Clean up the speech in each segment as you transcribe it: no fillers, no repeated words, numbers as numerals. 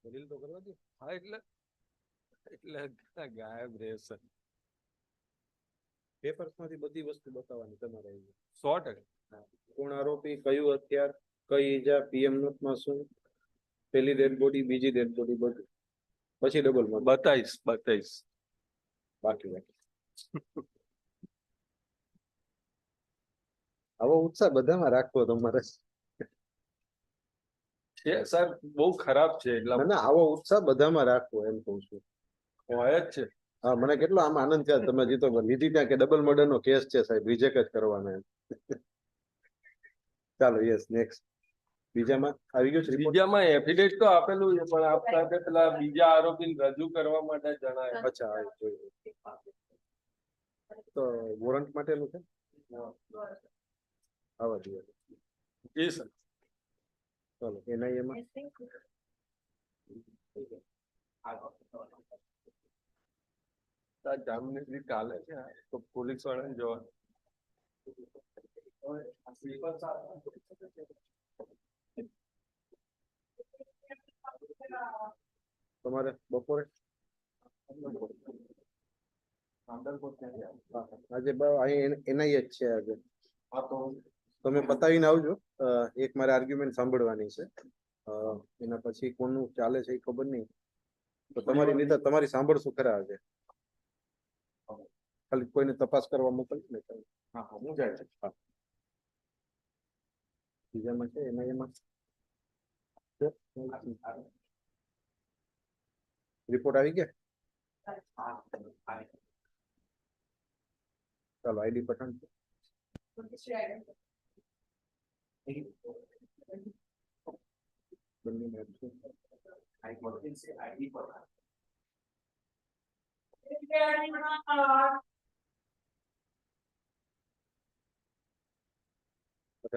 દલીલ તો કરવા દે. હા એટલે ગાયબ રહેશે. પેપર્સ માંથી બધી વસ્તુ બતાવવાની તમારે 100%. કોણ આરોપી, કયું હથિયાર, કઈ ઈજા, પીએમ નોટમાં શું, પેલી ડેડ બોડી, બીજી ડેડ બોડી, બધું પછી ડબલ માં બતાવીશ બાકી આવો ઉત્સાહ બધામાં રાખવો તમારે છે સર. બહુ ખરાબ છે એટલે ના આવો ઉત્સાહ બધામાં રાખવો એમ કહું છું. હોય જ છે. હા, મને કેટલો આમ આનંદ થયો તમે જીતો. લીધી ત્યાં કે ડબલ મર્ડર નો કેસ છે સાહેબ, રિજેક્ટ જ કરવાનો એમ. ચાલો યસ નેક્સ્ટ. બીજામાં આવી ગયું છે. બીજામાં એફિડેવિટ તો આપેલું છે પણ આપતા પેલા બીજા આરોપીને રજૂ કરવા માટે જણાય. અચ્છા, તો વોરંટ માટેનું છે. આવવા દઈએ. જી સર. ચાલો એનઆઈએમાં જામનગર ચાલે છે તો પોલીસ વાળાને જોવા તમારે બપોરે આજે અહીં એનઆઈએ જ છે આજે. તમે પતાવીને આવજો. એક મારે આર્ગ્યુમેન્ટ સાંભળવાની છે. એના પછી કોનું ચાલે છે એ ખબર નહીં, તો તમારી રીતે તમારી સાંભળશું ખરા આજે. ખાલી કોઈને તપાસ કરવા મોકલી ને. હા હું જાય છે. હા બીજામાં છે એમાં રિપોર્ટ આવી ગયા. ચાલો આઈડી પઠાણ છે.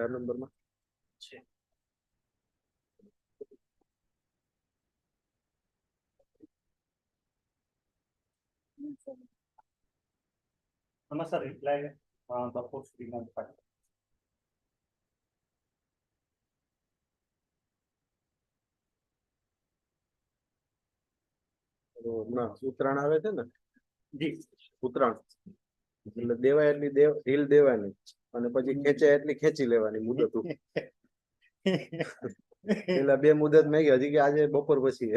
નંબરમાં છે. નમસ્કાર. રિપ્લાય બપોર સુધીમાં ઉત્તરાયણ આવે છે ને. જી ઉત્તરાયણ એટલે દેવાય એટલી ઢીલ દેવાની અને પછી ખેંચાય એટલી ખેંચી લેવાની મુદત. પેલા 2 મુદત મેં હજી કે આજે બપોર પછી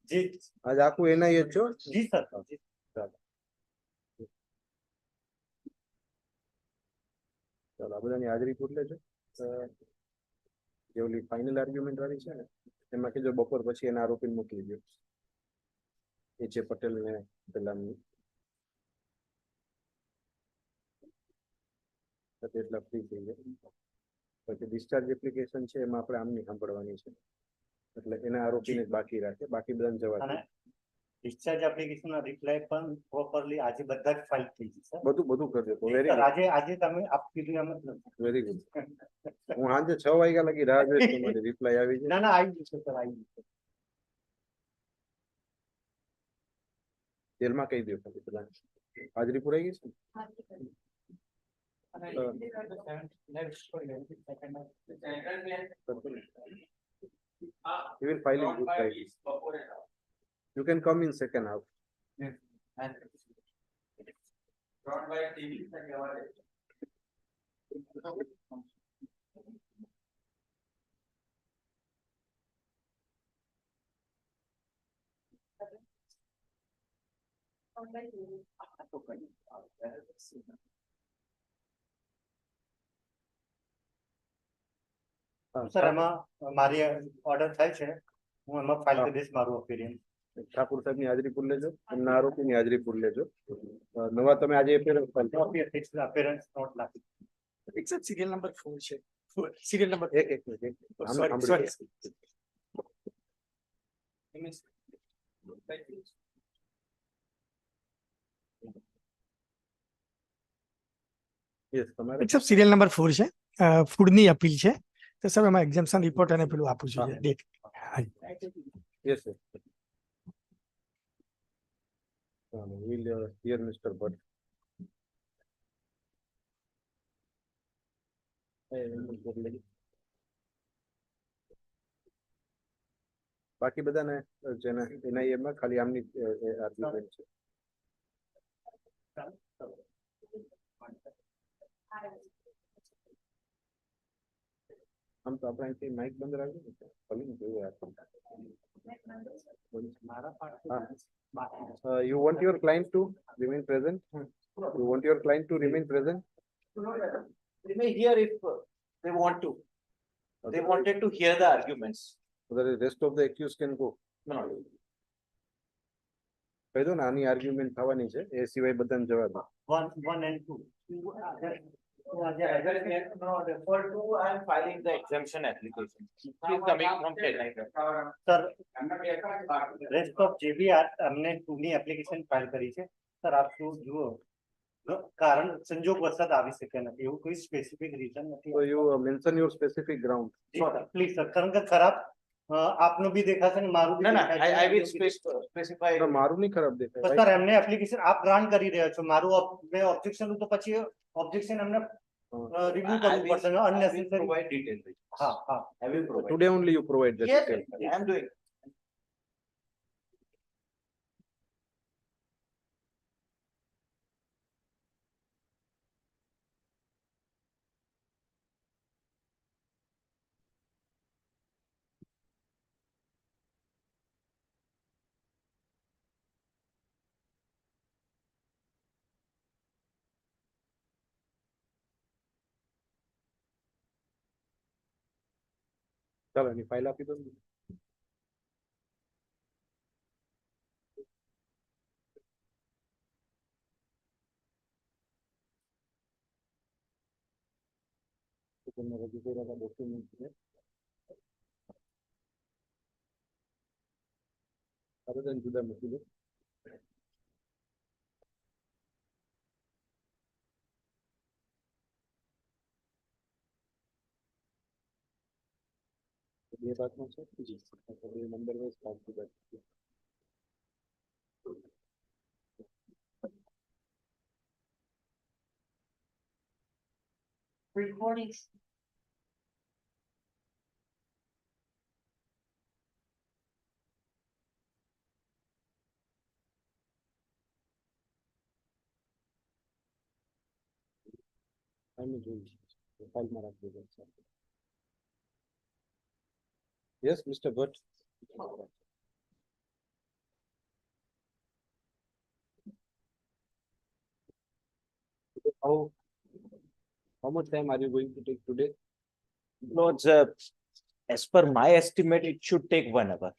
જી આજે આખું એનઆઈએ જ છો. જી સર. ચાલો આ બધાની હાજરી પૂરી લેજો. જે ઓલી ફાઇનલ આર્ગ્યુમેન્ટ વાળી છે ને એમાં કીધો બપોર પછી એના આરોપીને મોકલી દો. એ છે પટેલ ને પેલાની એટલા ફ્રી થઈ જાય. પછી ડિસ્ચાર્જ એપ્લિકેશન છે એમાં આપણે આમની સાંભળવાની છે એટલે એના આરોપીને બાકી રાખે, બાકી બધાને જવા દે. ડિસ્ચાર્જ એપ્લિકેશનનો રિપ્લાય પણ પ્રોપરલી આજે બધા જ ફાઇલ થઈ ગઈ છે. બધું કરજો તો વેરી ગુડ. આજે તમે આપ કીધું એમ જ વેરી ગુડ. હું આજે 6 વાગ્યા લગી રાહ જોઈશ તમારી રિપ્લાય આવી જાય. ના આવી ગયું છે સર, આવી ગયું છે. જેલમાં કહી દો ખાલી પેલા હાજરી પુરાઈ ગઈ છે. He will file in good time. You can come in second half. Sir એમાં મારી ઓર્ડર થાય છે, હું એમાં ફાઇલ કરી દઈશ મારું ઓપિનિયન. ઠાકુર સાહેબ ની હાજરી પૂર લેજો, એમના આરોપી ની હાજરી પૂર લેજો. નવા તમે આજે અપીયરન્સ નોટ લાગી. એક્સેપ્ટ સિરિયલ નંબર 4 છે. સિરિયલ નંબર એક સિરિયલ નંબર 4 છે. ફૂડની અપીલ છે. તો સર એમાં એક્ઝામ્શન રિપોર્ટ અને પેલું આપું છું હા. Date. Yes, sir. We'll hear Mr. Bhatt. બાકી બધાને જેને NIA માં ખાલી આમની argument છે. આમ તો આપણે અહીંથી માઇક બંધ રાખ્યું ને ભલે ને જોઈએ આપણે. You want your client to remain present? You want your client to remain present? They may hear if they want to. They wanted to hear the arguments. So that the rest of the accused can go. No, કહી દો ને આની argument થવાની છે એ સિવાય બધાને જવા દો. 1 and 2. for two, I am filing the exemption application. She is coming from Chennai. Sir rest of જે બી અમને 2 ની એપ્લિકેશન ફાઇલ કરી છે સર આપ શું જુઓ કારણ સંજોગ વરસાદ આવી શકે નથી એવું કોઈ સ્પેસિફિક રીઝન નથી. So you mention your specific ground. Please sir કારણ કે ખરાબ આપનું બી દેખાશે ને મારું બી No, no, દેખાશે. I will specify. તો મારું નહીં ખરાબ તો દેખાય. સર એમને એપ્લિકેશન આપ ગ્રાન્ટ કરી રહ્યા છો મારું મેં ઓબ્જેક્શન તો પછી ઓબ્જેક્શન એમને રિવ્યુ I કરવું will- પડશે I will અનનેસેસરી. provide details. હા હા I will provide. Today only you provide the Yes, detail. I am doing. ચાલો એની ફાઇલ આપી દો ને. તો તમને રજૂ કરેલા ડોક્યુમેન્ટ છે આ બધાને જુદા મૂકી દો. બે ભાગમાં છે જી બે નંબર વાઇઝ ભાગ જુદા છે. Recording. આને જોઈ છે ફાઇલમાં રાખી દો. Yes, Mr. Bhatt. How much time are you going to take today? Lords, as per my estimate, it should take 1 hour.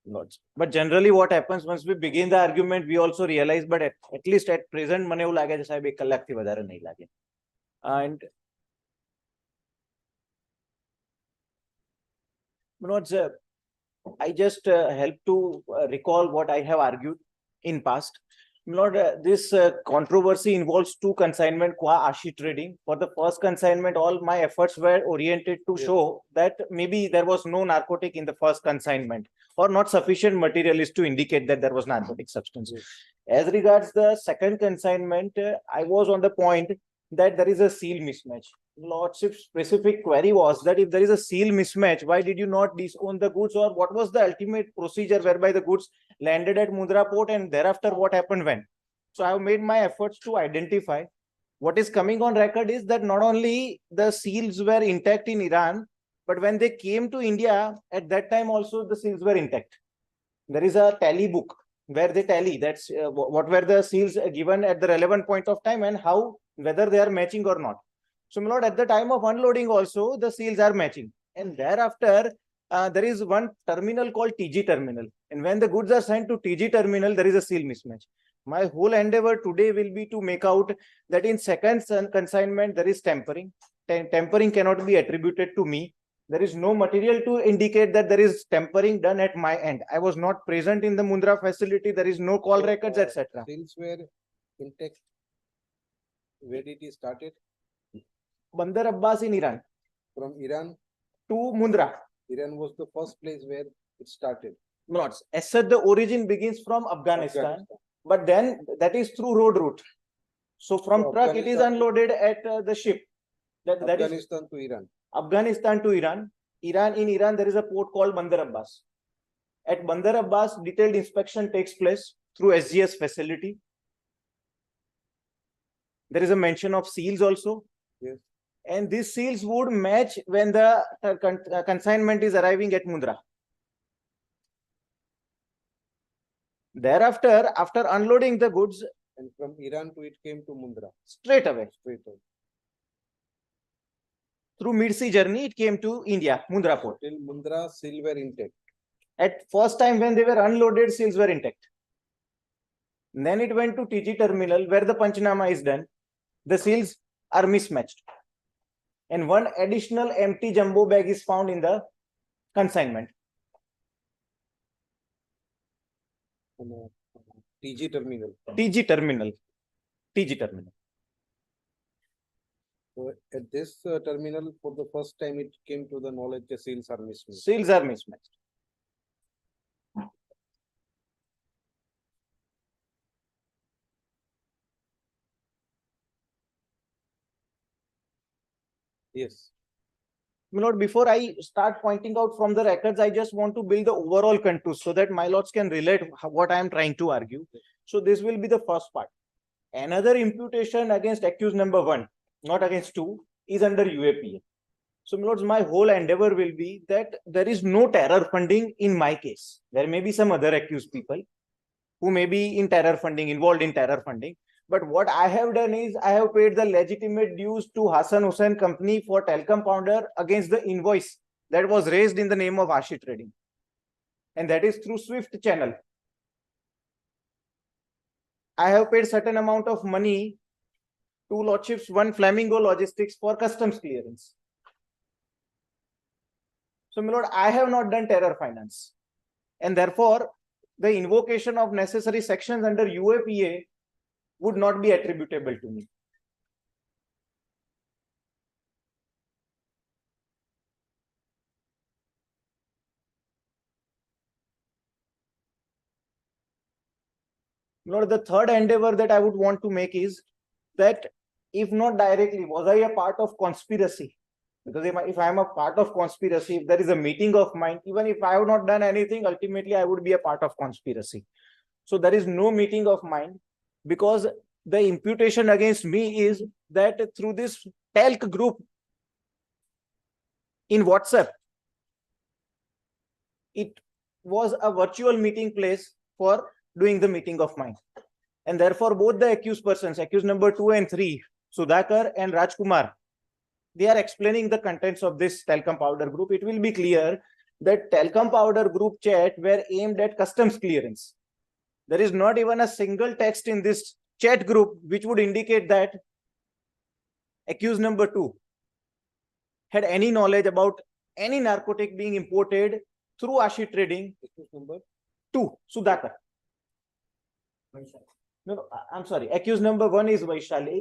Lords, but generally what happens once we begin the argument, we also realize, but at least at present, મને એવું લાગે છે સાહેબ 1 કલાકથી વધારે નહીં લાગે. And Lords, I just help to recall what I have argued in past. Lord, this controversy involves 2 consignment qua Ashi trading. For the first consignment, all my efforts were oriented to show that maybe there was no narcotic in the first consignment or not sufficient material is to indicate that there was narcotic substance. As regards the second consignment, I was on the point that there is a seal mismatch. Lordship's specific query was that if there is a seal mismatch, why did you not disown the goods, or what was the ultimate procedure whereby the goods landed at Mundra port and thereafter what happened when? So I have made my efforts to identify. What is coming on record is that not only the seals were intact in Iran, but when they came to India, at that time also the seals were intact. There is a tally book where they tally that's what were the seals given at the relevant point of time and how, whether they are matching or not. So, my lord, at the time of unloading also, the seals are matching. And thereafter, there is one terminal called TG terminal. And when the goods are sent to TG terminal, there is a seal mismatch. My whole endeavor today will be to make out that in second consignment, there is tampering. Tampering cannot be attributed to me. There is no material to indicate that there is tampering done at my end. I was not present in the Mundra facility. There is no call records, etc. Seals were intact. Where did he started? Bandar Abbas in Iran. From Iran, to Mundra. Iran was the first place where it started. Not as such, the origin begins from Afghanistan, but then that is through road route. So from So truck, it is Afghanistan- unloaded at the ship. That is Afghanistan to Iran. Afghanistan to Iran. In Iran, there is a port called Bandar Abbas. At Bandar Abbas, detailed inspection takes place through SGS facility. There is a mention of seals also. Yes. And these seals would match when the consignment is arriving at Mundra. Thereafter, after unloading the goods, And from Iran to it came to Mundra. straight away, Straight away. through mid-sea journey, it came to India, Mundra port. Till Mundra, seal were intact. At first time when they were unloaded, seals were intact. Then it went to TG terminal where the Panchnama is done. The seals are mismatched. And one additional empty jumbo bag is found in the consignment. On TG terminal. TG terminal. TG terminal. So at this terminal, for the first time, it came to the knowledge the seals are mismatched. Seals are mismatched. Yes. My lord, before I start pointing out from the records, I just want to build the overall contours so that my lords can relate what I am trying to argue. So this will be the first part. Another imputation against accused number 1, not against 2, is under UAPA. So my lords, my whole endeavor will be that there is no terror funding in my case. There may be some other accused people who may be in terror funding, involved in terror funding. But what I have done is I have paid the legitimate dues to Hassan Hussain company for telecom against the invoice that was raised in the name of Ashi Trading. And that is through Swift channel. I have paid certain amount of money to Lordships, one Flamingo Logistics for customs clearance. So, my lord, I have not done terror finance. And therefore, the invocation of necessary sections under UAPA would not be attributable to me. Lord, the third endeavor that I would want to make is that if not directly, was I a part of conspiracy? Because if I am a part of conspiracy, if there is a meeting of mind, even if I have not done anything, ultimately I would be a part of conspiracy. So there is no meeting of mind, because the imputation against me is that through this TELC group in WhatsApp, it was a virtual meeting place for doing the meeting of mind. And therefore, both the accused persons, accused number 2 and 3, Sudhakar and Rajkumar, they are explaining the contents of this Telcom Powder group. It will be clear that Telcom Powder group chat were aimed at customs clearance. There is not even a single text in this chat group which would indicate that accused number 2 had any knowledge about any narcotic being imported through Ashi Trading. Accused number 2, Sudhakar. No, I'm sorry. Accused number 1 is Vaishali.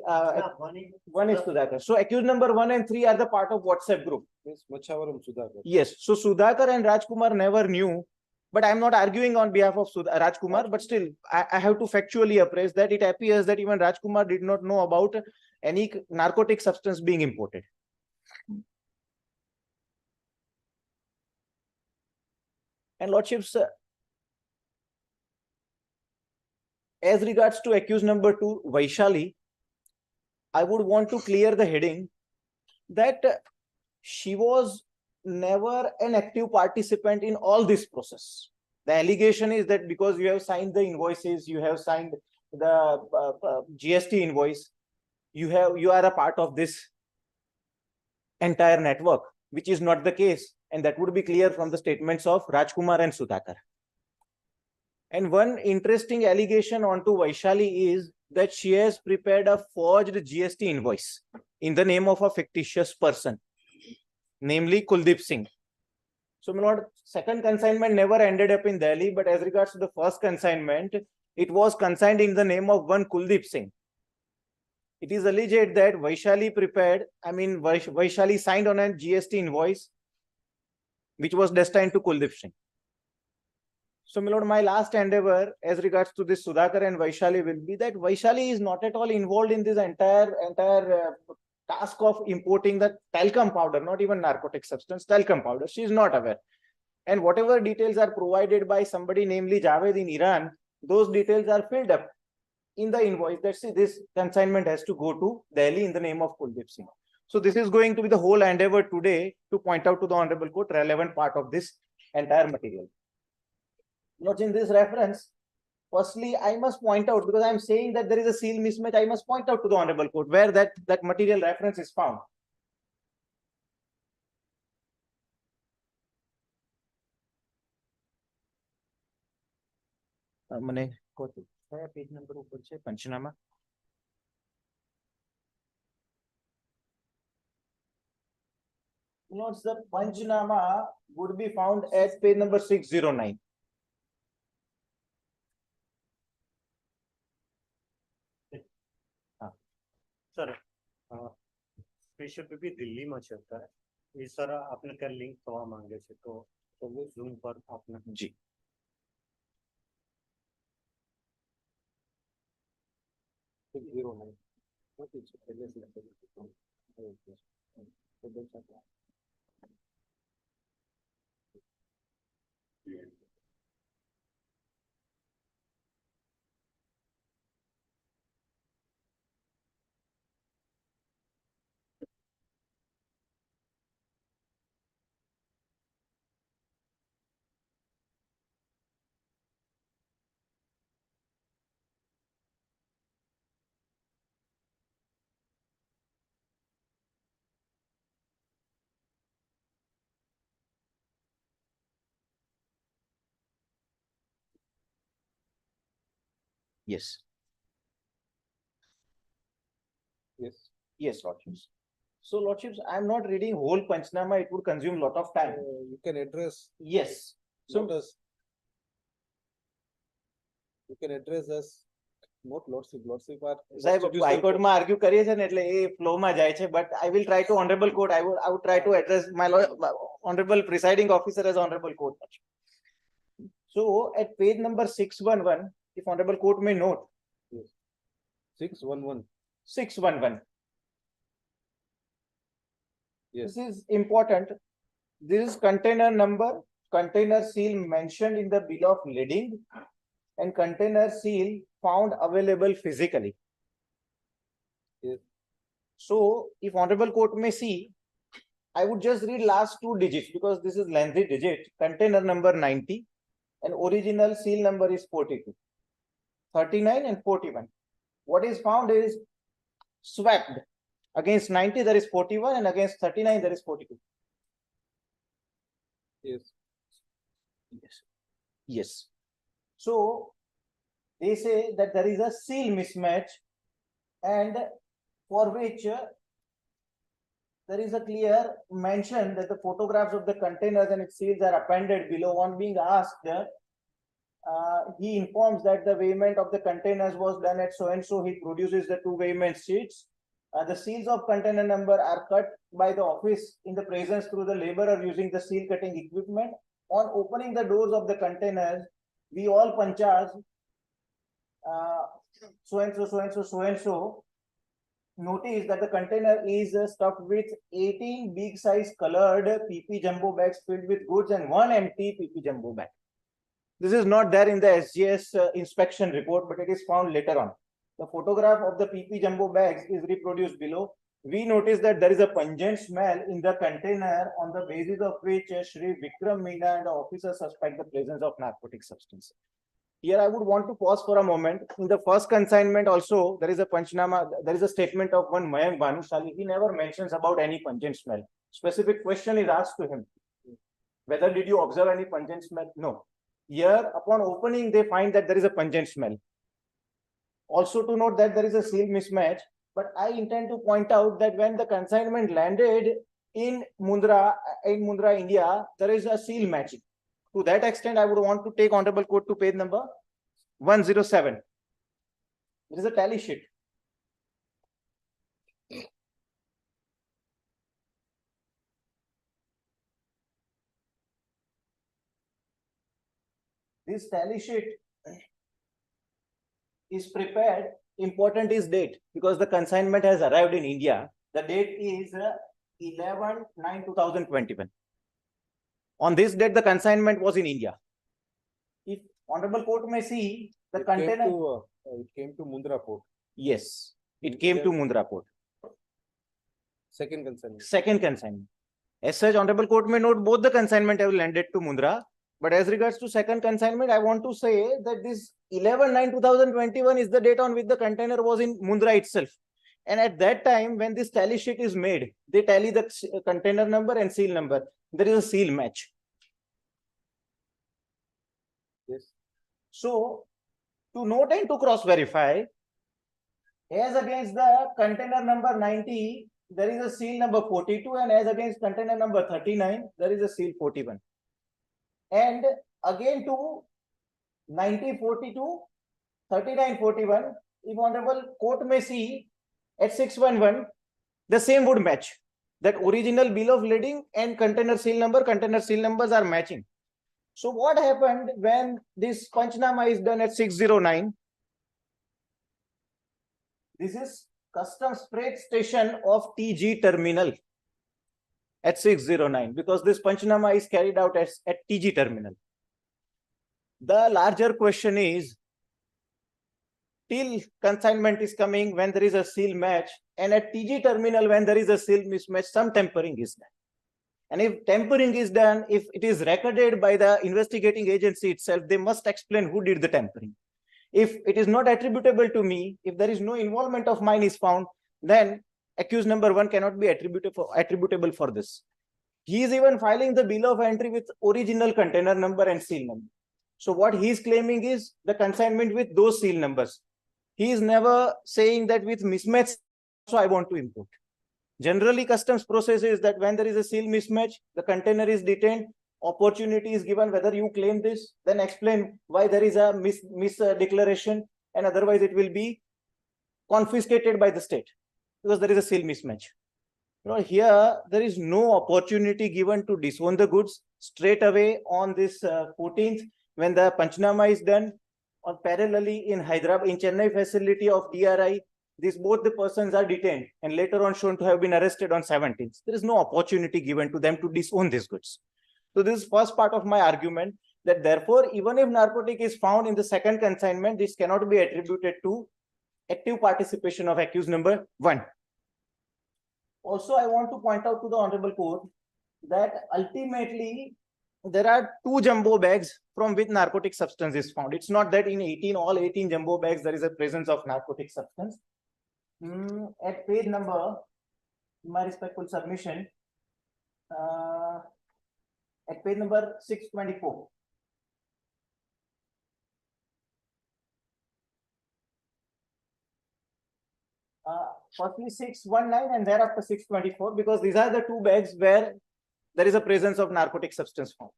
One is Sudhakar. So accused number 1 and 3 are the part of WhatsApp group. means Machavaram Sudhakar. Yes. So Sudhakar and Rajkumar never knew, but I'm not arguing on behalf of Rajkumar, but still I have to factually appraise that it appears that even Rajkumar did not know about any narcotic substance being imported. And Lordships, as regards to accused number 2, Vaishali, I would want to clear the heading that she was never an active participant in all this process. The allegation is that because you have signed the invoices, you have signed the GST invoice, you are a part of this entire network, which is not the case. And that would be clear from the statements of Rajkumar and Sudhakar. And one interesting allegation onto Vaishali is that she has prepared a forged GST invoice in the name of a fictitious person, namely Kuldeep Singh. So, my lord, second consignment never ended up in Delhi, but as regards to the first consignment, it was consigned in the name of one Kuldeep Singh. it is alleged that Vaishali signed on a GST invoice which was destined to Kuldeep Singh. So, my lord, my last endeavor as regards to this Sudhakar and Vaishali will be that Vaishali is not at all involved in this entire task of importing the talcum powder, not even narcotic substance, talcum powder. She is not aware. And whatever details are provided by somebody, namely Javed in Iran, those details are filled up in the invoice that see this consignment has to go to Delhi in the name of Kuldeep Singh. So this is going to be the whole endeavor today to point out to the Honorable Court relevant part of this entire material. Note in this reference, firstly, I must point out, because I am saying that there is a seal mismatch, I must point out to the Honorable Court where that material reference is found. Page number Panchanama. Notes the Panchanama would be found at page number 609. Sir special PP દિલ્હીમાં છે અત્યારે એ sir આપને ત્યાં link થવા માંગે છે તો zoom પર આપને જી Yes. Yes. Yes, Lordships. So, Lordships, I am not reading whole Panchanama. It would consume a lot of time. You can address. Yes. So, Not us. You can address us. Not lordship. Lordship are. સાહેબ હાઈકોર્ટમાં argue કરીએ છે ને એટલે એ ફ્લોમાં જાય છે, but I will try to honorable court. I would try to address my honorable presiding officer as honorable court. So at page number 611, if honorable court may note. 611. 611. Yes. This is important. This is container number, container seal mentioned in the bill of lading, and container seal found available physically. Yes. So, if honorable court may see, I would just read last two digits because this is lengthy digit. Container number 90 and original seal number is 42. 39 and 41. What is found is swapped. Against 90 there is 41 and against 39 there is 42. Yes. Yes. Yes. So they say that there is a seal mismatch, and for which there is a clear mention that the photographs of the containers and its seals are appended below. On being asked, he informs that the weighment of the containers was done at so and so. He produces the two weighment sheets. The seals of container number are cut by the office in the presence through the laborer using the seal cutting equipment. On opening the doors of the containers, we all panchas so and so, so and so, so and so. Notice that the container is stuffed with 18 big size colored PP jumbo bags filled with goods and one empty PP jumbo bag. This is not there in the SGS inspection report, but it is found later on. The photograph of the PP jumbo bags is reproduced below. We notice that there is a pungent smell in the container, on the basis of which Shri Vikram Meena and the officers suspect the presence of narcotic substance. Here I would want to pause for a moment. In the first consignment also, there is a Panchanama, there is a statement of one Mayank Bhanushali. He never mentions about any pungent smell. Specific question is asked to him. Whether did you observe any pungent smell? No. Here, upon opening, they find that there is a pungent smell. Also to note that there is a seal mismatch, but I intend to point out that when the consignment landed in Mundra, India, there is a seal matching. To that extent, I would want to take honorable court to page number 107. There is a tally sheet. this tally sheet is prepared. Important is date because the consignment has arrived in India. The date is 11/9/2021. On this date, the consignment was in India. If Honorable Court may see, the container. It came to Mundra port. Yes, it came to Mundra port. Second consignment. Second consignment. As such, Honorable Court may note both the consignment have landed to Mundra. But as regards to second consignment, I want to say that this 11/9/2021 is the date on which the container was in Mundra itself. And at that time, when this tally sheet is made, they tally the container number and seal number. There is a seal match. Yes. So, to note and to cross verify, as against the container number 90, there is a seal number 42, and as against container number 39, there is a seal 41. And again to 90/42, 39/41, if Honorable Court may see at 611, the same would match. That original bill of lading and container seal numbers are matching. So what happened when this Panchnama is done at 609? This is customs freight station of TG terminal at 609 because this Panchnama is carried out at TG terminal. The larger question is, till consignment is coming when there is a seal match, and at TG terminal when there is a seal mismatch, some tampering is done. And if tampering is done, if it is recorded by the investigating agency itself, they must explain who did the tampering. If it is not attributable to me, if there is no involvement of mine is found, then accused number 1 cannot be attributable for this. He is even filing the bill of entry with original container number and seal number. So what he is claiming is the consignment with those seal numbers. He is never saying that with mismatch, so I want to import. Generally, customs process is that when there is a seal mismatch, the container is detained, opportunity is given whether you claim this, then explain why there is a misdeclaration, and otherwise it will be confiscated by the state because there is a seal mismatch. Here there is no opportunity given to disown the goods straight away on this 14th when the Panchnama is done, or parallelly in Hyderabad, in Chennai facility of DRI, both the persons are detained and later on shown to have been arrested on 17th. There is no opportunity given to them to disown these goods. So this is first part of my argument, that therefore, even if narcotic is found in the second consignment, this cannot be attributed to active participation of accused number 1. Also, I want to point out to the Honorable Court that ultimately there are 2 jumbo bags from which narcotic substance is found. It's not that in all 18 jumbo bags there is a presence of narcotic substance. At page number, my respectful submission, at page number 624. Firstly 619 and thereafter 624, because these are the 2 bags where there is a presence of narcotic substance found.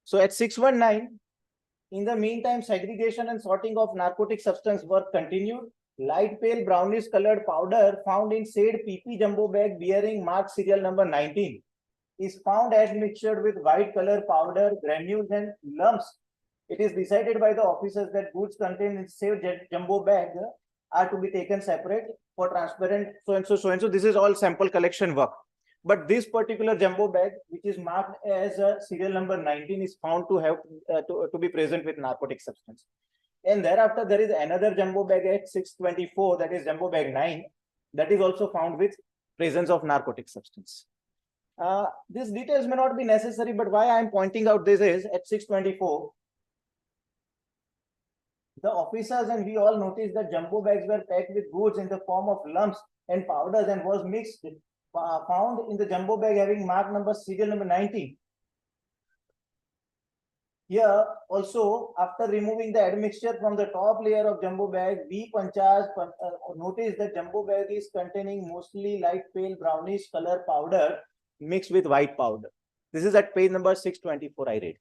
So at 619, in the meantime, segregation and sorting of narcotic substance work continued. Light pale brownish colored powder found in said PP jumbo bag bearing mark serial number 19 is found admixtured with white color powder, granules and lumps. It is decided by the officers that goods contained in said jumbo bag are to be taken separate for transparent so and so. This is all sample collection work. But this particular jumbo bag, which is marked as serial number 19, is found to have to be present with narcotic substance. And thereafter, there is another jumbo bag at 624, that is jumbo bag 9, that is also found with presence of narcotic substance. These details may not be necessary, but why I am pointing out this is at 624, the officers and we all noticed that jumbo bags were packed with goods in the form of lumps and powders and was mixed, found in the jumbo bag having mark number serial number 19. Here also, after removing the admixture from the top layer of jumbo bag, we notice that jumbo bag is containing mostly light pale brownish color powder mixed with white powder. This is at page number 624 I read.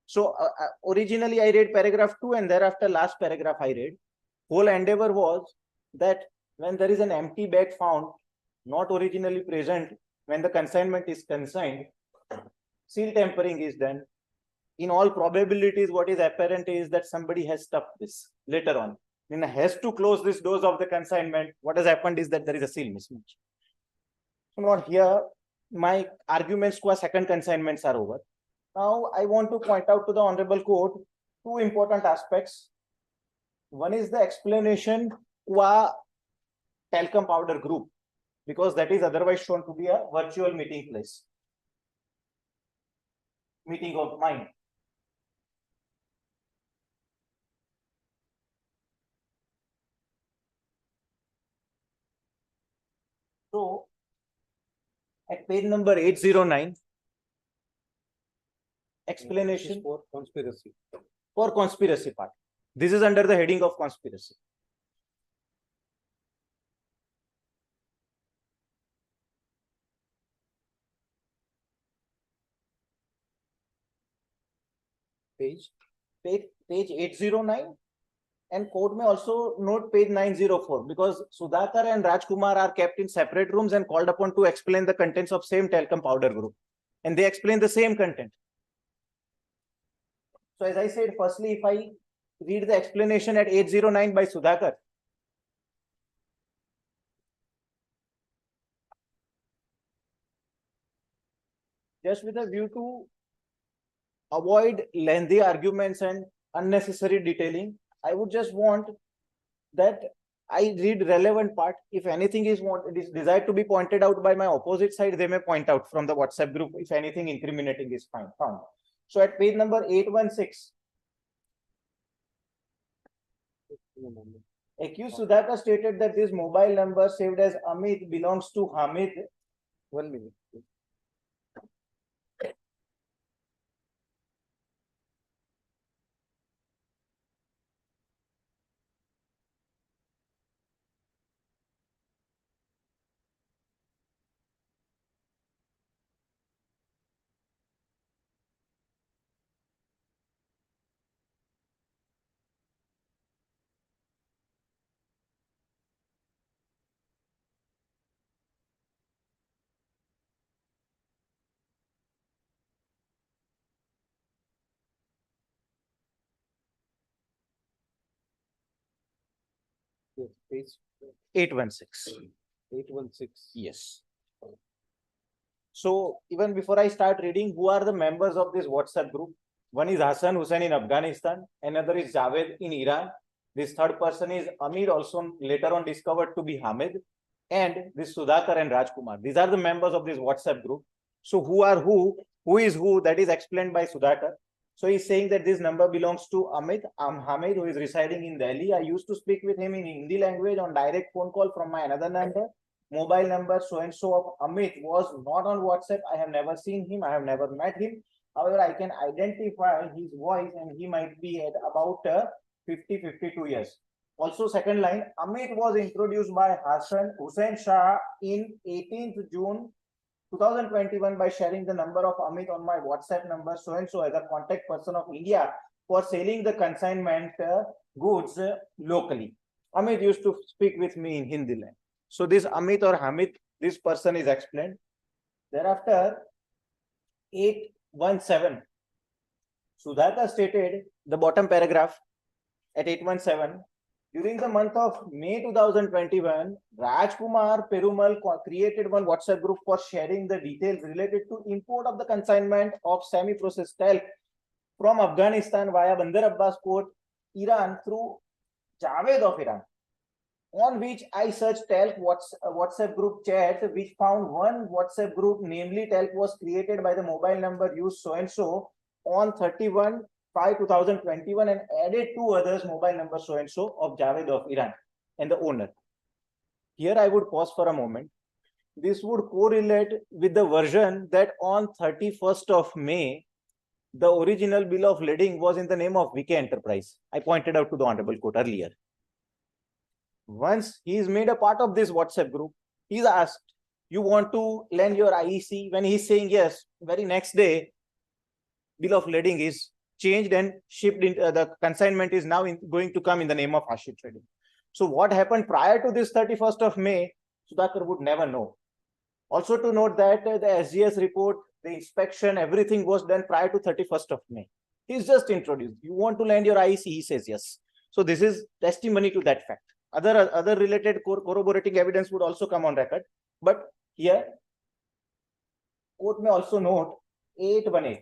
So originally I read paragraph 2 and thereafter last paragraph I read. Whole endeavor was that when there is an empty bag found, not originally present when the consignment is consigned, seal tampering is done. In all probabilities, what is apparent is that somebody has stuffed this later on. Then has to close this doors of the consignment. What has happened is that there is a seal mismatch. So not here, my arguments qua second consignments are over. Now I want to point out to the Honorable Court two important aspects. One is the explanation qua talcum powder group, because that is otherwise shown to be a virtual meeting place. Meeting of mind. So at page number 809, explanation For conspiracy. for conspiracy part. This is under the heading of conspiracy. Page. Page 809, and court may also note page 904, because Sudhakar and Rajkumar are kept in separate rooms and called upon to explain the contents of same talcum powder group, and they explain the same content. So as I said, firstly, if I read the explanation at 809 by Sudhakar, just with a view to avoid lengthy arguments and unnecessary detailing, I would just want that I read relevant part. If anything is desired to be pointed out by my opposite side, they may point out from the WhatsApp group if anything incriminating is found. So at page number 816, accused Sudhakar stated that this mobile number saved as Amit belongs to Hamid. 1 minute. Yes, page 816. 816. Yes. So even before I start reading, who are the members of this WhatsApp group? One is Hassan Hussain in Afghanistan. Another is Javed in Iran. This third person is Amir, also later on discovered to be Hamid. And this Sudhakar and Rajkumar. These are the members of this WhatsApp group. So who are who is who, that is explained by Sudhakar. So he's saying that this number belongs to Amit. Hamid, who is residing in Delhi. I used to speak with him in Hindi language on direct phone call from my another number. Mobile number so-and-so of Amit was not on WhatsApp. I have never seen him. I have never met him. However, I can identify his voice and he might be at about 50-52 years. Also, second line, Amit was introduced by Hassan Hussain Shah in 18th June 2021 by sharing the number of Amit on my WhatsApp number so-and-so as a contact person of India for selling the consignment goods locally. Amit used to speak with me in Hindi language. So this Amit or Hamid, this person is explained. Thereafter, 817, Sudhakar stated the bottom paragraph at 817. During the month of May 2021, Rajkumar Perumal created one WhatsApp group for sharing the details related to import of the consignment of semi-processed talc from Afghanistan via Bandar Abbas port, Iran through Javed of Iran, on which I searched talc WhatsApp group chat, which found one WhatsApp group, namely talc was created by the mobile number used so-and-so on 31/5/2021 and added two others mobile number so-and-so of Javed of Iran and the owner. Here I would pause for a moment. This would correlate with the version that on 31st of May, the original bill of lading was in the name of VK Enterprise. I pointed out to the Honorable Court earlier. Once he is made a part of this WhatsApp group, he is asked, you want to lend your IEC? When he is saying yes, very next day, bill of lading is changed and shipped in, the consignment is now going to come in the name of Ashit Trading. So what happened prior to this 31st of May, Sudhakar would never know. Also to note that the SGS report, the inspection, everything was done prior to 31st of May. He's just introduced. You want to land your IEC? He says yes. So this is testimony to that fact. Other related corroborating evidence would also come on record. But here, court may also note 818.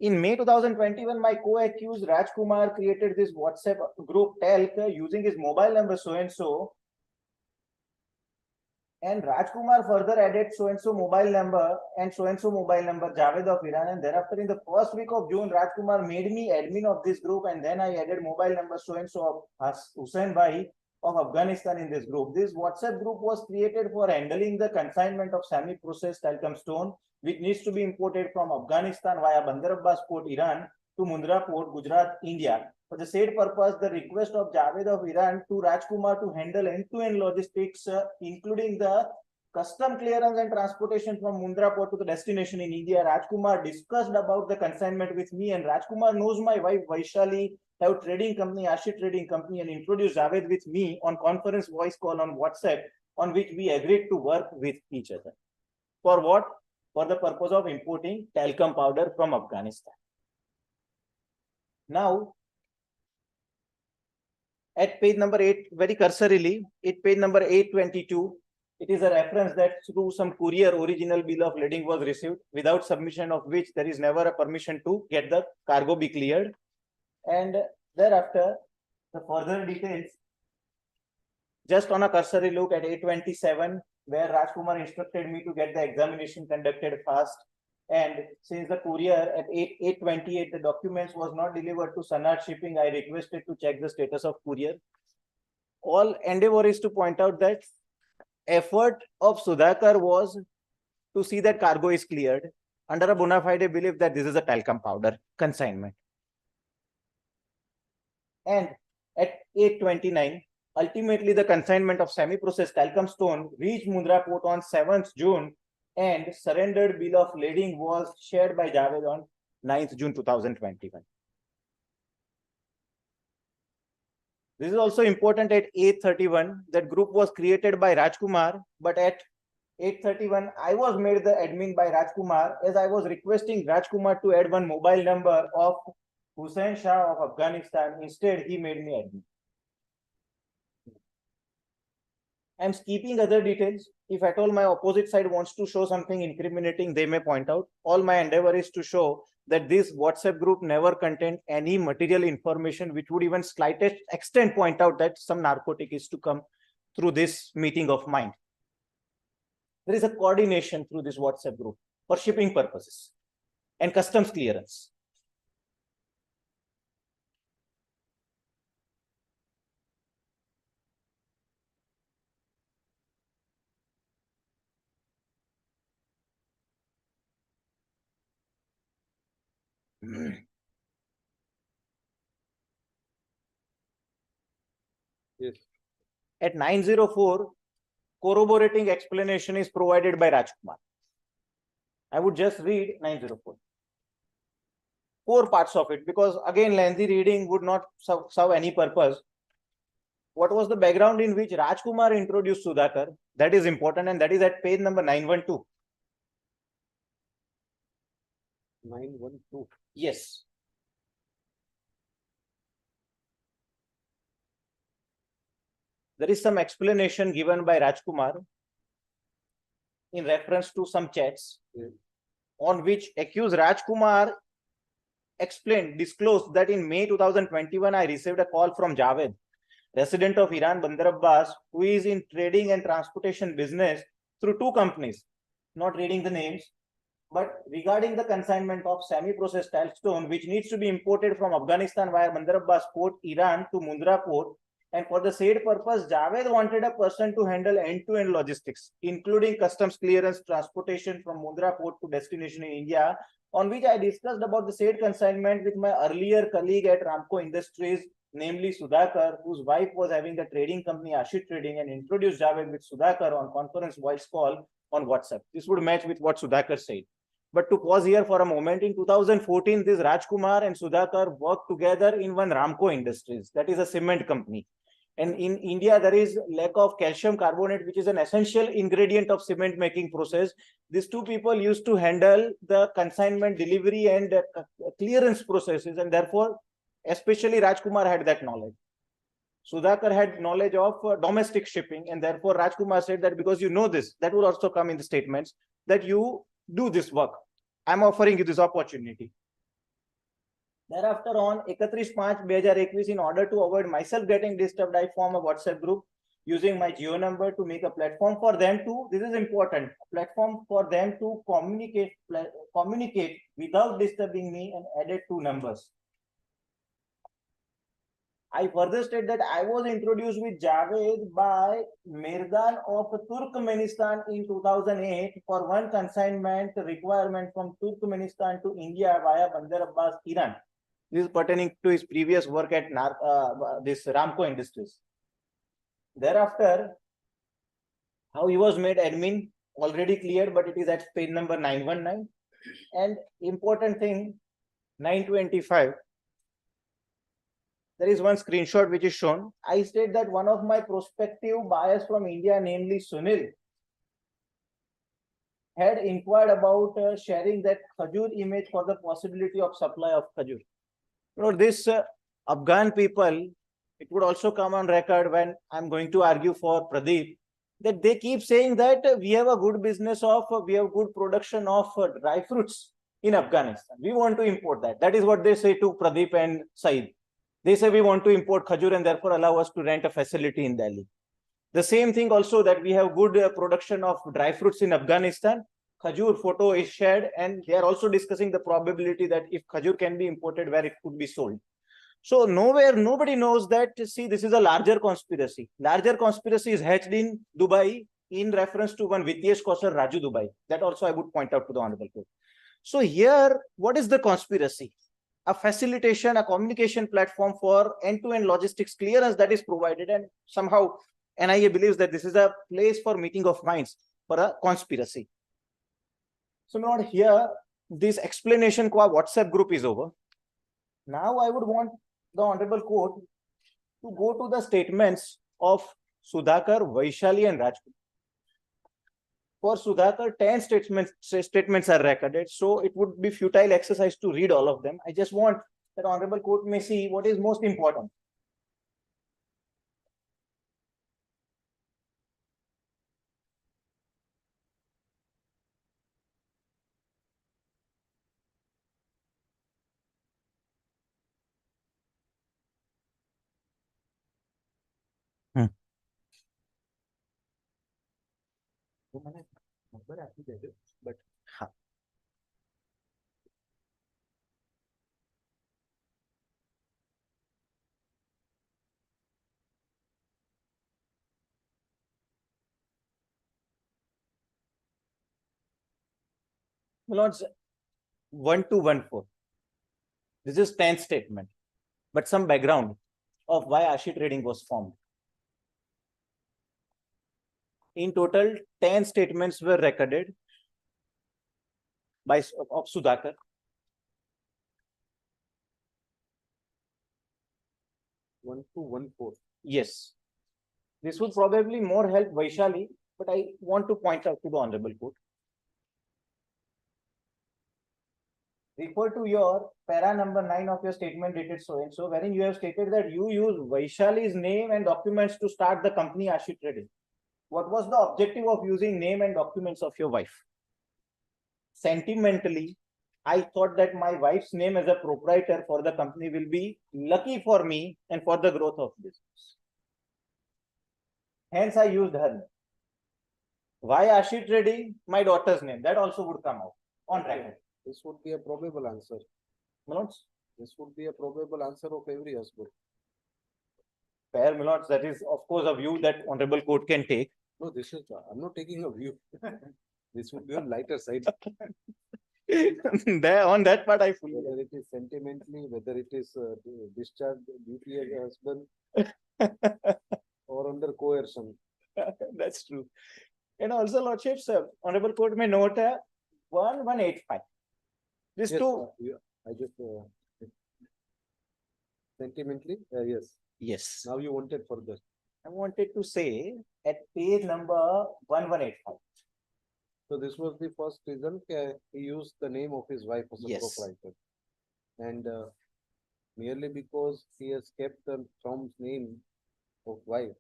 In May 2021, my co-accused Rajkumar created this WhatsApp group TELC using his mobile number so-and-so. And Rajkumar further added so-and-so mobile number and so-and-so mobile number Javed of Iran. And thereafter, in the first week of June, Rajkumar made me admin of this group. And then I added mobile number so-and-so of Hussain Bhai of Afghanistan in this group. This WhatsApp group was created for handling the consignment of semi-processed talcum stone, which needs to be imported from Afghanistan via Bandar Abbas Port, Iran to Mundra Port, Gujarat, India. For the said purpose, the request of Javed of Iran to Rajkumar to handle end-to-end logistics, including the custom clearance and transportation from Mundra Port to the destination in India. Rajkumar discussed about the consignment with me, and Rajkumar knows my wife Vaishali, have trading company, Ashi Trading Company, and introduced Javed with me on conference voice call on WhatsApp, on which we agreed to work with each other. For what? For the purpose of importing talcum powder from Afghanistan. Now, at page number 8, very cursorily, at page number 822, it is a reference that through some courier original bill of lading was received, without submission of which there is never a permission to get the cargo be cleared. And thereafter, the further details, just on a cursory look at 827, where Rajkumar instructed me to get the examination conducted fast. And since the courier at 828, the documents was not delivered to Sanad Shipping, I requested to check the status of courier. All endeavor is to point out that effort of Sudhakar was to see that cargo is cleared under a bona fide belief that this is a talcum powder consignment. And at 829, ultimately the consignment of semi-processed talcum stone reached Mundra Port on 7th June, and surrendered bill of lading was shared by Javed on 9th June 2021. This is also important at 831. That group was created by Rajkumar, but at 831, I was made the admin by Rajkumar, as I was requesting Rajkumar to add one mobile number of Hussain Shah of Afghanistan. Instead, he made me admin. I'm skipping other details. If at all my opposite side wants to show something incriminating, they may point out. All my endeavor is to show that this WhatsApp group never contained any material information which would even slightest extent point out that some narcotic is to come through this meeting of mine. There is a coordination through this WhatsApp group for shipping purposes and customs clearance. Yes. At 904, corroborating explanation is provided by Rajkumar. I would just read 904. 4 parts of it, because again, lengthy reading would not serve any purpose. What was the background in which Rajkumar introduced Sudhakar? That is important, and that is at page number 912. 912. Yes. There is some explanation given by Rajkumar in reference to some chats, on which accused Rajkumar disclosed that in May 2021, I received a call from Javed, resident of Iran, Bandar Abbas, who is in trading and transportation business through 2 companies, not reading the names, but regarding the consignment of semi-processed talcum, which needs to be imported from Afghanistan via Bandar Abbas Port, Iran to Mundra Port. And for the said purpose, Javed wanted a person to handle end-to-end logistics, including customs clearance, transportation from Mundra Port to destination in India, on which I discussed about the said consignment with my earlier colleague at Ramco Industries, namely Sudhakar, whose wife was having the trading company Ashi Trading, and introduced Javed with Sudhakar on conference voice call on WhatsApp. This would match with what Sudhakar said. But to pause here for a moment, in 2014, this Rajkumar and Sudhakar worked together in one Ramco Industries, that is a cement company. And in India, there is lack of calcium carbonate, which is an essential ingredient of cement making process. These two people used to handle the consignment delivery and clearance processes, and therefore, especially Rajkumar had that knowledge. Sudhakar had knowledge of domestic shipping, and therefore Rajkumar said that because you know this, that will also come in the statements, that you do this work. I'm offering you this opportunity. Thereafter, on 31/5/2021, in order to avoid myself getting disturbed, I form a WhatsApp group using my Geo number to make a platform for them to, this is important, a platform for them to communicate without disturbing me, and added 2 numbers. I further state that I was introduced with Javed by Mirdan of Turkmenistan in 2008 for one consignment requirement from Turkmenistan to India via Bandar Abbas, Iran. This is pertaining to his previous work at this Ramco Industries. Thereafter, how he was made admin already cleared, but it is at page number 919. And important thing, 925. There is one screenshot which is shown. I state that one of my prospective buyers from India, namely Sunil, had inquired about sharing that Khajur image for the possibility of supply of Khajur. You know, this Afghan people, it would also come on record when I'm going to argue for Pradeep, that they keep saying that we have a good business of, we have good production of dry fruits in Afghanistan. We want to import that. That is what they say to Pradeep and Saeed. They say we want to import Khajur and therefore allow us to rent a facility in Delhi. The same thing also, that we have good production of dry fruits in Afghanistan. Khajur photo is shared, and they are also discussing the probability that if Khajur can be imported, where it could be sold. So nowhere, nobody knows that, see, this is a larger conspiracy. Larger conspiracy is hatched in Dubai in reference to one Vityesh Kausar Raju Dubai. That also I would point out to the Honorable Court. So here, what is the conspiracy? A facilitation, a communication platform for end-to-end logistics clearance that is provided, and somehow NIA believes that this is a place for meeting of minds for a conspiracy. So now here, this explanation qua WhatsApp group is over. Now I would want the Honorable Court to go to the statements of Sudhakar, Vaishali and Rajkumar. For Sudhakar, 10 statements are recorded, so it would be futile exercise to read all of them. I just want that Honorable Court may see what is most important. But Lords, 1214. This is 10th statement, but some background of why Ashi Trading was formed. In total, 10 statements were recorded of Sudhakar. One, two, 1, 4. Yes. This would probably more help Vaishali, but I want to point out to the Honorable Court. Refer to your para number 9 of your statement dated so and so, wherein you have stated that you use Vaishali's name and documents to start the company Ashi Trading. What was the objective of using name and documents of your wife? Sentimentally, I thought that my wife's name as a proprietor for the company will be lucky for me and for the growth of business. Hence, I used her name. Why Ashi Trading? My daughter's name. That also would come out on record. This would be a probable answer. Milords? This would be a probable answer of every husband. Fair, Milords, that is of course a view that Honorable Court can take. No, this is, I'm not taking a view. This would be on lighter side. There, on that part, I fully Whether it is sentimentally, whether it is discharge duty as a husband or under coercion. That's true. And also, Lordships, Honorable Court may note 1185. This Yes, too. I just sentimentally, yes. Yes. Now you wanted further. I wanted to say at page number 1185. So this was the first reason he used the name of his wife as a Yes. proprietor. And merely because he has kept the firm's name of wife,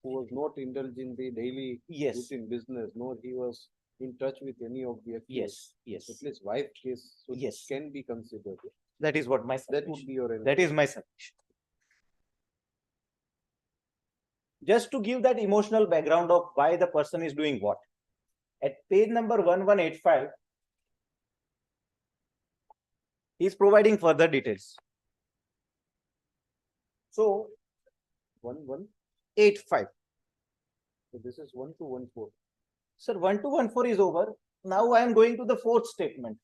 who was not indulged in the daily Yes, routine business, nor he was in touch with any of the accused. yes, yes, At least wife case yes. can be considered. That is what my That submission. would be your That is my submission. Just to give that emotional background of why the person is doing what. At page number 1185, he is providing further details. So 1185. 85. So this is 1214. Sir, 1214 is over. Now I am going to the fourth statement.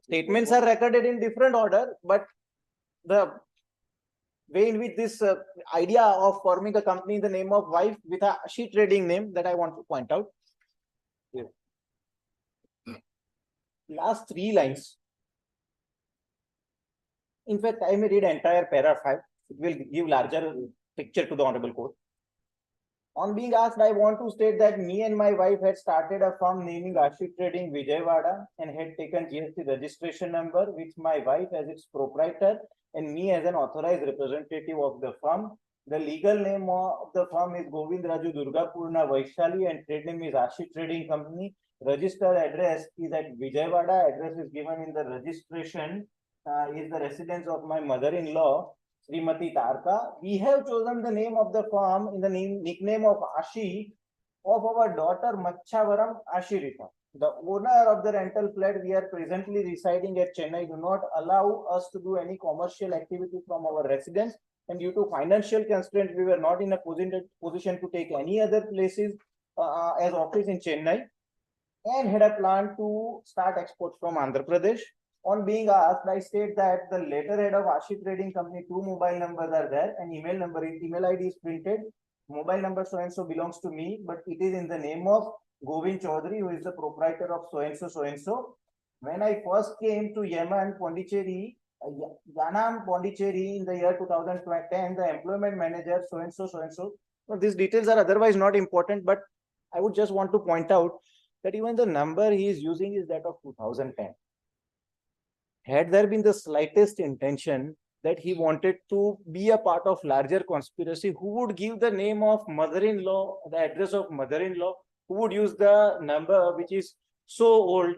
Statements are recorded in different order, but the way in which this idea of forming a company in the name of wife with a she trading name that I want to point out. Yeah. Last 3 lines. In fact, I may read entire paragraph 5. It will give larger picture to the Honorable Court. On being asked, I want to state that me and my wife had started a firm naming Ashi Trading Vijayawada and had taken GST registration number with my wife as its proprietor and me as an authorized representative of the firm. The legal name of the firm is Govind Raju Durgapurna Vaishali and trade name is Ashi Trading Company. Registered address is at Vijayawada. Address is given in the registration. Is the residence of my mother-in-law, Srimati Tarka. We have chosen the name of the firm in the nickname of Ashi of our daughter Machavaram Ashirita. The owner of the rental flat we are presently residing at Chennai do not allow us to do any commercial activity from our residence, and due to financial constraints we were not in a position to take any other places as office in Chennai, and had a plan to start exports from Andhra Pradesh. On being asked, I state that the letterhead of Ashi Trading Company, 2 mobile numbers are there, and email ID is printed. Mobile number so and so belongs to me, but it is in the name of Govind Chaudhary, who is the proprietor of so and so. When I first came to Yemen, Pondicherry, Yanam, Pondicherry in the year 2010, the employment manager so and so. Well, these details are otherwise not important, but I would just want to point out that even the number he is using is that of 2010. Had there been the slightest intention that he wanted to be a part of larger conspiracy, who would give the name of mother-in-law, the address of mother-in-law, who would use the number which is so old?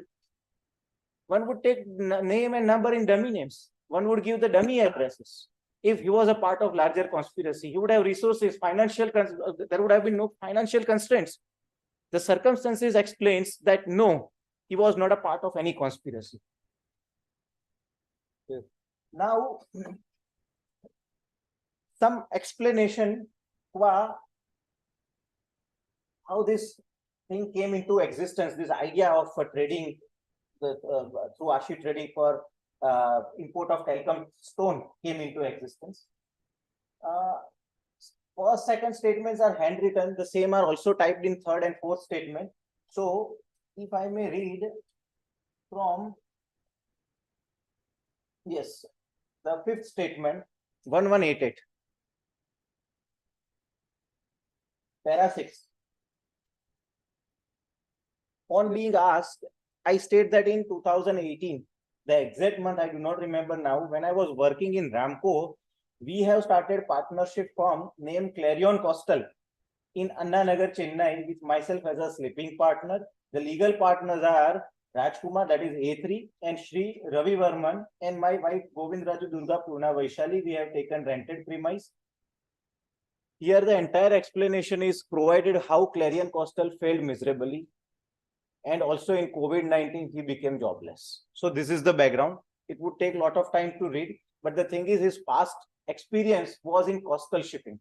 One would take name and number in dummy names. One would give the dummy addresses. If he was a part of larger conspiracy, he would have resources, there would have been no financial constraints. The circumstances explains that no, he was not a part of any conspiracy. Yes. Now, some explanation for how this thing came into existence, this idea of trading through Ashi Trading for import of telecom stone came into existence. First, second statements are handwritten. The same are also typed in third and fourth statement. So, if I may read from, yes, the fifth statement, 1188, para 6. On being asked, I state that in 2018, the exact month I do not remember now, when I was working in Ramco, we have started partnership firm named Clarion Coastal in Anna Nagar, Chennai, with myself as a sleeping partner. The legal partners are Rajkumar, that is A3, and Shri Ravi Varman, and my wife Govind Raju Durga Purna Vaishali. We have taken rented premise. Here the entire explanation is provided how Clarion Coastal failed miserably, and also in COVID-19 he became jobless. So this is the background. It would take a lot of time to read, but the thing is his past experience was in coastal shipping.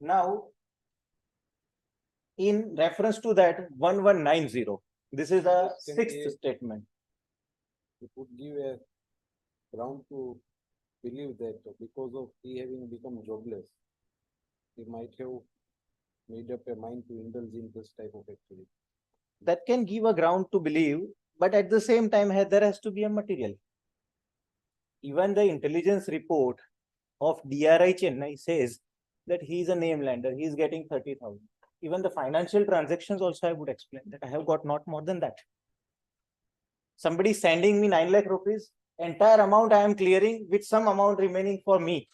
Now, in reference to that 1190, this is the sixth statement. It would give a ground to believe that because of he having become jobless, he might have made up a mind to indulge in this type of activity. That can give a ground to believe, but at the same time, there has to be a material. Even the intelligence report of DRI Chennai says that he is a name lender, he is getting 30,000. Even the financial transactions also I would explain that I have got not more than that. Somebody sending me 9 lakh rupees, entire amount I am clearing with some amount remaining for me,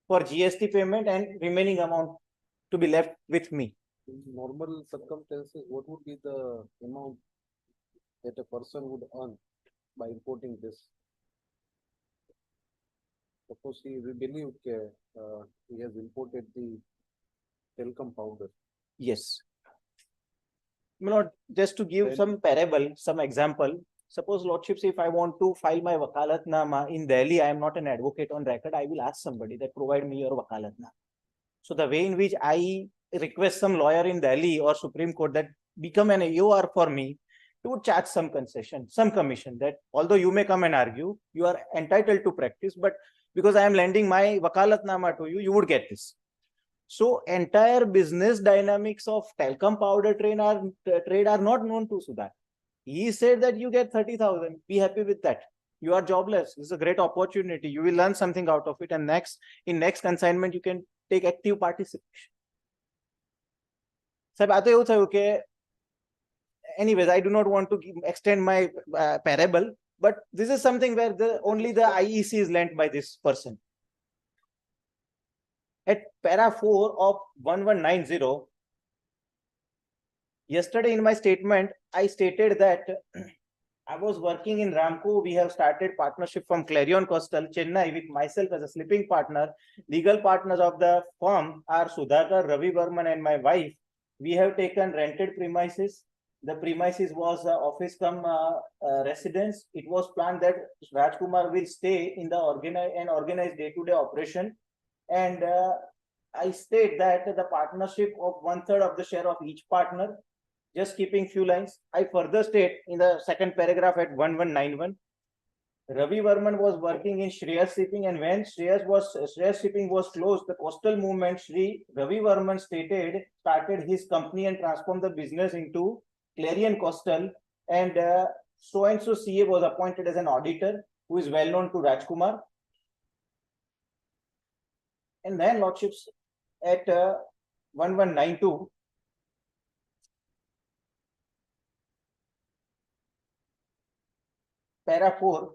for GST payment and remaining amount to be left with me. In normal circumstances, what would be the amount that a person would earn by importing this? Suppose we believe he has imported the talcum powder. Yes. Lord, just to give Then- some parable, some example, suppose Lordships, if I want to file my wakalatnama in Delhi, I am not an advocate on record, I will ask somebody that provide me your wakalatnama. So the way in which I request some lawyer in Delhi or Supreme Court that become an AOR for me, you would charge some concession, some commission, that although you may come and argue, you are entitled to practice, but because I am lending my wakalatnama to you, you would get this. So entire business dynamics of talcum powder trade are not known to Sudhar. He said that you get 30,000, be happy with that. You are jobless. This is a great opportunity. You will learn something out of it. And in next consignment, you can take active participation. Sahib, આ તો એવું થયું કે anyways, I do not want to extend my parable, but this is something where only the IEC is lent by this person. At para 4 of 1190, yesterday in my statement, I stated that I was working in Ramco. We have started partnership from Clarion Coastal, Chennai, with myself as a sleeping partner. Legal partners of the firm are Sudhakar, Ravi Varman, and my wife. We have taken rented premises. The premises was office cum residence. It was planned that Rajkumar will stay in the organized day-to-day operation. And I state that the partnership of 1/3 of the share of each partner. Just keeping few lines, I further state in the second paragraph at 1191, Ravi Varman was working in Shreyas Shipping, and when Shreyas Shipping was closed, the coastal movement Shri Ravi Varman started his company and transformed the business into Clarion Coastal, and so CA was appointed as an auditor who is well known to Rajkumar. And then Lordships at 1192, para 4,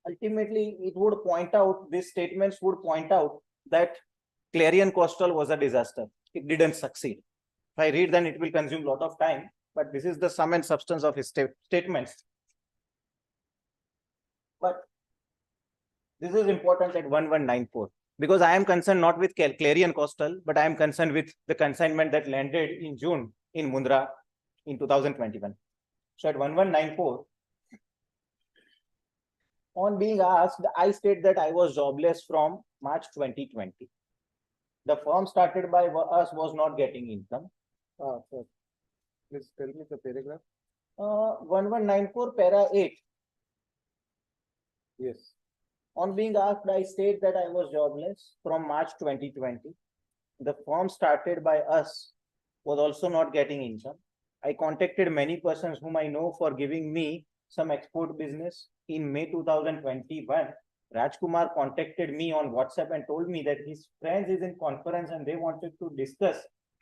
ultimately it would point out, these statements would point out that Clarion Coastal was a disaster. It didn't succeed. If I read, then it will consume a lot of time, but this is the sum and substance of his statements. But this is important at 1194, because I am concerned not with Clarion Coastal, but I am concerned with the consignment that landed in June in Mundra in 2021. So at 1194, on being asked, I state that I was jobless from March 2020. The firm started by us was not getting income. Sir, please tell me the paragraph. 1194 para 8. Yes. On being asked, I state that I was jobless from March 2020. The firm started by us was also not getting income. I contacted many persons whom I know for giving me some export business. In May 2021, Rajkumar contacted me on WhatsApp and told me that his friends is in conference and they wanted to discuss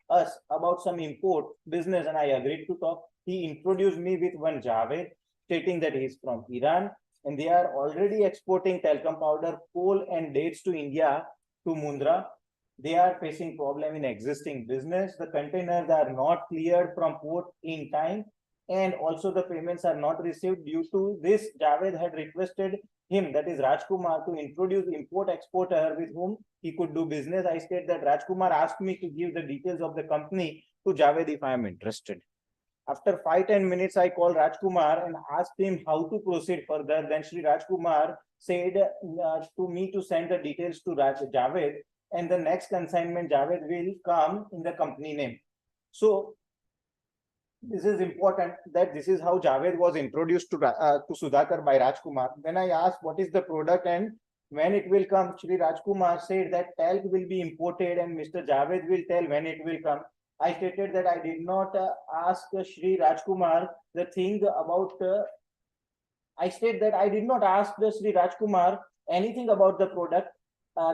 us about some import business, and I agreed to talk. He introduced me with one Javed, stating that he is from Iran and they are already exporting talcum powder, coal and dates to India, to Mundra. They are facing problem in existing business. The containers are not cleared from port in time, and also the payments are not received. Due to this, Javed had requested him, that is Rajkumar, to introduce import exporter with whom he could do business. I state that Rajkumar asked me to give the details of the company to Javed if I am interested. After 5-10 minutes, I called Rajkumar and asked him how to proceed further. Then Shri Rajkumar said to me to send the details to Javed, and the next consignment Javed will come in the company name. So this is important, that this is how Javed was introduced to Sudhakar by Rajkumar. When I asked what is the product and when it will come, Shri Rajkumar said that talc will be imported and Mr. Javed will tell when it will come. I stated that I did not ask Shri Rajkumar the thing about. I state that I did not ask the Shri Rajkumar anything about the product.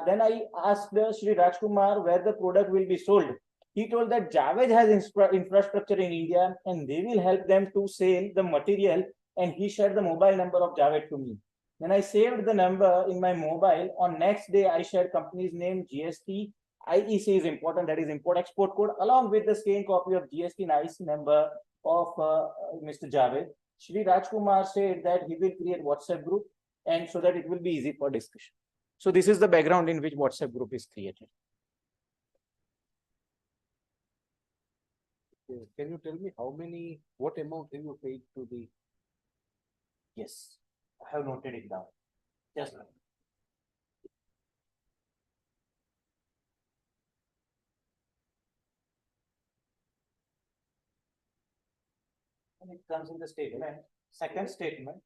Then I asked the Shri Rajkumar where the product will be sold. He told that Javed has infrastructure in India and they will help them to sell the material, and he shared the mobile number of Javed to me. Then I saved the number in my mobile. On next day, I shared company's name, GST, IEC is important, that is import export code, along with the scanned copy of GST and IEC number of Mr. Javed. Shri Rajkumar said that he will create WhatsApp group, and so that it will be easy for discussion. So this is the background in which WhatsApp group is created. Can you tell me what amount have you paid to the? Yes, I have noted it down. Just now. And it comes in the statement. Second statement.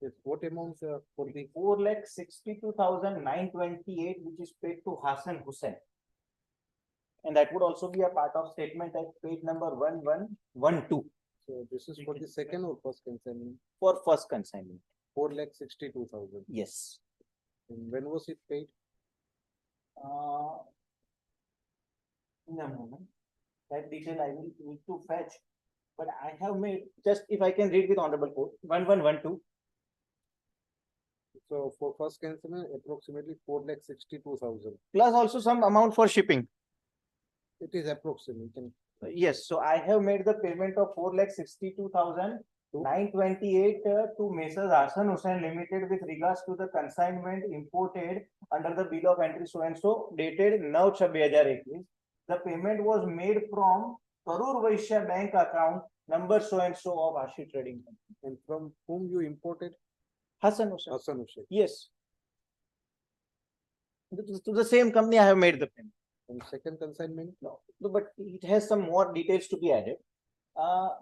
Yes, what amount for the? 4,62,928, which is paid to Hassan Hussain. And that would also be a part of statement at page number 1112 So this is for the second or first consignment? for first consignment. 4,62,000. Yes. And when was it paid? In a moment. That detail I will need to fetch. But I have made, just if I can read with honorable court, 1112. So for first consignment, approximately 4,62,000. Plus also some amount for shipping. It is approximate. Yes, so I have made the payment of 4,62,928 to Messrs. Hassan Hussain Limited with regards to the consignment imported under the bill of entry so and so dated 9/6/2021. The payment was made from Karur Vaishya Bank account number so and so of Ashi Trading Company. And from whom you imported? Hassan Hussain. Hassan Hussain. Yes. To the same company I have made the payment. And second consignment? No, but it has some more details to be added.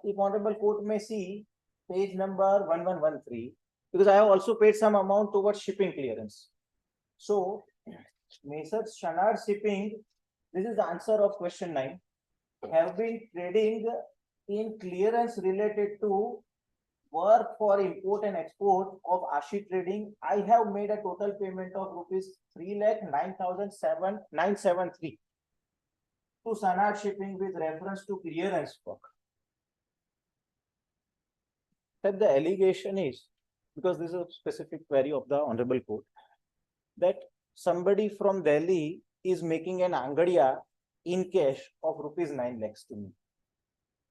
If honorable court may see page number 1113, because I have also paid some amount towards shipping clearance. So, Messrs. Shanad Shipping, this is the answer of question 9, have been trading in clearance related to work for import and export of Ashi Trading. I have made a total payment of rupees 3,09,973 to Sanad Shipping with reference to clearance work. That the allegation is, because this is a specific query of the honorable court, that somebody from Delhi is making an Angadiya in cash of rupees 9 lakhs to me.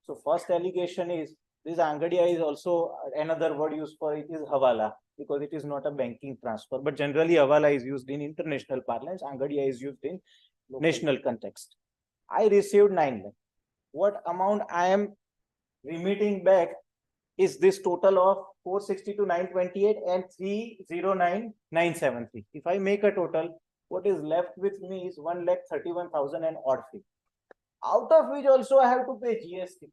So first allegation is, this Angadiya is also another word used for it is Hawala, because it is not a banking transfer. But generally Hawala is used in international parlance. Angadiya is used in national context. I received 9 lakh. What amount I am remitting back is this total of 462,928 and 309,973. If I make a total, what is left with me is 1,31,000 and odd fee, out of which also I have to pay GST.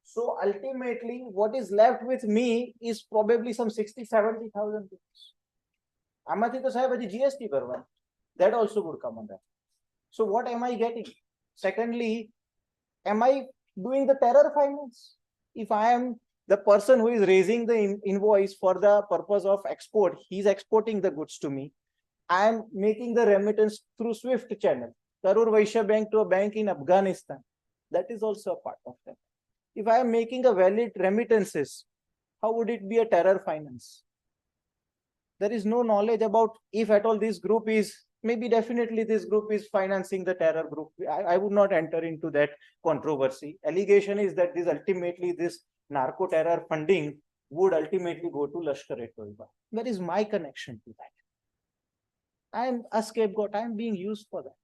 So ultimately, what is left with me is probably some 60,000-70,000 rupees. Amathi to sahib aji GST karwa. That also would come on that. So what am I getting? Secondly, am I doing the terror finance? If I am the person who is raising the invoice for the purpose of export, he is exporting the goods to me. I am making the remittance through SWIFT channel, Karur Vaishya Bank to a bank in Afghanistan. That is also a part of that. If I am making a valid remittances, how would it be a terror finance? There is no knowledge about if at all this group is, maybe definitely this group is financing the terror group. I would not enter into that controversy. Allegation is that this ultimately this narco terror funding would ultimately go to Lashkar-e-Toiba. Where is my connection to that? I am a scapegoat. I am being used for that.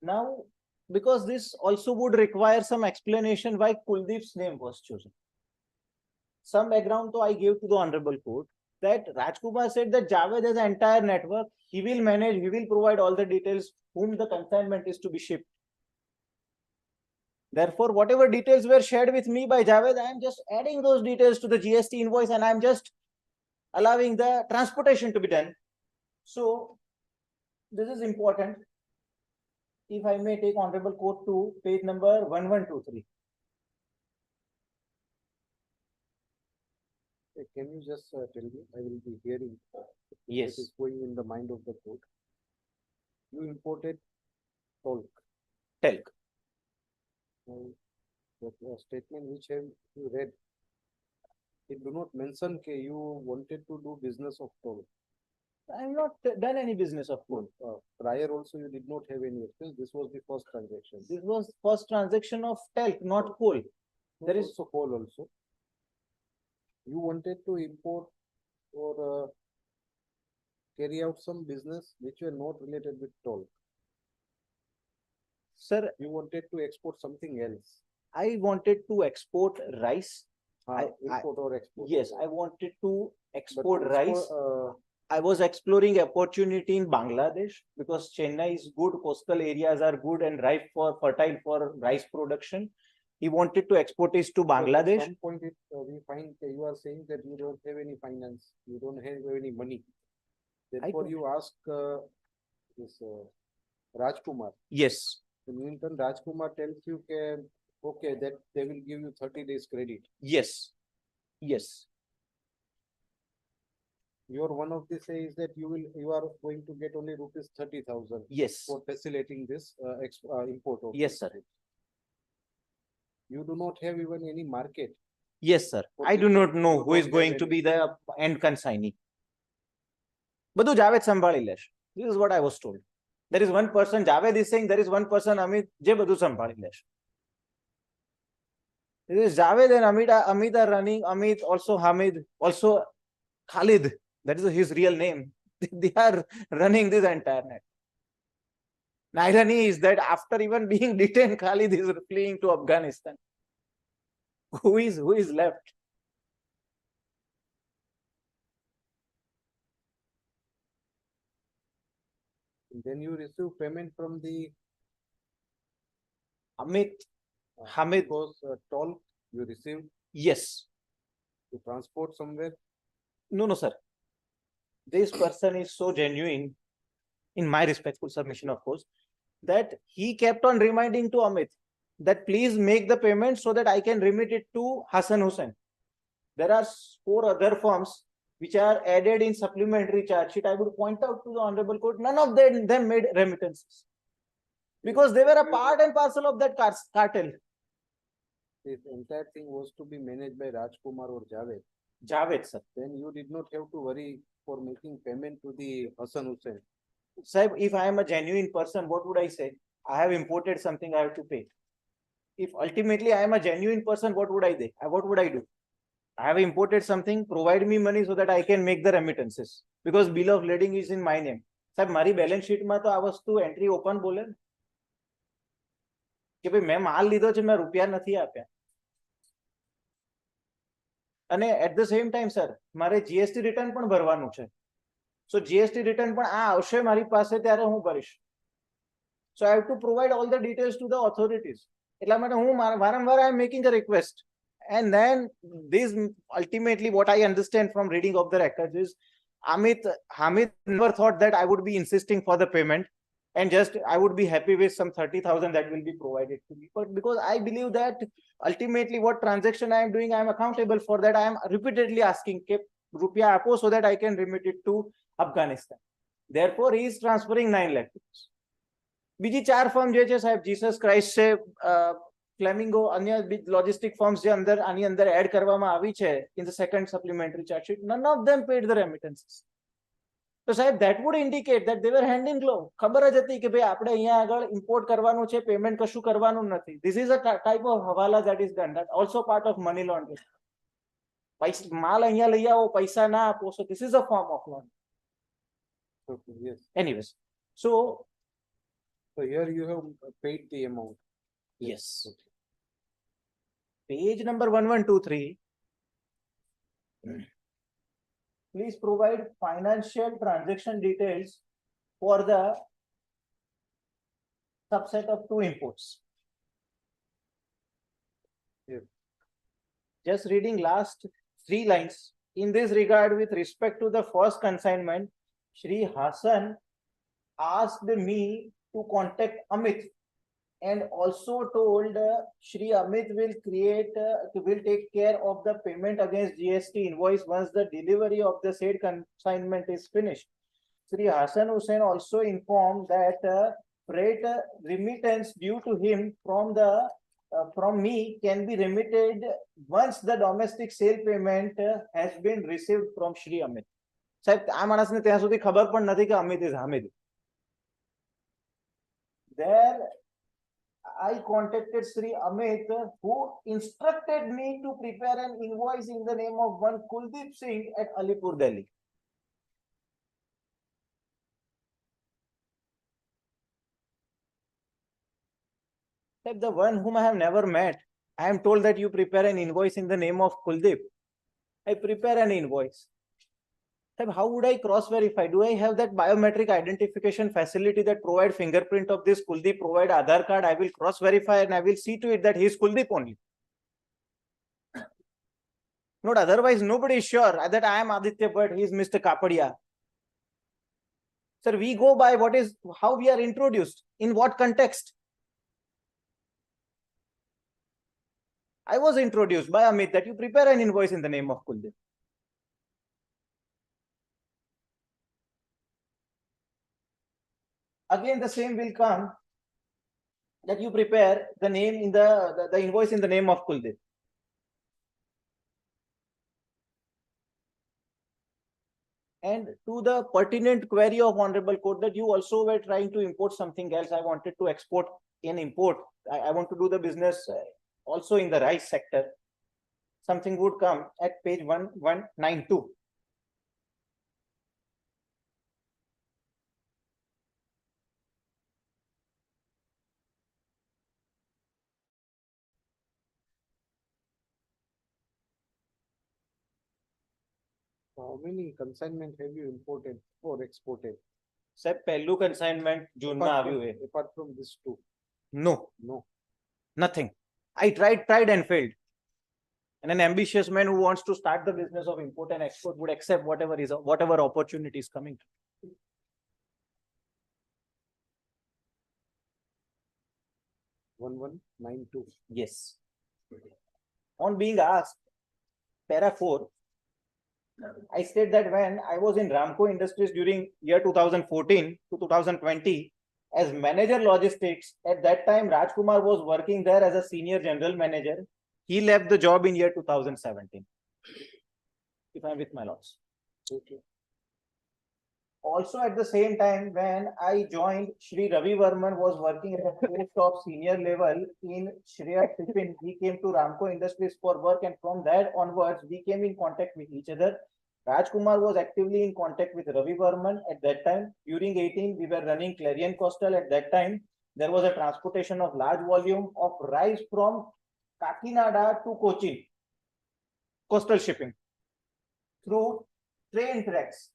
Now, because this also would require some explanation why Kuldeep's name was chosen. Some background though I gave to the honorable court that Rajkumar said that Javed has an entire network. He will manage, he will provide all the details whom the consignment is to be shipped. Therefore, whatever details were shared with me by Javed, I am just adding those details to the GST invoice and I am just allowing the transportation to be done. So this is important. If I may take Honorable Court to page number 1123. Can you just tell me? I will be hearing. Yes. It is going in the mind of the court. You imported talc. Talc. Now, the statement which have you read, it do not mention that you wanted to do business of talc. I have not done any business of coal. Prior also you did not have any expense. This was the first transaction. This was first transaction of talc, not coal. There is also coal also. You wanted to import or carry out some business which were not related with talc. Sir, You wanted to export something else. I wanted to export rice. Import or export. Yes, I wanted to But export to rice. I was exploring opportunity in Bangladesh because Chennai is good, coastal areas are good and ripe for fertile for rice production. He wanted to export it to At Bangladesh. some point we find you are saying that you don't have any finance, you don't have any money. Therefore don't. you ask this Rajkumar. Yes, In meantime, Rajkumar tells you okay, that they will give you 30 days credit. yes, yes, Your one of the say is that you are going to get only rupees 30,000 yes, for facilitating this import of yes, sir. You do not have even any market. Yes, sir. For I do this, not know you who is don't going have to any- be the end consignee. બધું જાવેદ સંભાળી લેશે. This is what I was told. There is one person, Javed is saying there is one person, Amit, જે બધું સંભાળી લેશે. This is Javed and Amit are running, Amit, also Hamid, also Khalid. That is his real name. They are running this entire net. The irony is that after even being detained, Khalid is fleeing to Afghanistan. Who is left? Then you receive payment from the Amit, Hamid, because toll you receive yes. to transport somewhere. No, sir. This person is so genuine, in my respectful submission, of course, that he kept on reminding to Amit that please make the payment so that I can remit it to Hassan Hussain. There are 4 other firms which are added in supplementary charge sheet. I would point out to the Honorable Court, none of them made remittances because they were a part and parcel of that cartel. This entire thing was to be managed by Rajkumar or Javed. Javed, sir. Then you did not have to worry for making payment to the Hassan Hussain. Sir, if I am a genuine person, what would I say? I have imported something, I have to pay. If ultimately I am a genuine person, what would I do? What would I do? I have imported something, provide me money so that I can make the remittances. Because bill of lading is in my name. સાહેબ મારી balance શીટમાં તો આ વસ્તુ entry open બોલે કે ભાઈ મેં માલ લીધો છે મેં રૂપિયા નથી આપ્યા. અને at the same time sir મારે જીએસટી રિટર્ન પણ ભરવાનું છે. સો જીએસટી રિટર્ન પણ આ આવશે મારી પાસે ત્યારે હું ભરીશ. So I have to provide all the details to the authorities. એટલા માટે હું વારંવાર I am making a request. And then this ultimately what I understand from reading of the records is Hamid never thought that I would be insisting for the payment and just I would be happy with some 30,000 that will be provided to me. But because I believe that ultimately what transaction I am doing, I am accountable for that. I am repeatedly asking rupia apo so that I can remit it to Afghanistan. Therefore, he is transferring 9 lakh rupees. બીજી 4 firm જે છે સાહેબ Jesus Christ છે, flamingo, अन्य logistic firms જે અંદર આની અંદર એડ કરવામાં આવી છે in the second supplementary charge sheet, none of them paid the remittances. તો સાહેબ that would indicate that they were hand in glove. ખબર જ હતી કે ભાઈ આપણે અહીંયા આગળ import કરવાનું છે, payment કશું કરવાનું નથી. This is a type of હવાલા that is done, that also part of money laundering. માલ અહીંયા લઈ આવો, પૈસા ના આપો, so this is a form of laundering. Okay, yes. Anyways, so here you have paid the amount. yes. Page number 1123. Please provide financial transaction details for the subset of 2 imports. Yes. Just reading last 3 lines. In this regard, with respect to the first consignment, Shri Hassan asked me to contact Amit and also told Shri Amit will take care of the payment against GST invoice once the delivery of the said consignment is finished. Shri Hassan Hussain also informed that freight remittance due to him from me can be remitted once the domestic sale payment has been received from Shri Amit. સાહેબ આ માણસને ત્યાં સુધી ખબર પણ નથી કે Amit is Hamid. There I contacted Sri Amit, who instructed me to prepare an invoice in the name of one Kuldeep Singh at Alipur, Delhi. The one whom I have never met, I am told that you prepare an invoice in the name of Kuldeep. I prepare an invoice. How would I cross-verify? Do I have that biometric identification facility that provide fingerprint of this Kuldeep, provide Aadhaar card? I will cross-verify and I will see to it that he is Kuldeep only. Not otherwise, nobody is sure that I am Aditya Bhatt, he is Mr. Kapadia. Sir, we go by how we are introduced, in what context. I was introduced by Amit that you prepare an invoice in the name of Kuldeep. Again, the same will come that you prepare the name in the invoice in the name of Kuldeep. And to the pertinent query of Honorable Court that you also were trying to import something else. I wanted to export and import. I want to do the business also in the rice sector. Something would come at page 1192. How many consignment have you imported or exported? Sir, પહેલું consignment June માં આવ્યું है. Apart from this two? No, No. nothing. I tried and failed. And an ambitious man who wants to start the business of import and export would accept whatever opportunity is coming. 1192. Yes. On being asked, para 4, I state that when I was in Ramco Industries during year 2014 to 2020 as manager logistics, at that time Rajkumar was working there as a senior general manager. He left the job in year 2017. If I'm with my lords. Okay. Also at the same time when I joined, Shri Ravi Varman was working at a post of senior level in Shreya Tiffin. He came to Ramco Industries for work, and from that onwards we came in contact with each other. Rajkumar was actively in contact with Ravi Varman at that time. During 18, we were running Clarion Coastal at that time. There was a transportation of large volume of rice from Kakinada to Cochin. Coastal shipping through train tracks.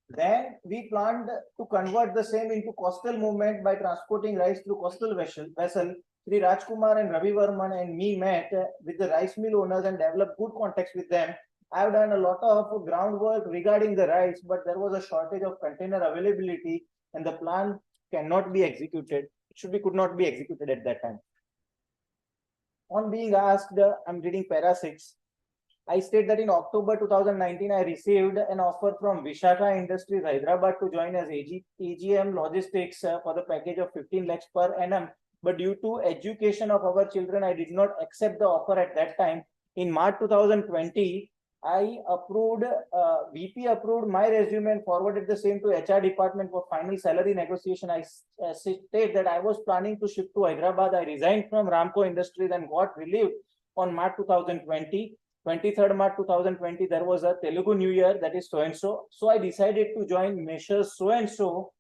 Then we planned to convert the same into coastal movement by transporting rice through coastal vessel. Sri Rajkumar and Ravi Varman and me met with the rice mill owners and developed good contacts with them. I have done a lot of groundwork regarding the rice, but there was a shortage of container availability and the plan cannot be executed. Could not be executed at that time. On being asked, I'm reading para 6. I state that in October 2019, I received an offer from Vishakha Industries, Hyderabad, to join as AGM Logistics for the package of 15 lakhs per annum. But due to education of our children, I did not accept the offer at that time. In March 2020, VP approved my resume and forwarded the same to HR department for final salary negotiation. I state that I was planning to shift to Hyderabad. I resigned from Ramco Industries and got relieved on March 2020. 23rd March 2020, there was a Telugu New Year, that is so-and-so. So I decided to join Messrs so-and-so.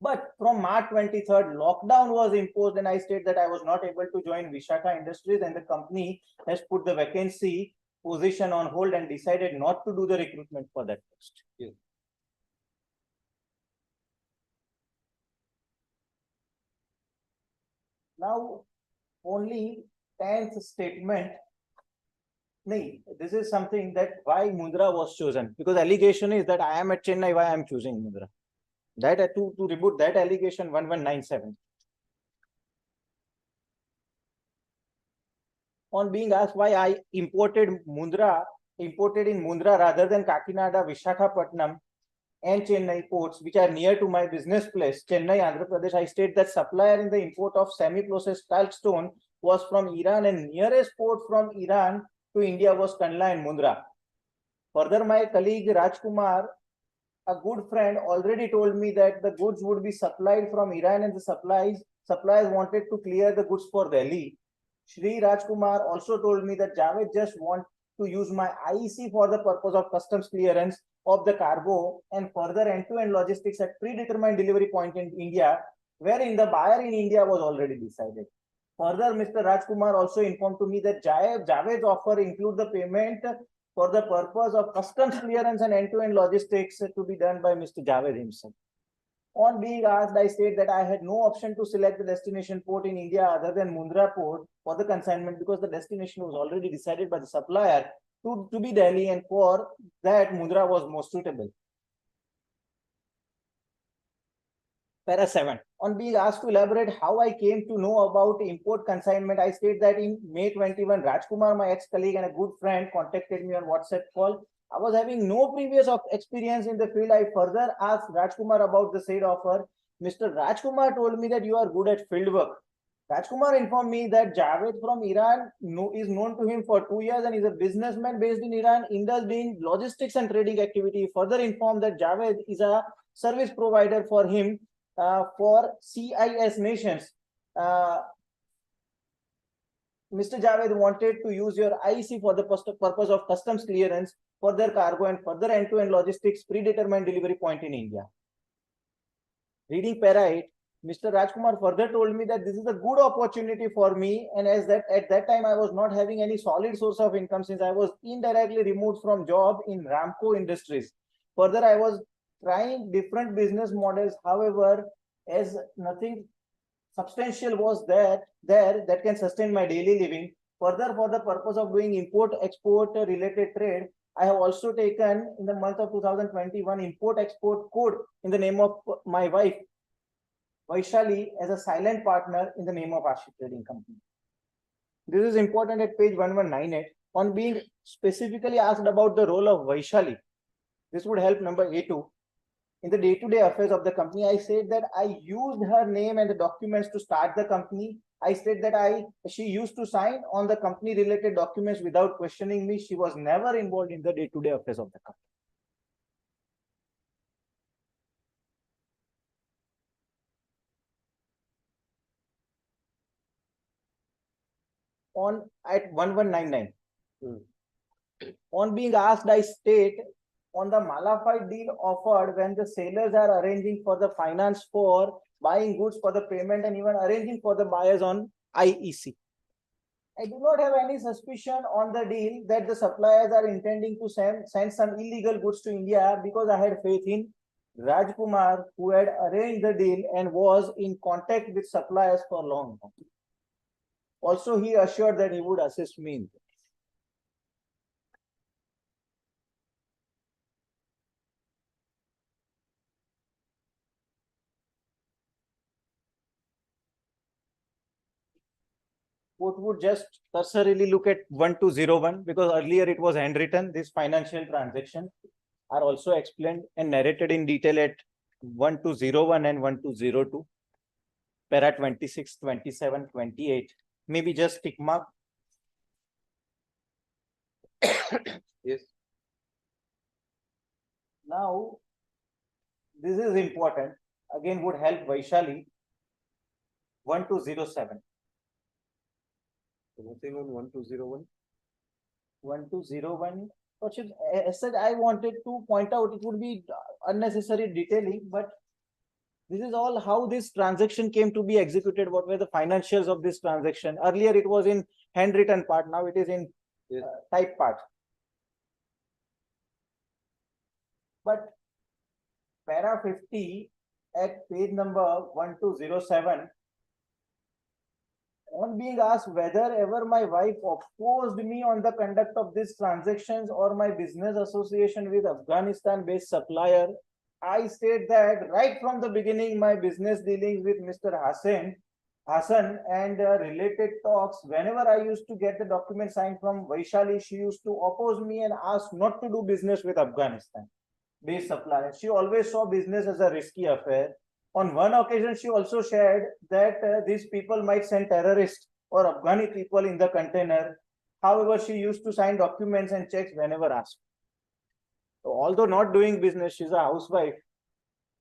But from March 23rd, lockdown was imposed and I state that I was not able to join Vishakha Industries and the company has put the vacancy position on hold and decided not to do the recruitment for that post. Yes. Now, only 10th statement. No, this is something that why Mundra was chosen, because allegation is that I am at Chennai, why I am choosing Mundra. That to reboot that allegation 1197. On being asked why I imported in Mundra rather than Kakinada, Vishakhapatnam and Chennai ports, which are near to my business place, Chennai, Andhra Pradesh, I state that supplier in the import of semi-processed talc stone was from Iran and nearest port from Iran to India was Kandla and Mundra. Further, my colleague Rajkumar, a good friend, already told me that the goods would be supplied from Iran and the suppliers wanted to clear the goods for Delhi. Shri Rajkumar also told me that Javed just want to use my IEC for the purpose of customs clearance of the cargo and further end-to-end logistics at predetermined delivery point in India, wherein the buyer in India was already decided. Further, Mr. Rajkumar also informed to me that Javed's offer include the payment for the purpose of customs clearance and end-to-end logistics to be done by Mr. Javed himself. On being asked, I state that I had no option to select the destination port in India other than Mundra port for the consignment because the destination was already decided by the supplier to be Delhi, and for that Mundra was most suitable. Para 7. On being asked to elaborate how I came to know about import consignment, I state that in May 21, Rajkumar, my ex-colleague and a good friend, contacted me on WhatsApp call. I was having no previous experience in the field. I further asked Rajkumar about the said offer. Mr. Rajkumar told me that you are good at field work. Rajkumar informed me that Javed from Iran is known to him for 2 years and is a businessman based in Iran, indulged in logistics and trading activity. Further informed that Javed is a service provider for him for CIS nations. Mr. Javed wanted to use your IEC for the purpose of customs clearance for their cargo and further end-to-end logistics predetermined delivery point in India. Reading para 8, Mr. Rajkumar further told me that this is a good opportunity for me, and as that at that time I was not having any solid source of income since I was indirectly removed from job in Ramco Industries. Further, I was trying different business models. However, as nothing substantial was there that can sustain my daily living. Further, for the purpose of doing import-export related trade, I have also taken in the month of 2021 import-export code in the name of my wife, Vaishali, as a silent partner in the name of Ashi Trading Company. This is important at page 1198. On being specifically asked about the role of Vaishali, this would help number A2. In the day-to-day affairs of the company, I said that I used her name and the documents to start the company. I said that she used to sign on the company related documents without questioning me. She was never involved in the day-to-day affairs of the company. On at 1199. On being asked, I state on the Malafide deal offered when the sellers are arranging for the finance for buying goods for the payment and even arranging for the buyers on IEC. I do not have any suspicion on the deal that the suppliers are intending to send some illegal goods to India because I had faith in Rajkumar, who had arranged the deal and was in contact with suppliers for long. Also, he assured that he would assist me in this. Court would just cursorily look at 1201 because earlier it was handwritten. These financial transactions are also explained and narrated in detail at 1201 and 1202. Para 26, 27, 28. Maybe just tick mark. Yes. Now, this is important. Again, would help Vaishali. 1207. Nothing on 1201. 1201. As said, I wanted to point out, it would be unnecessary detailing, but this is all how this transaction came to be executed. What were the financials of this transaction? Earlier it was in handwritten part, now it is in type part. But para 50 at page number 1207, On being asked whether ever my wife opposed me on the conduct of these transactions or my business association with Afghanistan-based supplier, I state that right from the beginning, my business dealings with Mr. Hassan and related talks, whenever I used to get the document signed from Vaishali, she used to oppose me and ask not to do business with Afghanistan-based supplier. She always saw business as a risky affair. On one occasion, she also shared that these people might send terrorists or Afghani people in the container. However, she used to sign documents and checks whenever asked. So, although not doing business, she's a housewife.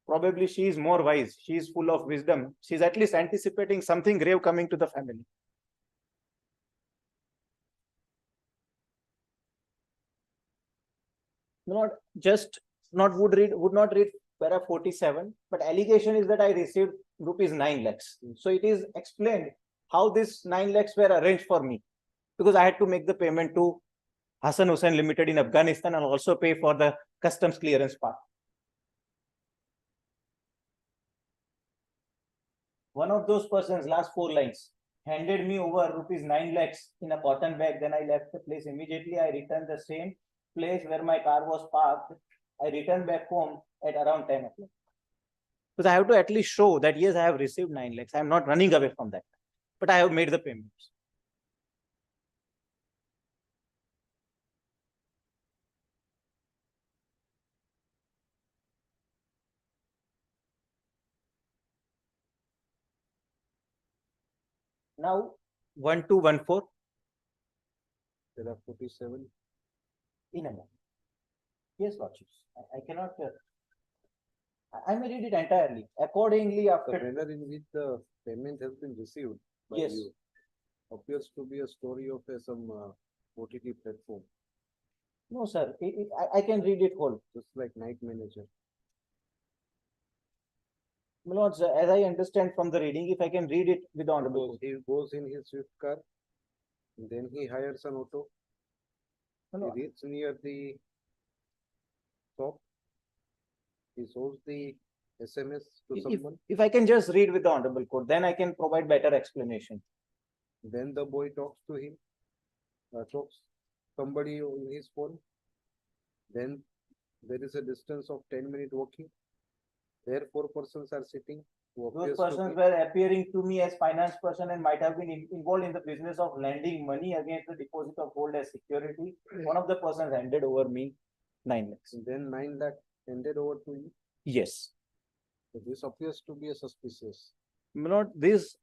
Probably she is more wise. She is full of wisdom. She's at least anticipating something grave coming to the family. Not just not would not read para 47, but allegation is that I received rupees 9 lakhs. So it is explained how this 9 lakhs were arranged for me, because I had to make the payment to Hassan Hussain Limited in Afghanistan and also pay for the customs clearance part. One of those persons, last 4 lines, handed me over rupees 9 lakhs in a cotton bag. Then I left the place immediately. I returned the same place where my car was parked. I returned back home at around 10 o'clock. Because I have to at least show that yes, I have received 9 lakhs. I am not running away from that, but I have made the payments. Now, 1214 There are 47. in a moment. Yes, Lordships. I cannot. I may read it entirely. Accordingly, The after manner in which the payment has been received by Yes. you appears to be a story of some OTT platform, no, sir, I can read it whole. just like Night Manager. My lords, as I understand from the reading, if I can read it with the honorable Suppose he goes in his Swift car, and then he hires an auto. court. He reaches near the shop. He shows the SMS to someone. If I can just read with the honorable court, then I can provide better explanation. Then the boy talks to him, talks somebody on his phone. Then there is a distance of 10-minute walking. There 4 persons are sitting. Who Those appears to persons be- were appearing to me as finance person and might have been involved in the business of lending money against the deposit of gold as security. One of the persons handed over me 9 lakhs. And then 9 lakh handed over to you. Yes. So this appears to be a suspicious. Not this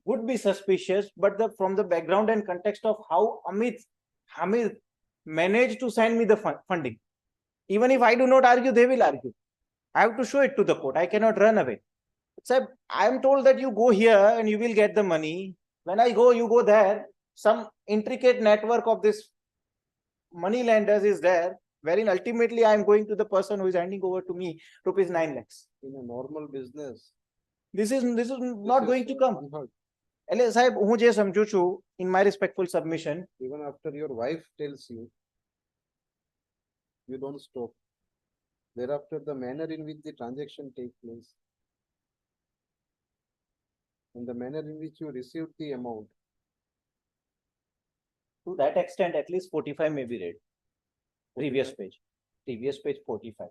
would be suspicious, but from the background and context of how Hamid managed to send me the funding. Even if I do not argue, they will argue. I have to show it to the court. I cannot run away. Sir, I am told that you go here and you will get the money. When I go, you go there. Some intricate network of this money lenders is there, wherein ultimately I am going to the person who is handing over to me rupees 9 lakhs. In a normal business, This is this not is going to come. unheard. એટલે સાહેબ હું જે સમજુ છું in my respectful submission, Even after your wife tells you, you don't stop. Thereafter, the manner in which the transaction takes place and the manner in which you received the amount, to that extent, at least 45 may be read. Previous page 45.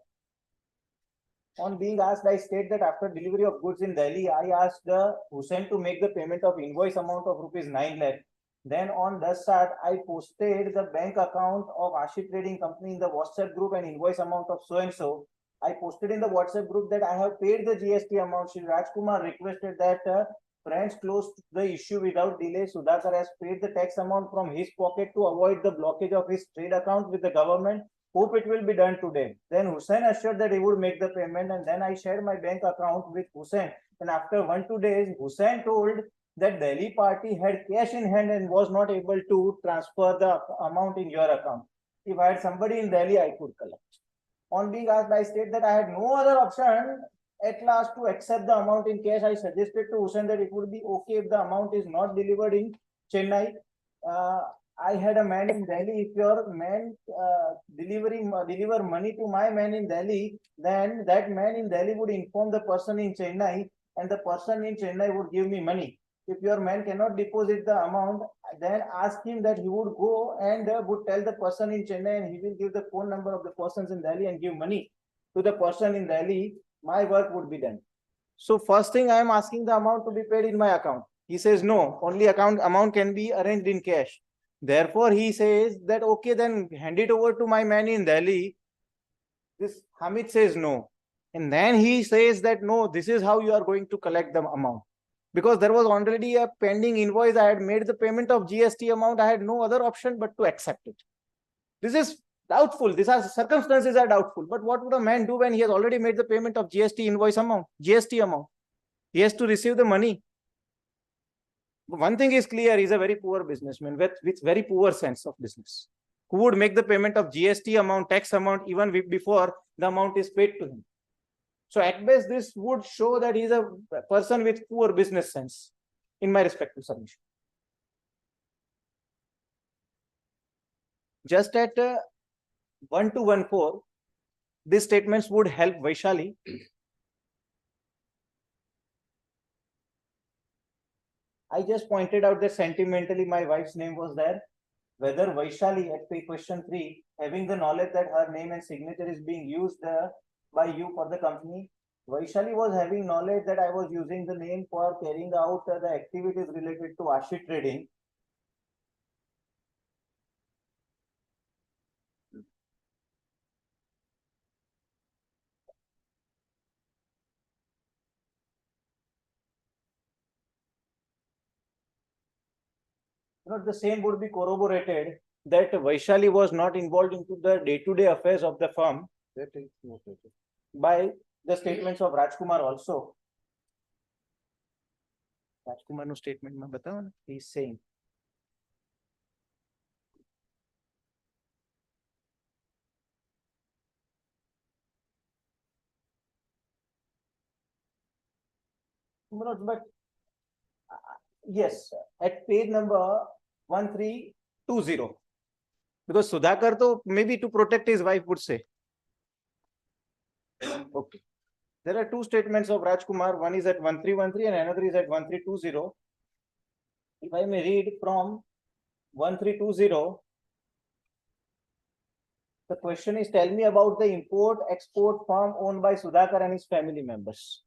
On being asked, I state that after delivery of goods in Delhi, I asked Hussain to make the payment of invoice amount of rupees 9 lakh. Then on the start, I posted the bank account of Ashi Trading Company in the WhatsApp group and invoice amount of so and so. I posted in the WhatsApp group that I have paid the GST amount. Shri Rajkumar requested that friends close the issue without delay. Sudhakar has paid the tax amount from his pocket to avoid the blockage of his trade account with the government. Hope it will be done today. Then Hussain assured that he would make the payment, and then I shared my bank account with Hussain. And after 1-2 days, Hussain told that Delhi party had cash in hand and was not able to transfer the amount in your account. If I had somebody in Delhi, I could collect. On being asked, I state that I had no other option at last to accept the amount in cash. I suggested to Hussain that it would be okay if the amount is not delivered in Chennai. I had a man in Delhi. If your man deliver money to my man in Delhi, then that man in Delhi would inform the person in Chennai, and the person in Chennai would give me money. if your man cannot deposit the amount, then ask him that he would go and would tell the person in Chennai, and he will give the phone number of the persons in Delhi and give money to the person in Delhi. My work would be done. So first thing, I am asking the amount to be paid in my account. He says no, only amount can be arranged in cash. Therefore, he says that okay, then hand it over to my man in Delhi. This Hamid says no. And then he says that no, this is how you are going to collect the amount. Because there was already a pending invoice, I had made the payment of GST amount, I had no other option but to accept it. This is doubtful. These are circumstances are doubtful. But what would a man do when he has already made the payment of GST invoice amount, GST amount? He has to receive the money. One thing is clear, he's a very poor businessman with very poor sense of business. Who would make the payment of GST amount, tax amount, even before the amount is paid to him? So at best, this would show that he's a person with poor business sense, in my respective submission. Just at 1214, these statements would help Vaishali. I just pointed out that sentimentally my wife's name was there. Whether Vaishali at question 3, having the knowledge that her name and signature is being used by you for the company, Vaishali was having knowledge that I was using the name for carrying out the activities related to Ashi trading. The same would be corroborated that Vaishali was not involved into the day-to-day affairs of the firm. That is noted. By the statements of Rajkumar also. Rajkumar no statement mein batao na, he is saying. But yes, at page number 1320, because Sudhakar to maybe to protect his wife would say. Okay. There are two statements of Rajkumar. One is at 1313 and another is at 1320. If I may read from 1320, the question is, tell me about the import-export firm owned by Sudhakar and his family members.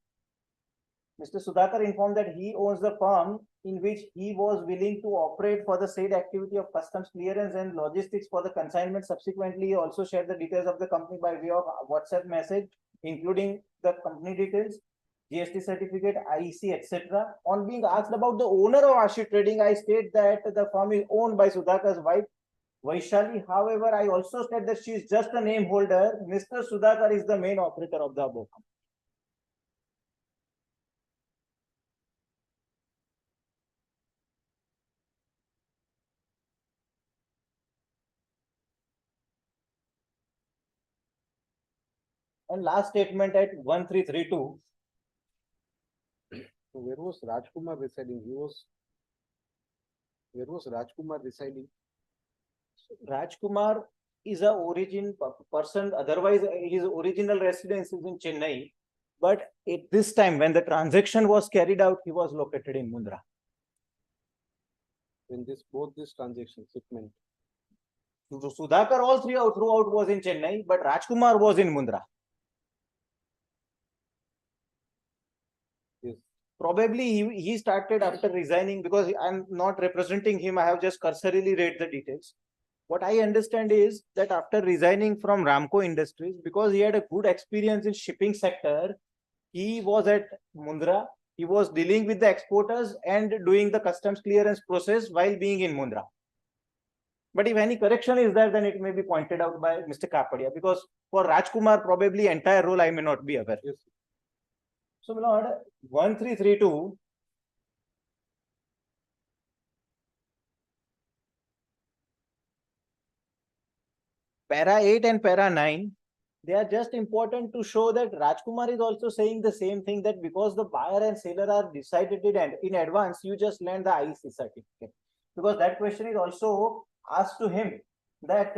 Mr. Sudhakar informed that he owns the firm in which he was willing to operate for the said activity of customs clearance and logistics for the consignment. Subsequently, he also shared the details of the company by way of WhatsApp message, including the company details, GST certificate, IEC, etc. On being asked about the owner of Ashi Trading, I state that the firm is owned by Sudhakar's wife, Vaishali. However, I also state that she is just a name holder. Mr. Sudhakar is the main operator of the above company. And last statement at 1332. So where was Rajkumar residing? Where was Rajkumar residing? Rajkumar is a origin person. Otherwise, his original residence is in Chennai. But at this time, when the transaction was carried out, he was located in Mundra. When both these transactions, shipment. So Sudhakar all throughout was in Chennai, but Rajkumar was in Mundra. Yes. Probably he started after resigning, because I'm not representing him. I have just cursorily read the details. What I understand is that after resigning from Ramco Industries, because he had a good experience in shipping sector, he was at Mundra. He was dealing with the exporters and doing the customs clearance process while being in Mundra. But if any correction is there, then it may be pointed out by Mr. Kapadia, because for Rajkumar, probably entire role I may not be aware. Yes. So, my lord, 1332. Para 8 and para 9, they are just important to show that Rajkumar is also saying the same thing, that because the buyer and seller are decided in advance, you just lend the IEC certificate. Because that question is also asked to him, that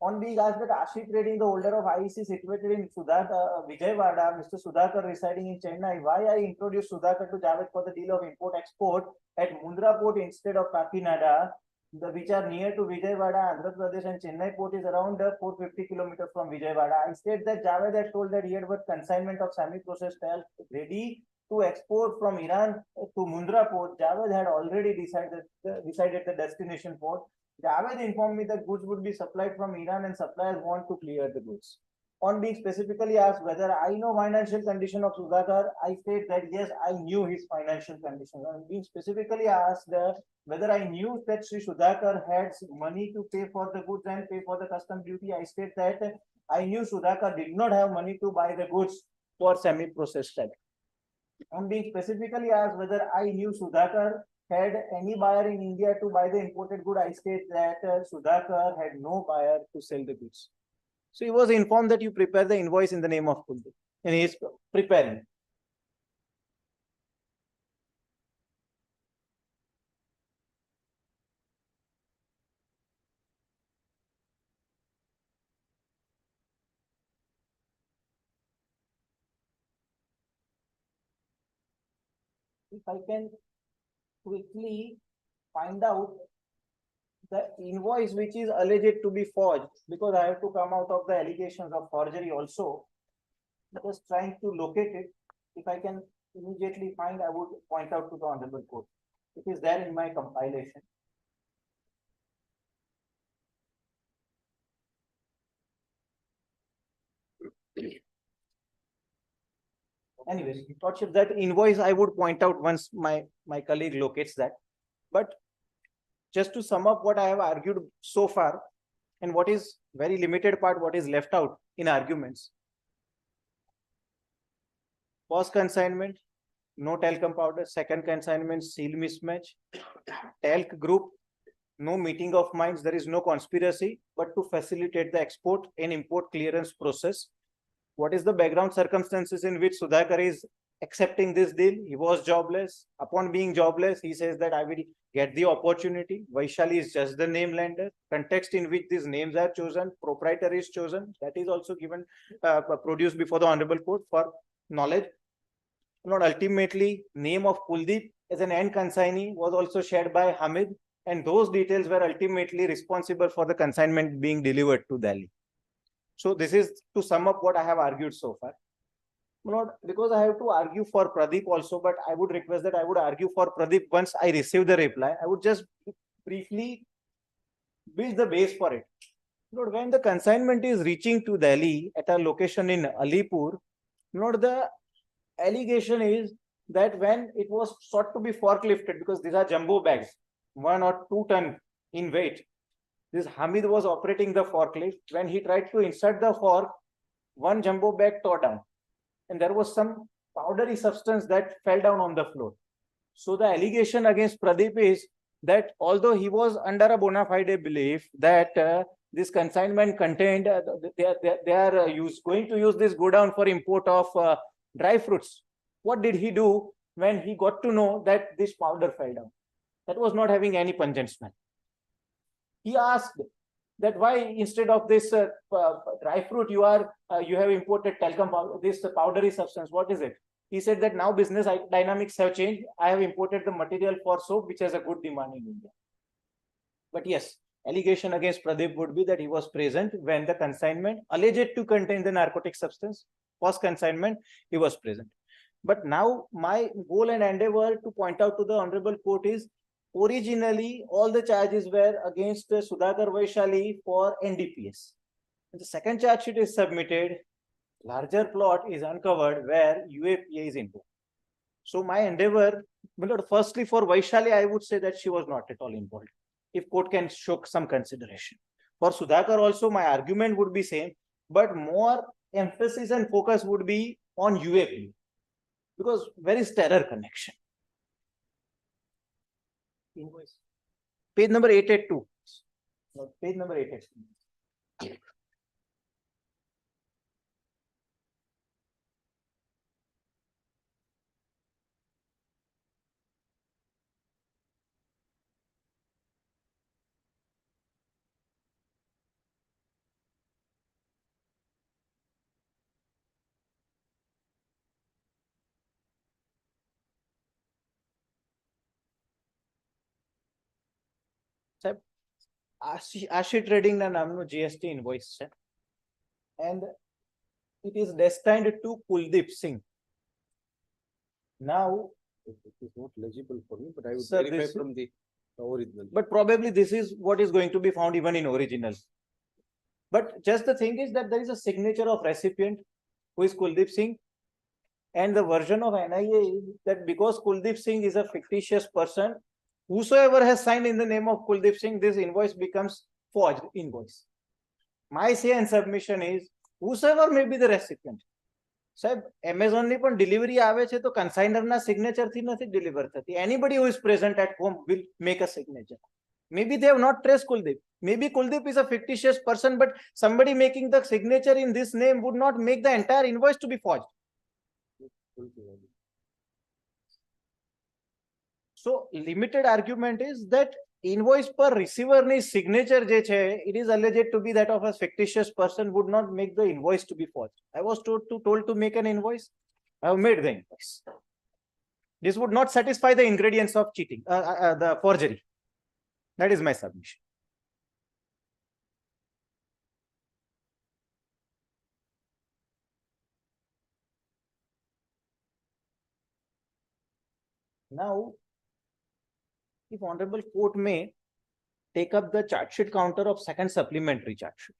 On being asked that Ashi Trading, the holder of IEC situated in Vijayawada, Mr. Sudhakar residing in Chennai, why I introduced Sudhakar to Javed for the deal of import-export at Mundra port instead of Kakinada, which are near to Vijayawada, Andhra Pradesh, and Chennai port is around 450 kilometers from Vijayawada. I state that Javed had told that he had got consignment of semi-processed talc ready to export from Iran to Mundra port. Javed had already decided the destination port. Javed informed me that goods would be supplied from Iran and suppliers want to clear the goods. On being specifically asked whether I know financial condition of Sudhakar, I state that yes, I knew his financial condition. On being specifically asked whether I knew that Sri Sudhakar had money to pay for the goods and pay for the custom duty, I state that I knew Sudhakar did not have money to buy the goods for semi-processed talc. On being specifically asked whether I knew Sudhakar had any buyer in India to buy the imported good, I state that Sudhakar had no buyer to sell the goods. So he was informed that you prepare the invoice in the name of Kuldeep, and he is preparing. If I can quickly find out the invoice which is alleged to be forged, because I have to come out of the allegations of forgery also. I was trying to locate it. If I can immediately find, I would point out to the Honorable Court. It is there in my compilation. Anyways, Lordship, that invoice I would point out once my colleague locates that. But just to sum up what I have argued so far, and what is very limited part, what is left out in arguments. First consignment, no talcum powder. Second consignment, seal mismatch. Talc group, no meeting of minds. There is no conspiracy, but to facilitate the export and import clearance process. What is the background circumstances in which Sudhakar is accepting this deal? He was jobless. Upon being jobless, he says that I will get the opportunity. Vaishali is just the name lender. Context in which these names are chosen, proprietor is chosen. That is also given, produced before the Honorable Court for knowledge. Not ultimately, name of Kuldeep as an end consignee was also shared by Hamid, and those details were ultimately responsible for the consignment being delivered to Delhi. So this is to sum up what I have argued so far. Not because I have to argue for Pradeep also, but I would request that I would argue for Pradeep once I receive the reply. I would just briefly build the base for it. Not when the consignment is reaching to Delhi at a location in Alipur, not the allegation is that when it was sought to be forklifted, because these are jumbo bags, 1 or 2 ton in weight. This Hamid was operating the forklift. When he tried to insert the fork, one jumbo bag tore down, and there was some powdery substance that fell down on the floor. So the allegation against Pradeep is that although he was under a bona fide belief that this consignment contained, they are going to use this godown for import of dry fruits. What did he do when he got to know that this powder fell down? That was not having any pungent smell. He asked that why instead of this dry fruit you have imported talcum powder, this powdery substance. What is it? He said that now business dynamics have changed. I have imported the material for soap, which has a good demand in India. But yes, allegation against Pradeep would be that he was present when the consignment alleged to contain the narcotic substance, first consignment, he was present. But now my goal and endeavor to point out to the Honorable Court is originally all the charges were against Sudhakar Vaishali for NDPS. And the second charge sheet is submitted, larger plot is uncovered where UAPA is involved. So my endeavor, firstly for Vaishali, I would say that she was not at all involved. If court can show some consideration. For Sudhakar also, my argument would be same, but more emphasis and focus would be on UAPA, because where is terror connection? Invoice. Page number 882. Page number 882. Ashi trading ના નામનું GST invoice છે and it is destined to Kuldeep Singh. Now, It is not legible for me, but I will Sir, verify this- from the original. but probably this is what is going to be found even in original. But just the thing is that there is a signature of recipient who is Kuldeep Singh, and the version of NIA is that because Kuldeep Singh is a fictitious person, whosoever has signed in the name of Kuldeep Singh, this invoice becomes forged invoice. My say and submission is whosoever may be the recipient. સાહેબ Amazon ની પણ delivery આવે છે તો કન્સાઇનર ના signature થી નથી deliver થતી. Anybody who is present at home will make a signature. Maybe they have not traced Kuldeep. Maybe Kuldeep is a fictitious person, but somebody making the signature in this name would not make the entire invoice to be forged. So limited argument is that invoice per receiver ni signature je che, it is alleged to be that of a fictitious person would not make the invoice to be forged. I was told to make an invoice. I have made the invoice. This would not satisfy the ingredients of cheating, the forgery. That is my submission. Now, if Honorable Court may take up the charge sheet counter of second supplementary charge sheet.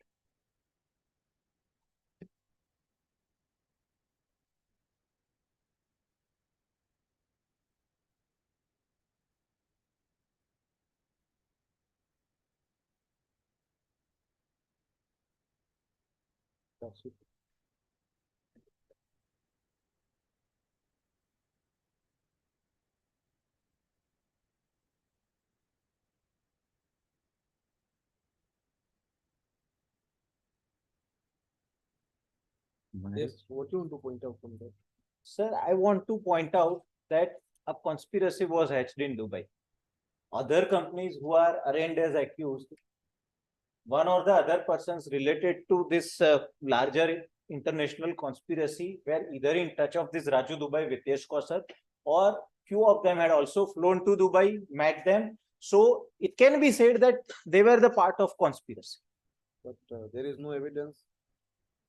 Yes, what you want to point out from that? Sir, I want to point out that a conspiracy was hatched in Dubai. Other companies who are arraigned as accused, one or the other persons related to this larger international conspiracy were either in touch of this Raju Dubai Vitesh Kausar, or few of them had also flown to Dubai, met them. So it can be said that they were the part of conspiracy. But there is no evidence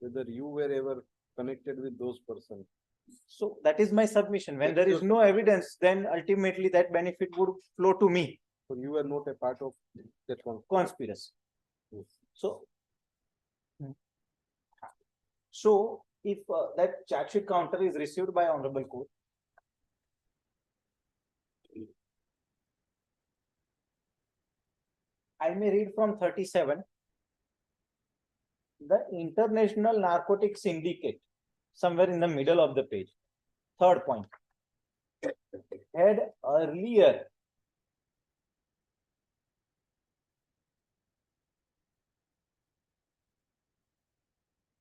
whether you were ever connected with those persons. So that is my submission. When That there is is your no evidence, then ultimately that benefit would flow to me. So you were not a part of that one. Conspiracy. Yes. So if that charge sheet counter is received by Honorable Court, I may read from 37. The International Narcotic Syndicate, somewhere in the middle of the page, third point, had earlier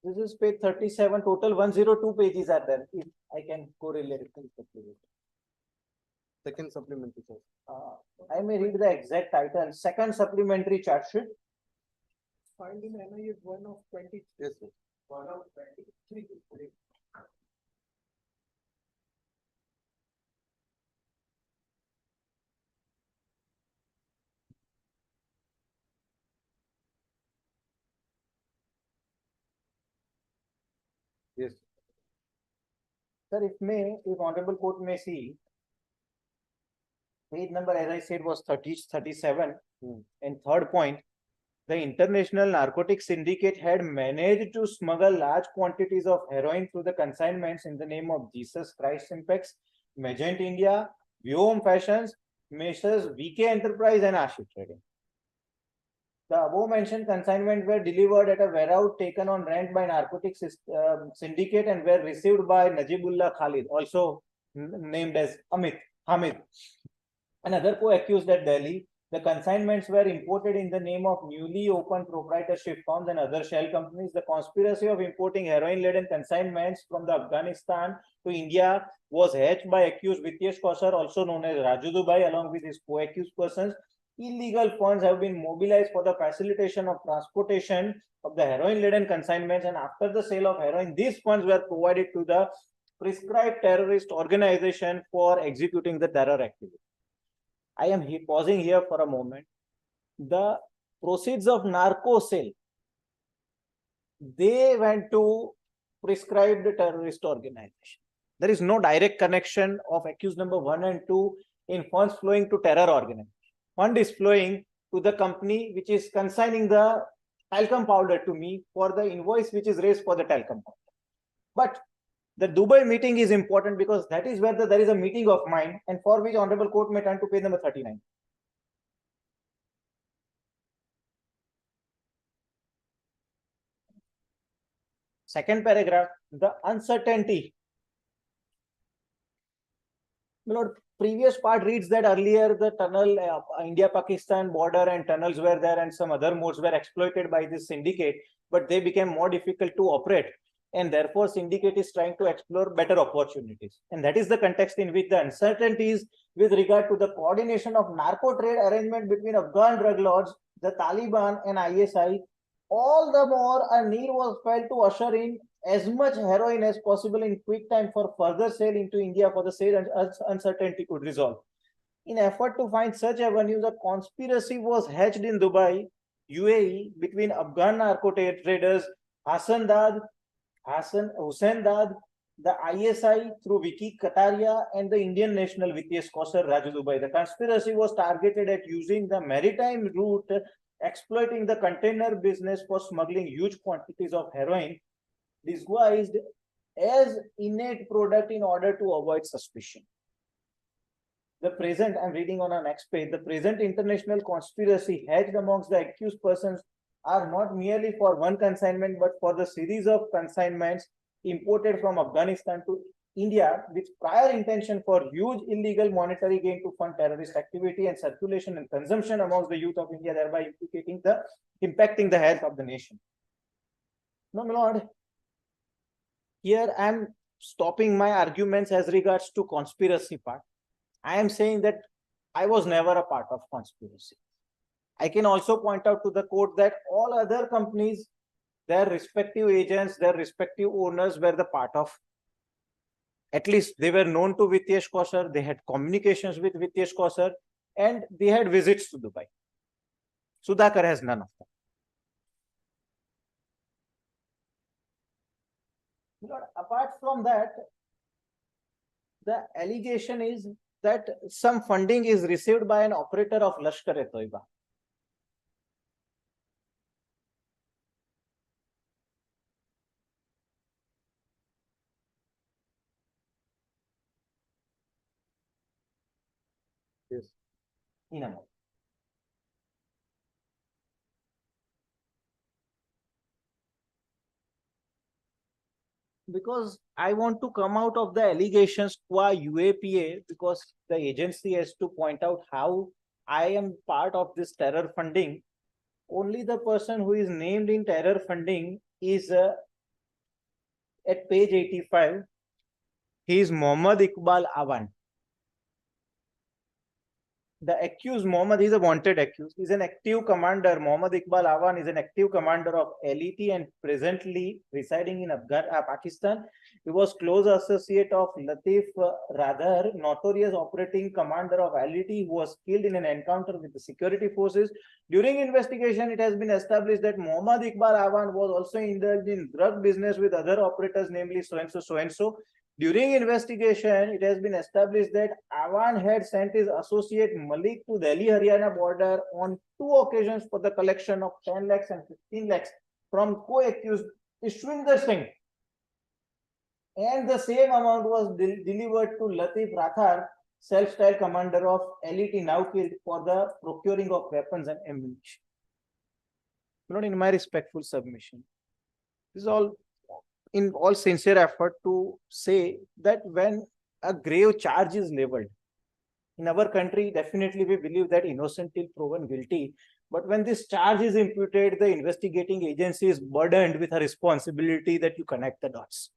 this is page 37, total 102 pages are there. If I can correlate it. Second supplementary charge. I may read the exact title, second supplementary charge sheet. Filed in NIA 1 of 20. Yes, sir. 1 of 23. Yes. Sir, if Honorable Court may see, page number, as I said, was 37. And third point, the International Narcotic Syndicate had managed to smuggle large quantities of heroin through the consignments in the name of Jesus Christ Impex, Magent India, Vyom Fashions, Messrs. VK Enterprise and Ashi Trading. The above mentioned consignments were delivered at a warehouse taken on rent by Narcotics Syndicate and were received by Najibullah Khalid, also named as Hamid, another co-accused at Delhi. The consignments were imported in the name of newly opened proprietorship firms and other shell companies. The conspiracy of importing heroin-laden consignments from the Afghanistan to India was hatched by accused Vitesh Kausar, also known as Raju Dubai, along with his co-accused persons. Illegal funds have been mobilized for the facilitation of transportation of the heroin-laden consignments, and after the sale of heroin, these funds were provided to the prescribed terrorist organization for executing the terror activity. I am pausing here for a moment. The proceeds of narco sale, they went to prescribed terrorist organization. There is no direct connection of accused number 1 and 2 in funds flowing to terror organization. Fund is flowing to the company which is consigning the talcum powder to me for the invoice which is raised for the talcum powder. But the Dubai meeting is important because that is where there is a meeting of mine and for which Honorable Court may turn to page number 39. Second paragraph, the uncertainty. My lord, previous part reads that earlier the tunnel, India-Pakistan border and tunnels were there and some other modes were exploited by this syndicate, but they became more difficult to operate. And therefore, syndicate is trying to explore better opportunities. And that is the context in which the uncertainties with regard to the coordination of narco trade arrangement between Afghan drug lords, the Taliban and ISI, all the more a need was felt to usher in as much heroin as possible in quick time for further sale into India for the sale and uncertainty could resolve. In effort to find such avenues, a conspiracy was hatched in Dubai, UAE, between Afghan narco traders Hussein Dad, the ISI through Vicky Kataria, and the Indian national VTS Kausar Raju Dubai. The conspiracy was targeted at using the maritime route, exploiting the container business for smuggling huge quantities of heroin, disguised as innate product in order to avoid suspicion. The present, I'm reading on our next page, the present international conspiracy hatched amongst the accused persons are not merely for one consignment, but for the series of consignments imported from Afghanistan to India with prior intention for huge illegal monetary gain to fund terrorist activity and circulation and consumption amongst the youth of India, thereby impacting the health of the nation. No, my lord, here I am stopping my arguments as regards to conspiracy part. I am saying that I was never a part of conspiracy. I can also point out to the court that all other companies, their respective agents, their respective owners were the part of. At least they were known to Vityesh Kausar, they had communications with Vityesh Kausar, and they had visits to Dubai. Sudhakar has none of them. Apart from that, the allegation is that some funding is received by an operator of Lashkar-e-Toiba. Yes. In amount. Because I want to come out of the allegations qua UAPA, because the agency has to point out how I am part of this terror funding. Only the person who is named in terror funding is at page 85. He is Mohammad Iqbal Awan. The accused Mohammad is a wanted accused. He is an active commander. Mohammad Iqbal Awan is an active commander of LET and presently residing in Pakistan. He was close associate of Latif Radhar, notorious operating commander of LET, who was killed in an encounter with the security forces. During investigation, it has been established that Mohammad Iqbal Awan was also indulged in drug business with other operators, namely so-and-so, so-and-so. During investigation, it has been established that Awan had sent his associate Malik to Delhi-Haryana border on 2 occasions for the collection of 10 lakhs and 15 lakhs from co-accused Ishwinder Singh. And the same amount was delivered to Latif Rathar, self-styled commander of LET, now killed, for the procuring of weapons and ammunition. Not in my respectful submission. This is all in all sincere effort to say that when a grave charge is leveled, in our country, definitely we believe that innocent till proven guilty. But when this charge is imputed, the investigating agency is burdened with a responsibility that you connect the dots.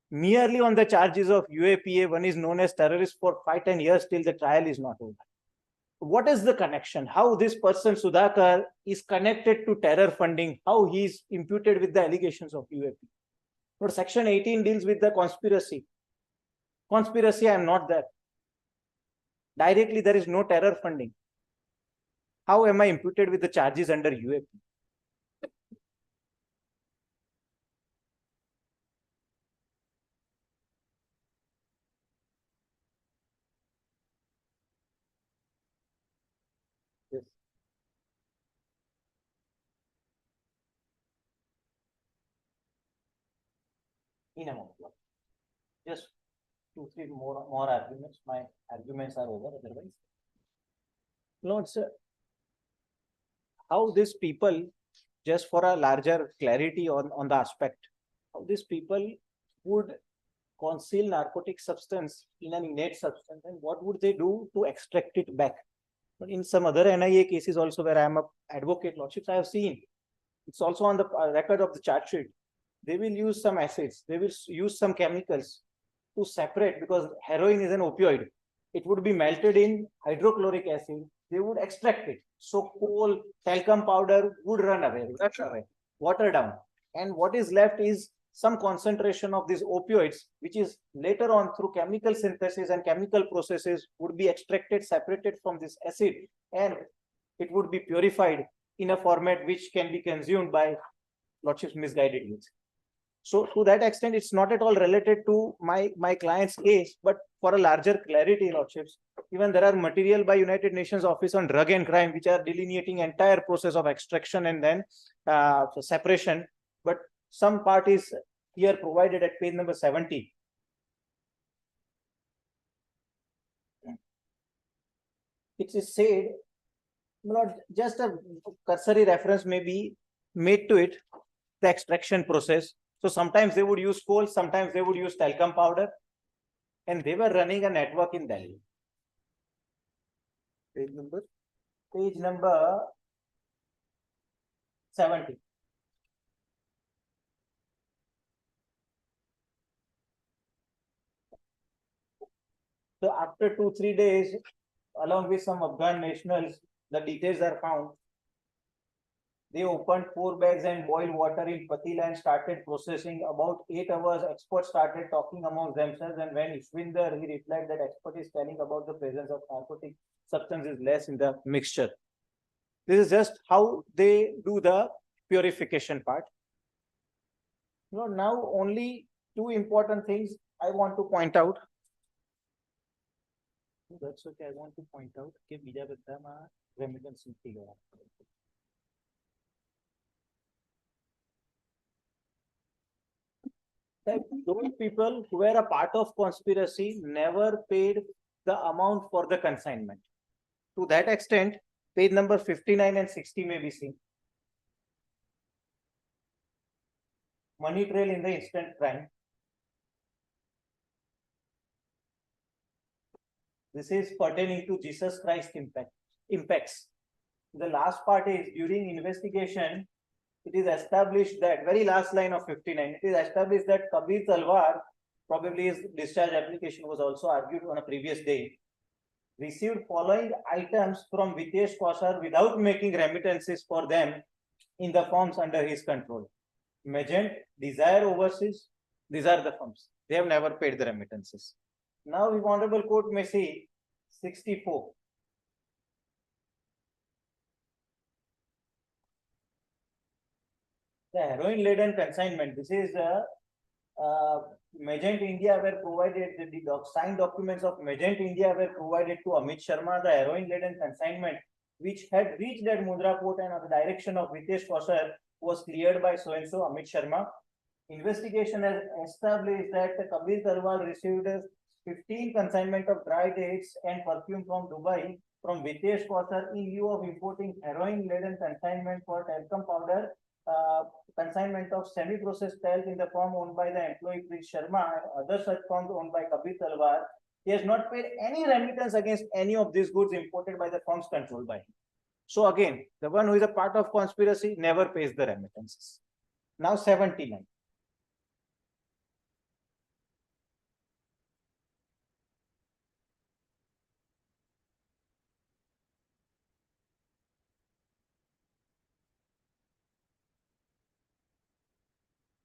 Merely on the charges of UAPA, one is known as terrorist for 5-10 years till the trial is not over. What is the connection? How this person, Sudhakar, is connected to terror funding? How he is imputed with the allegations of UAP? But Section 18 deals with the conspiracy. Conspiracy, I am not there. Directly, there is no terror funding. how am I imputed with the charges under UAP? Yes. In amount. Just 2, 3 more arguments. My arguments are over otherwise. Lords, how these people, just for a larger clarity on the aspect, how these people would conceal narcotic substance in an innate substance, and what would they do to extract it back? But in some other NIA cases also where I am an advocate, lordships, I have seen, it's also on the record of the charge sheet. They will use some acids, they will use some chemicals to separate, because heroin is an opioid. It would be melted in hydrochloric acid. They would extract it. So coal, talcum powder would run away, water down. And what is left is some concentration of these opioids, which is later on through chemical synthesis and chemical processes would be extracted, separated from this acid, and it would be purified in a format which can be consumed by lordship's misguided youth. So to that extent, it's not at all related to my client's case, but for a larger clarity, lordships, even there are material by United Nations Office on Drug and Crime, which are delineating entire process of extraction and then separation. But some part is here provided at page number 70. It is said, not just a cursory reference may be made to it, the extraction process. So sometimes they would use coal, sometimes they would use talcum powder, and they were running a network in Delhi. Page number? Page number 70. So after 2-3 days, along with some Afghan nationals, the details are found. They opened 4 bags and boiled water in Patila and started processing. About 8 hours, experts started talking amongst themselves, and when Ishwinder, he replied that expert is telling about the presence of narcotic substance is less in the mixture. This is just how they do the purification part. Now only 2 important things I want to point out. That's okay, I want to point out કે બીજા બધામાં remittance નથી ગયા. That those people who were a part of conspiracy never paid the amount for the consignment. To that extent, page number 59 and 60 may be seen. Money trail in the instant crime. This is pertaining to Jesus Christ impacts. The last part is during investigation, it is established that, very last line of 59, it is established that Kabir Talwar, probably his discharge application was also argued on a previous day, received following items from Vitesh Kausar without making remittances for them in the firms under his control. Magent, Desire Overseas, these are the firms. They have never paid the remittances. Now, the Honorable Court may see 64. The heroin-laden consignment. This is Magent India were provided, the signed documents of Magent India were provided to Amit Sharma, the heroin-laden consignment, which had reached at Mundra port and on the direction of Vitesh Kausar was cleared by so-and-so Amit Sharma. Investigation has established that Kabir Talwar received 15 consignment of dry dates and perfume from Dubai from Vitesh Kausar in lieu of importing heroin-laden consignment for talcum powder, consignment of semi-processed talc in the firm owned by the employee Prince Sharma and other such firms owned by Kabir Talwar. He has not paid any remittance against any of these goods imported by the firms controlled by him. So again, the one who is a part of conspiracy never pays the remittances. Now 79.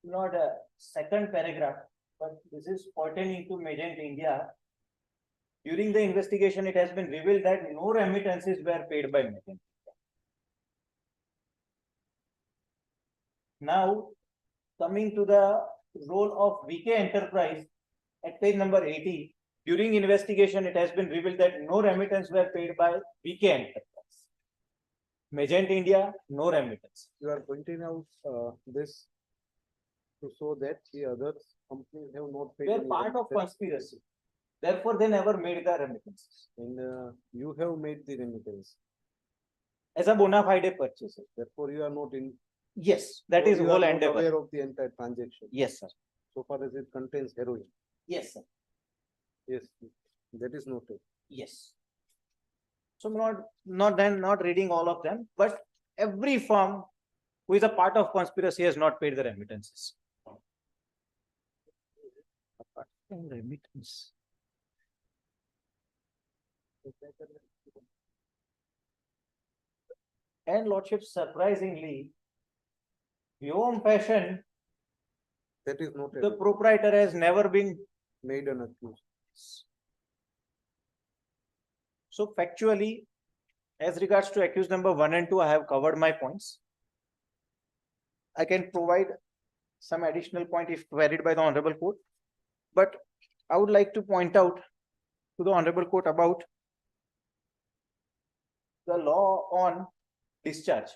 Not a second paragraph, but this is pertaining to Magent India. During the investigation, it has been revealed that no remittances were paid by Magent India. Now, coming to the role of VK Enterprise at page number 80, during investigation, it has been revealed that no remittance were paid by VK Enterprise. Magent India, no remittance. You are pointing out this to show that the other companies have not paid. They are any part of remittance, conspiracy. Therefore, they never made the remittances and you have made the remittance. as a bona fide purchaser. Therefore, you are not in. Yes, that or is you are whole not endeavor. aware of the entire transaction. Yes, sir. So far as it contains heroin. Yes, sir. Yes, that is noted. Yes. So not reading all of them, but every firm who is a part of conspiracy has not paid the remittances. Apart from remittance. And Lordship, surprisingly, Vyom Fashion, That is noted. the proprietor has never been. Made an accused. So factually, as regards to accused number 1 and 2, I have covered my points. I can provide some additional point if queried by the Honorable Court. But I would like to point out to the Honorable Court about the law on discharge.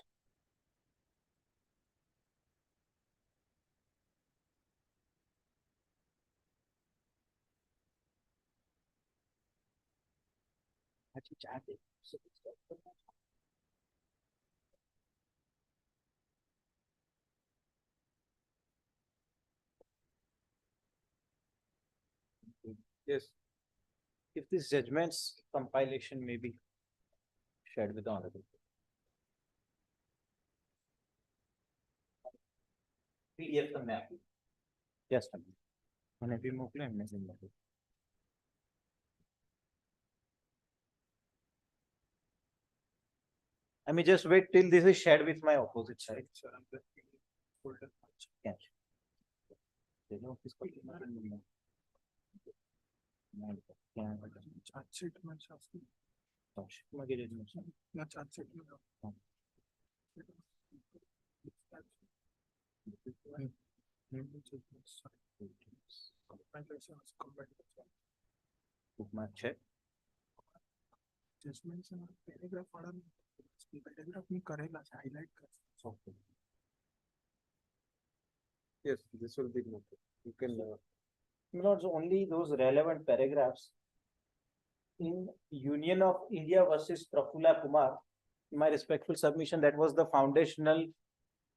Yes, If this judgment's compilation may be shared with the Honorable Court. PDF the map. Yes, ma'am. मैंने भी मोकला है, मैंने भी। I may just wait till this is shared with my opposite side. Yeah. Bookmark check. yes, this will be noted. You can. Not only those relevant paragraphs. In Union of India versus Prafula Kumar, my respectful submission, that was the foundational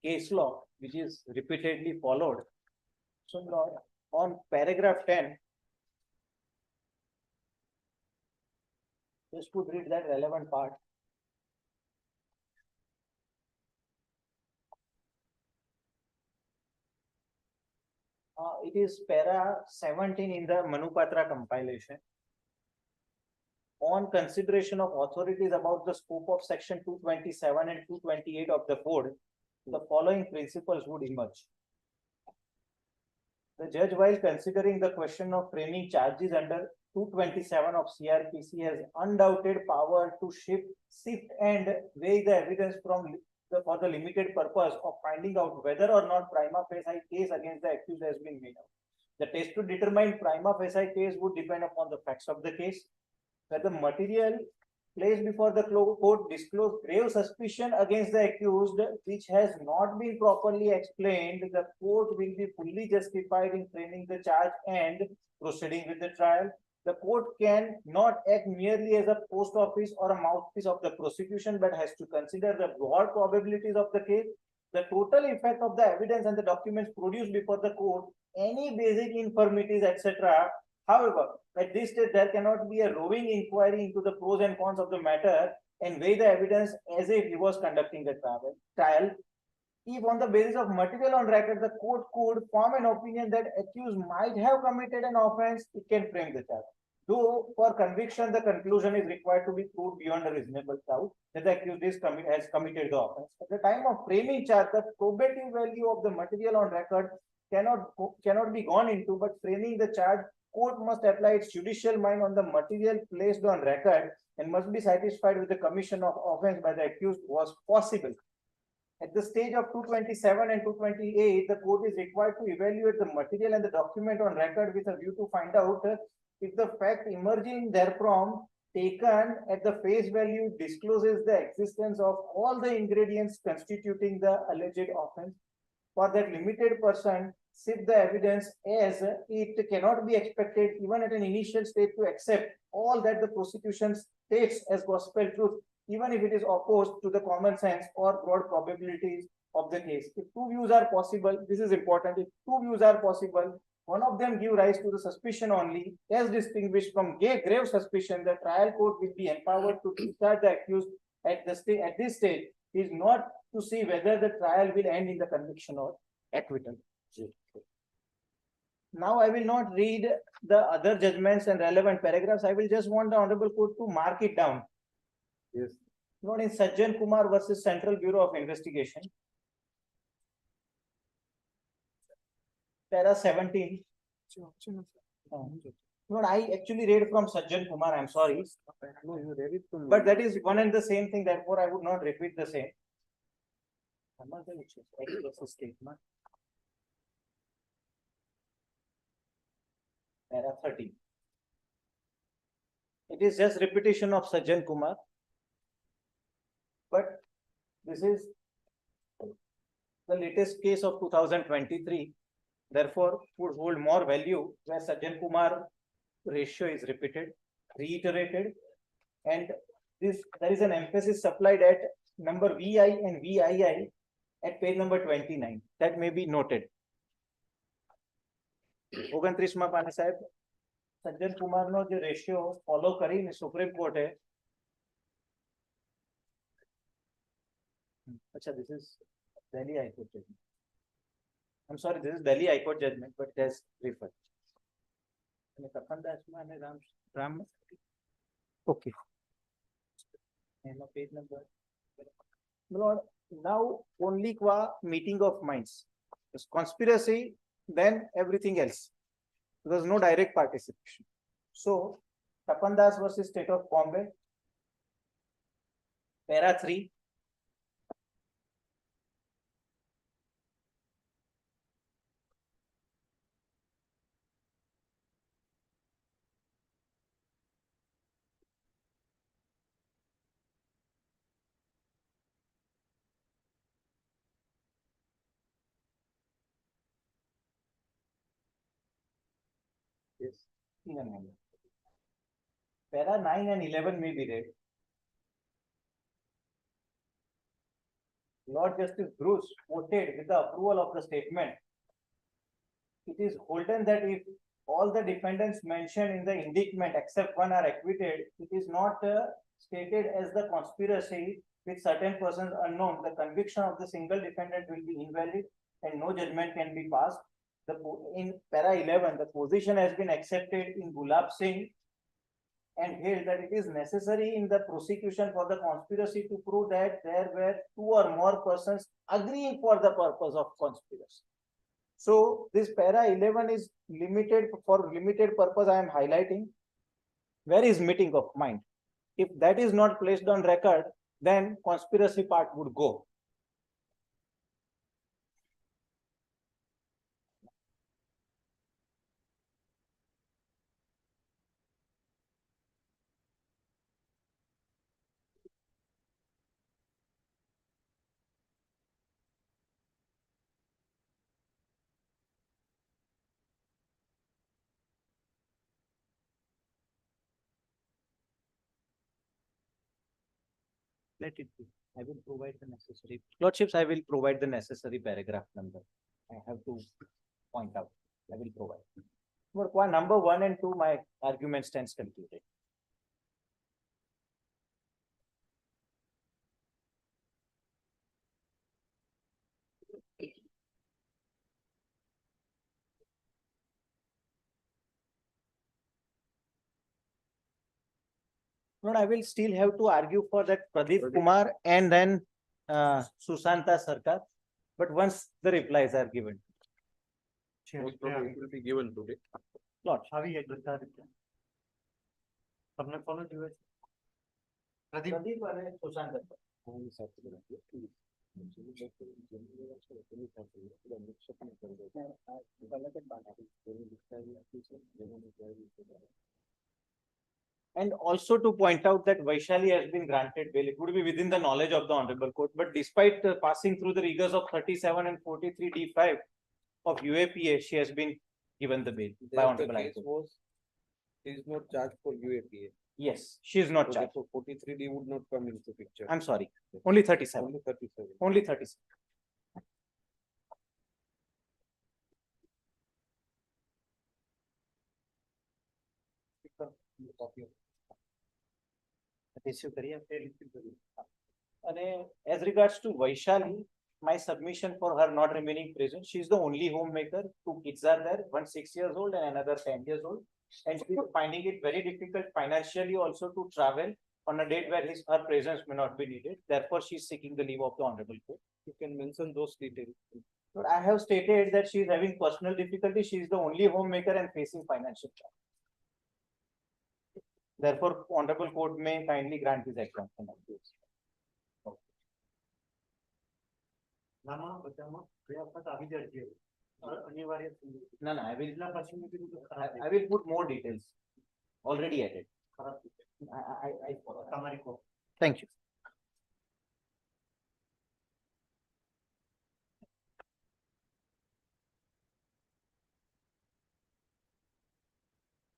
case law which is repeatedly followed. So Lord, on paragraph 10, just to read that relevant part. It is para 17 in the Manupatra compilation. On consideration of authorities about the scope of section 227 and 228 of the code, the following principles would emerge. The judge, while considering the question of framing charges under 227 of CRPC, has undoubted power to sift and weigh the evidence for the limited purpose of finding out whether or not prima facie case against the accused has been made out. The test to determine prima facie case would depend upon the facts of the case, that the material placed before the court disclose grave suspicion against the accused which has not been properly explained, the court will be fully justified in framing the charge and proceeding with the trial. The court can not act merely as a post office or a mouthpiece of the prosecution, but has to consider the broad probabilities of the case, the total effect of the evidence and the documents produced before the court, any basic infirmities, etc. However, at this stage, there cannot be a roving inquiry into the pros and cons of the matter and weigh the evidence as if he was conducting the trial. If on the basis of material on record, the court could form an opinion that accused might have committed an offense, it can frame the charge. Though for conviction, the conclusion is required to be proved beyond a reasonable doubt that the accused has committed the offense. At the time of framing charge, the probative value of the material on record cannot be gone into, but framing the charge, court must apply its judicial mind on the material placed on record and must be satisfied with the commission of offense by the accused was possible. At the stage of 227 and 228, the court is required to evaluate the material and the document on record with a view to find out if the fact emerging therefrom taken at the face value discloses the existence of all the ingredients constituting the alleged offense. For that limited person, sift the evidence as it cannot be expected even at an initial stage to accept all that the prosecution states as gospel truth, even if it is opposed to the common sense or broad probabilities of the case. If two views are possible, this is important. If two views are possible, one of them give rise to the suspicion only, as distinguished from grave suspicion, the trial court will be empowered to discharge the accused at this stage is not to see whether the trial will end in the conviction or acquittal. Now I will not read the other judgments and relevant paragraphs. I will just want the Honorable Court to mark it down. Yes. Not in Sajjan Kumar versus Central Bureau of Investigation. Para 17. No, I actually read from Sajjan Kumar, I'm sorry. No, you read it from. But that is one and the same thing, therefore I would not repeat the same. Para 13. It is just repetition of Sajjan Kumar. But this is the latest case of 2023. Therefore, would hold more value where Sajjan Kumar ratio is repeated, reiterated, and there is an emphasis supplied at number VI and VII at page number 29. That may be noted. 29 માં પાને સાહેબ સજ્જન કુમારનો જે ratio follow કરીને supreme કોર્ટે અચ્છા this is Delhi High Court judgment. I'm sorry, this is Delhi High Court judgment, but it has referred. અને તપનદાસમાં અને Ram okay. એમાં page number. Lord, now only qua meeting of minds. It's conspiracy, then everything else. There was no direct participation. So, Tapandas versus State of Bombay, para 3. Yes. Para 9 and 11 may be read. Lord Justice Bruce quoted with the approval of the statement. It is holden that if all the defendants mentioned in the indictment except one are acquitted, it is not stated as the conspiracy with certain persons unknown. The conviction of the single defendant will be invalid and no judgment can be passed. In para 11, the position has been accepted in Gulab Singh and held that it is necessary in the prosecution for the conspiracy to prove that there were two or more persons agreeing for the purpose of conspiracy. So this para 11 is limited for limited purpose. I am highlighting where is meeting of mind. If that is not placed on record, then conspiracy part would go. Let it be. I will provide the necessary. Lordships, I will provide the necessary paragraph number. I have to point out. I will provide. For number 1 and 2, my argument stands concluded. No, I will still have to argue for that Pradeep Kumar and then Susanta Sarkar. But once the replies are given. Most probably it will be given today. Lord, આવી એક બધા રીતે તમને કોનો જોઈએ છે Pradeep Pradeep and Susanta. Only Saturday. And also to point out that Vaishali has been granted bail. It would be within the knowledge of the Honorable Court, but despite passing through the rigors of 37 and 43 D5 of UAPA, she has been given the bail by There the Honorable High case Court. was, he is not charged for UAPA. Yes, she is not So charged. therefore 43D would not come into picture. I'm sorry, only 37. Only 37. Only 37. Receive करिए, फिर receive करिए. And as regards to Vaishali, my submission for her not remaining present, she is the only homemaker. Two kids are there, one 6 years old and another 10 years old. And she is finding it very difficult financially also to travel on a date where her presence may not be needed. Therefore, she is seeking the leave of the Honorable Court. You can mention those details. But I have stated that she is having personal difficulty. She is the only homemaker and facing financial challenge. Therefore, Honorable Court may kindly grant this exemption. નામાં બધામાં બે વખત આવી જાય છે. અનિવાર્ય છે. No, no, I will, એટલા પછીનું કીધું તો ખરાબ I will put more details. Already added. ખરાબ છે. I follow. તમારી કોપ. Thank you.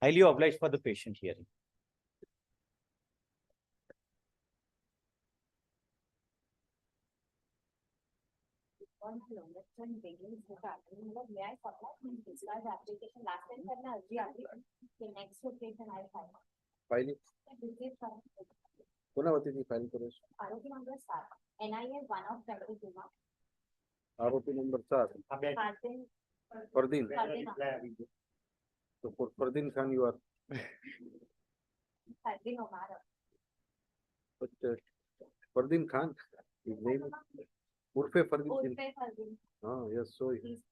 Highly obliged for the patient hearing. On the longest term basis, may I follow up in discharge application? Last time करना अर्जी आ गई, the next location I file. Filing. This is from કોના વતીથી file કરો છો? આરોપી number 7, NIA 1 of 22 માં આરોપી number 4 આ બે ફરદીન ફરદીન. રિપ્લાય આવી ગયો. So for Fardin Khan you are, Fardeen ઉમર but Fardin Khan, his name is Urfe Fardin. ઉર્ફે Fardeen. Ah, yes, so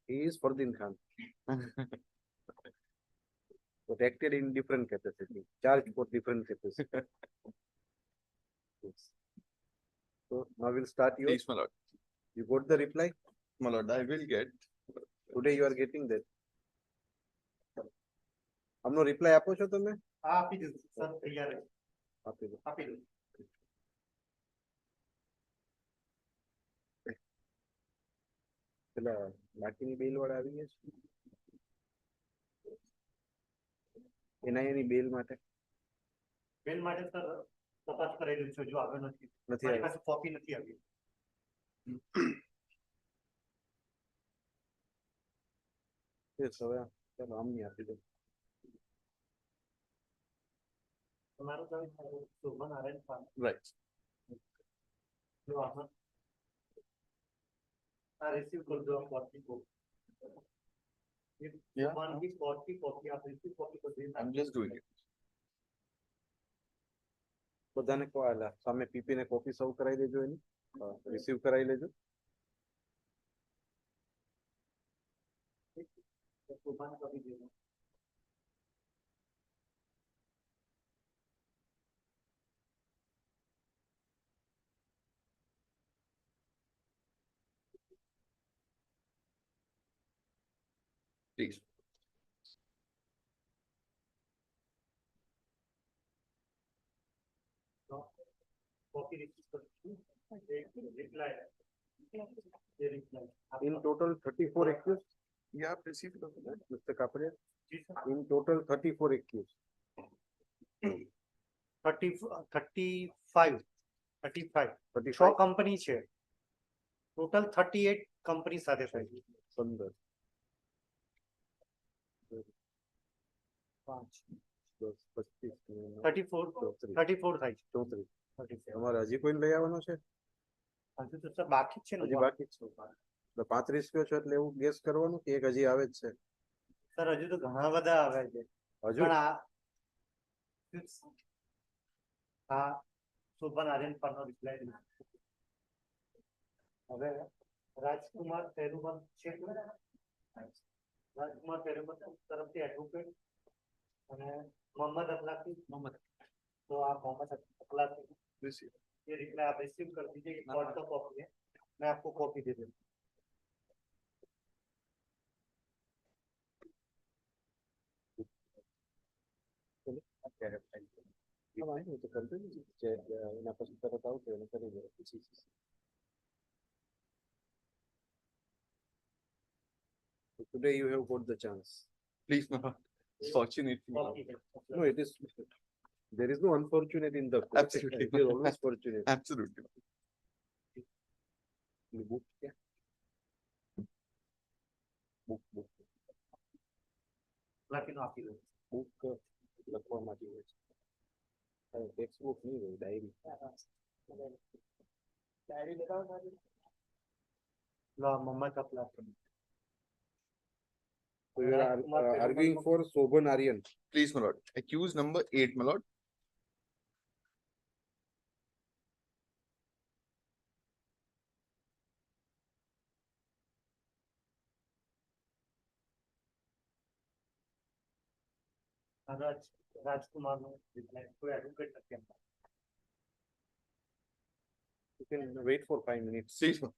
he is Fardin Khan. But acted in different capacity, charged for different capacity. Yes. So now we'll start your, Please, my lord. you got the reply? My lord, I will get. Today you are getting that. हमनो reply આપો છો તમે? આ આપી દીધું sir, તૈયાર છે. આપી દો. આપી દો. પેલા બાકીની બેલ વાળા આવી ગયા છે? એની બેલ માટે બેલ માટે સર તપાસ કરાવી દઉં છું, જો આવ્યો નથી. નથી મારી આવ્યો. પાસે કોપી નથી આવી. Yes, હવે ચાલો આમની આપી દો. તમારું નામ શોભન આર્યન પાન. Right. જો આમાં આ રિસીવ કરી દો, કોપી કો. Yeah. वन की कॉपी कॉपी आप रिसीव कॉपी कर देना. I'm just doing it. બધાને કહો આલા સામે પીપી ને કોપી સર્વ કરાવી દેજો એની, રિસીવ કરાવી લેજો. शोभन का भी देना. Please. कॉपी रिसीव कर रिप्लाई. ये reply. In total 34 accused, Yeah, received. Mr. Kapadia. जी sir. In total 34 accused. 35 35 6 company છે, ટોટલ 38 કંપની સાથે થાય છે. 15 5 10 25 34 34 34 થાય છે. 34. 37. તમારે હજી કોઈ લઈ આવવાનો છે? હજુ તો સર બાકી જ છે ને. હજી બાકી જ છે. એટલે 35 કયો છો એટલે એવું ગેસ કરવાનું કે એક હજી આવે જ છે? સર હજુ તો ઘણા બધા આવે છે, હજુ પણ આ શોભન આર્યન પરનો રિપ્લાય. હવે રાજકુમાર પેરુમલ છે, રાજકુમાર પેરુમલ તરફથી એડવોકેટ અને મોહમ્મદ અખલાકી. तो आप मोहम्मद अखलाकी Receive. ये रिप्लाई आप रिसीव कर दीजिए. कोर्ट का कॉपी है, मैं आपको कॉपी दे देना। વાંધો નહીં, તો કરજો ને. એના પછી તરત આવશે એને કરી દે પછી. Today you have got the chance. Please, my lord. Fortunately. Copy they. No, it is, there is no unfortunate in the court. Absolutely. It is always fortunate. Absolutely. Book क्या? Book. લખીને આપી દો। Book લખવા માટે હોય છે. Text book નહીં હોય, ડાયરી. डायरी बताओ डायरी। લો મમ્મા કપલા So you are arguing for Shobhan Aryan. Please, my lord. Accused number 8, my lord. Rajkumar નો રિપ્લાય કોઈ એડવોકેટ નથી આપતા। You can wait for 5 minutes. Please, my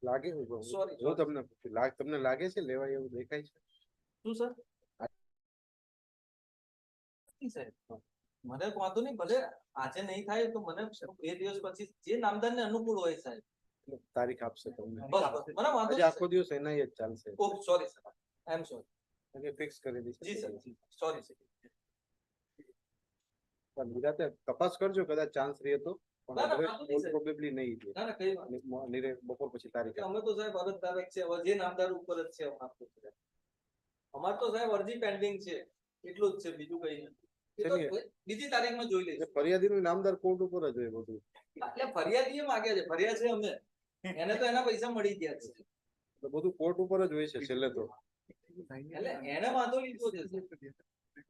લાગે Sorry, હું તમને પૂછું, તમને લાગે છે લેવાય એવું દેખાય છે? શું સર? સાહેબ મને વાંધો નહીં, ભલે આજે નહીં થાય તો મને 2 દિવસ પછી જે નામદારને અનુકૂળ હોય સાહેબ, તારીખ આપશે તમને. બસ મને વાંધો આજે આખો દિવસ એના જ ચાલશે. Okay sorry sir, I am sorry. એટલે ફિક્સ કરી દઈશું. જી સર, સોરી સર। પણ નિરાંતે તપાસ કરજો, કદાચ ચાન્સ રહે તો. પણ ના, ના, હવે વાંધો નહીં, સાહેબ. પ્રોબેબલી નહીં રહે. ના ના કઈ વાત નહીં। બપોર પછી તારીખ કે અમે તો સાહેબ અરજદાર જ છે, હવે જે નામદાર ઉપર જ છે અમાર તો સાહેબ અરજી પેન્ડિંગ છે, એટલું જ છે, બીજું કઈ નથી। એ તો શેની? બીજી તારીખમાં જોઈ લઈશું। ફરિયાદીનું નામદાર કોર્ટ ઉપર જ હોય બધું. એટલે ફરિયાદી એ માગ્યા છે, ફરિયાદ છે અમે, એને તો એના પૈસા મળી ગયા છે, એટલે બધું કોર્ટ ઉપર જ હોય છે છેલ્લે તો. એટલે એને વાંધો લીધો છે સર।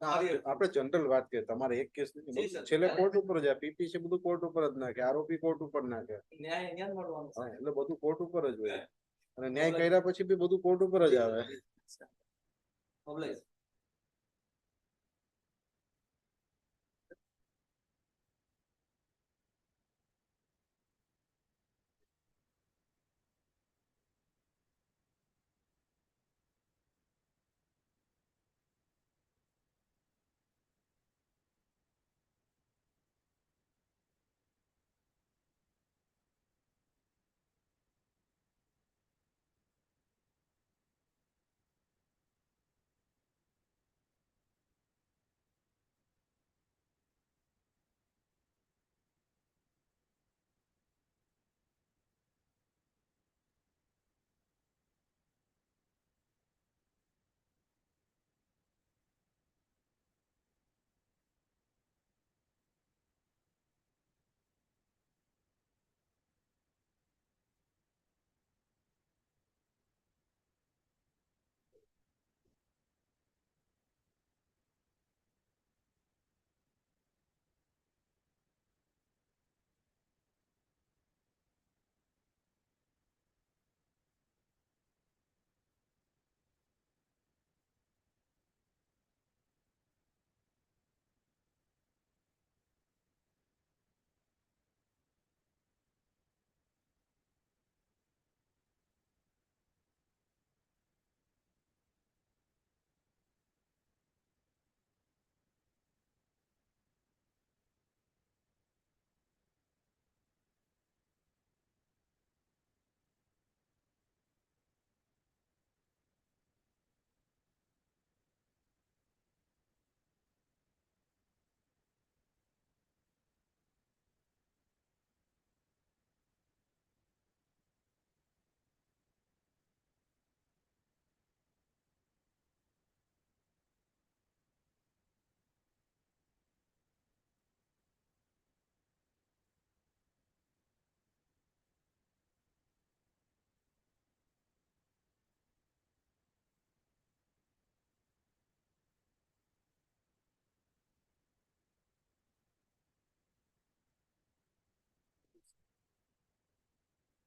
આપણે જનરલ વાત કરીએ, તમારે એક કેસ જી સર। છેલ્લે કોર્ટ ઉપર જાય, પીપી છે બધું કોર્ટ ઉપર જ નાખે, આરોપી કોર્ટ ઉપર નાખે. ન્યાય અહીંયા જ મળવાનો છે। હા, એટલે બધું કોર્ટ ઉપર જ હોય. અને ન્યાય કર્યા પછી બી બધું કોર્ટ ઉપર જ આવે. મોબાઈલ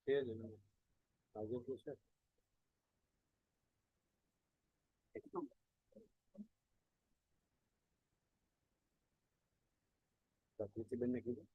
છે જ ને. આજે તો છે. પ્રીતિબેનને કીધું.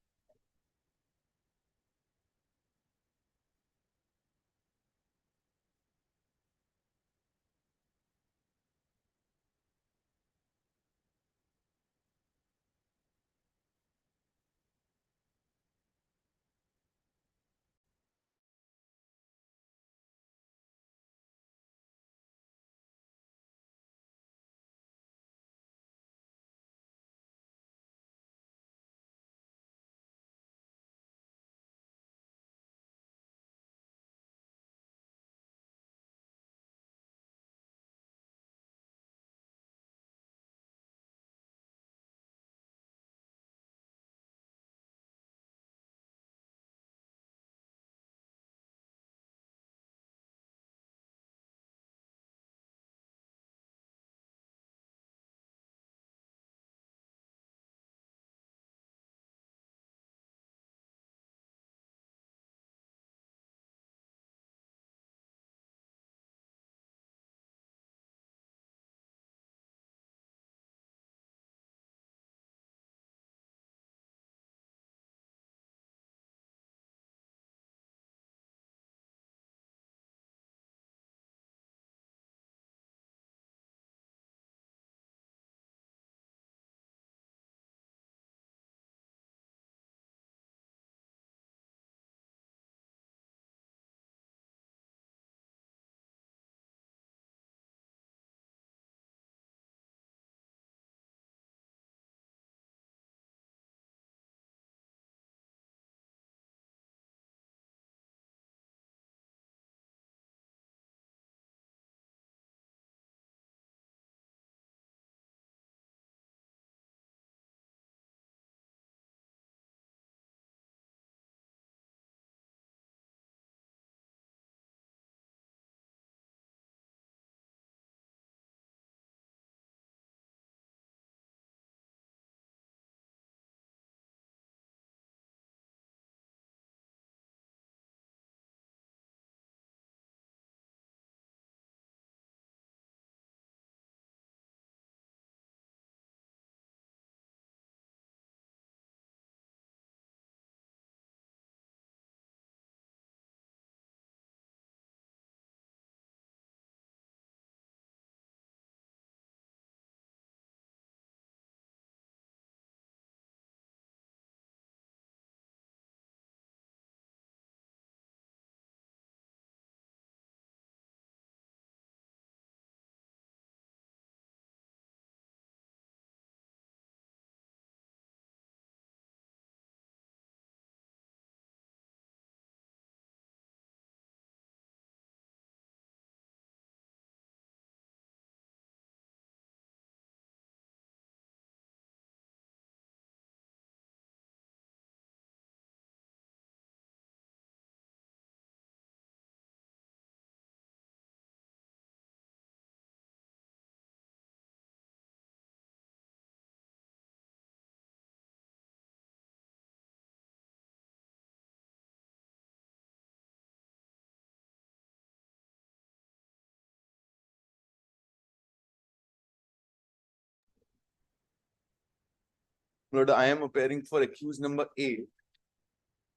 Lord, I am appearing for accused number 8,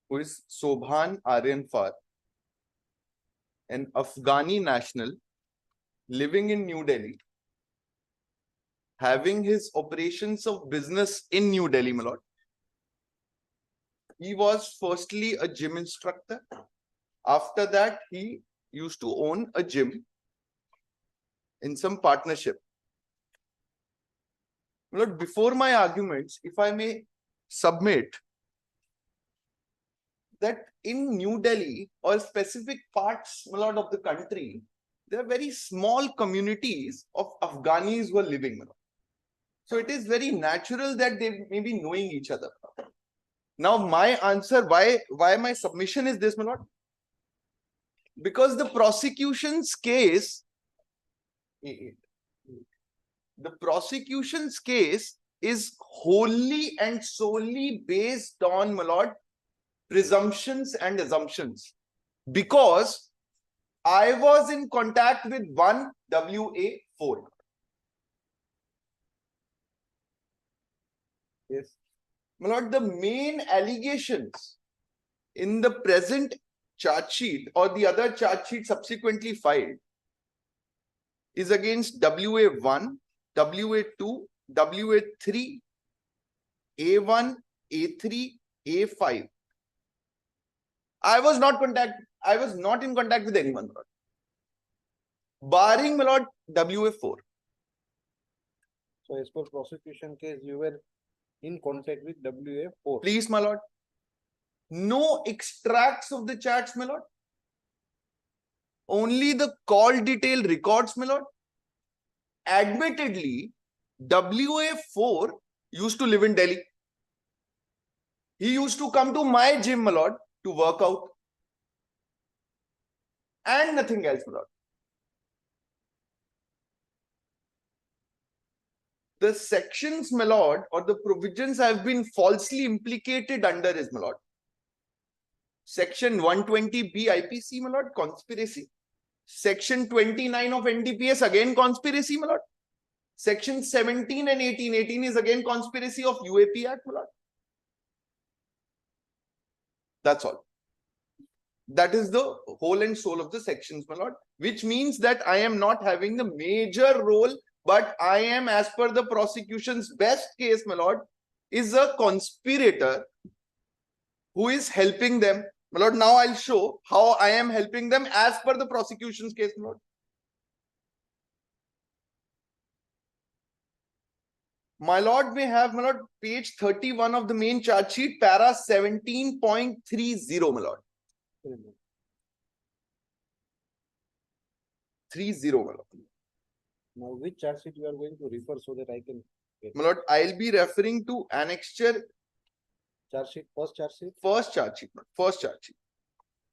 who is Sobhan Aryanfar, an Afghani national living in New Delhi, having his operations of business in New Delhi, my lord. He was firstly a gym instructor. After that, he used to own a gym in some partnership. My lord, before my arguments, if I may submit that in New Delhi or specific parts, my lord, of the country, there are very small communities of Afghanis who are living, my lord. So it is very natural that they may be knowing each other. Now, my answer, why my submission is this, my lord? Because the prosecution's case is wholly and solely based on, my lord, presumptions and assumptions. Because I was in contact with one WA4. Yes. My lord, the main allegations in the present charge sheet or the other charge sheet subsequently filed is against WA1, WA2, WA3, A1, A3, A5. I was not in contact with anyone, my lord. Barring, my lord, WA4. So as per prosecution case, you were in contact with WA4. Please, my lord. No extracts of the chats, my lord. Only the call detail records, my lord. Admittedly, WA4 used to live in Delhi. He used to come to my gym, my lord, to work out. And nothing else, my lord. The sections, my lord, or the provisions have been falsely implicated under is, my lord. Section 120B IPC, my lord, conspiracy. Section 29 of NDPS, again conspiracy, my lord. Section 17 and 18. 18 is again conspiracy of UAP Act, my lord. That's all. That is the whole and soul of the sections, my lord, which means that I am not having the major role, but I am, as per the prosecution's best case, my lord, is a conspirator who is helping them. My lord, now I'll show how I am helping them as per the prosecution's case, my lord. My lord may have, my lord, page 31 of the main charge sheet, para 17.30, my lord. 30, my lord. Now, which charge sheet you are going to refer so that I can get My lord, I'll be referring to annexure charge sheet, first charge sheet? first charge sheet, my lord. First charge sheet.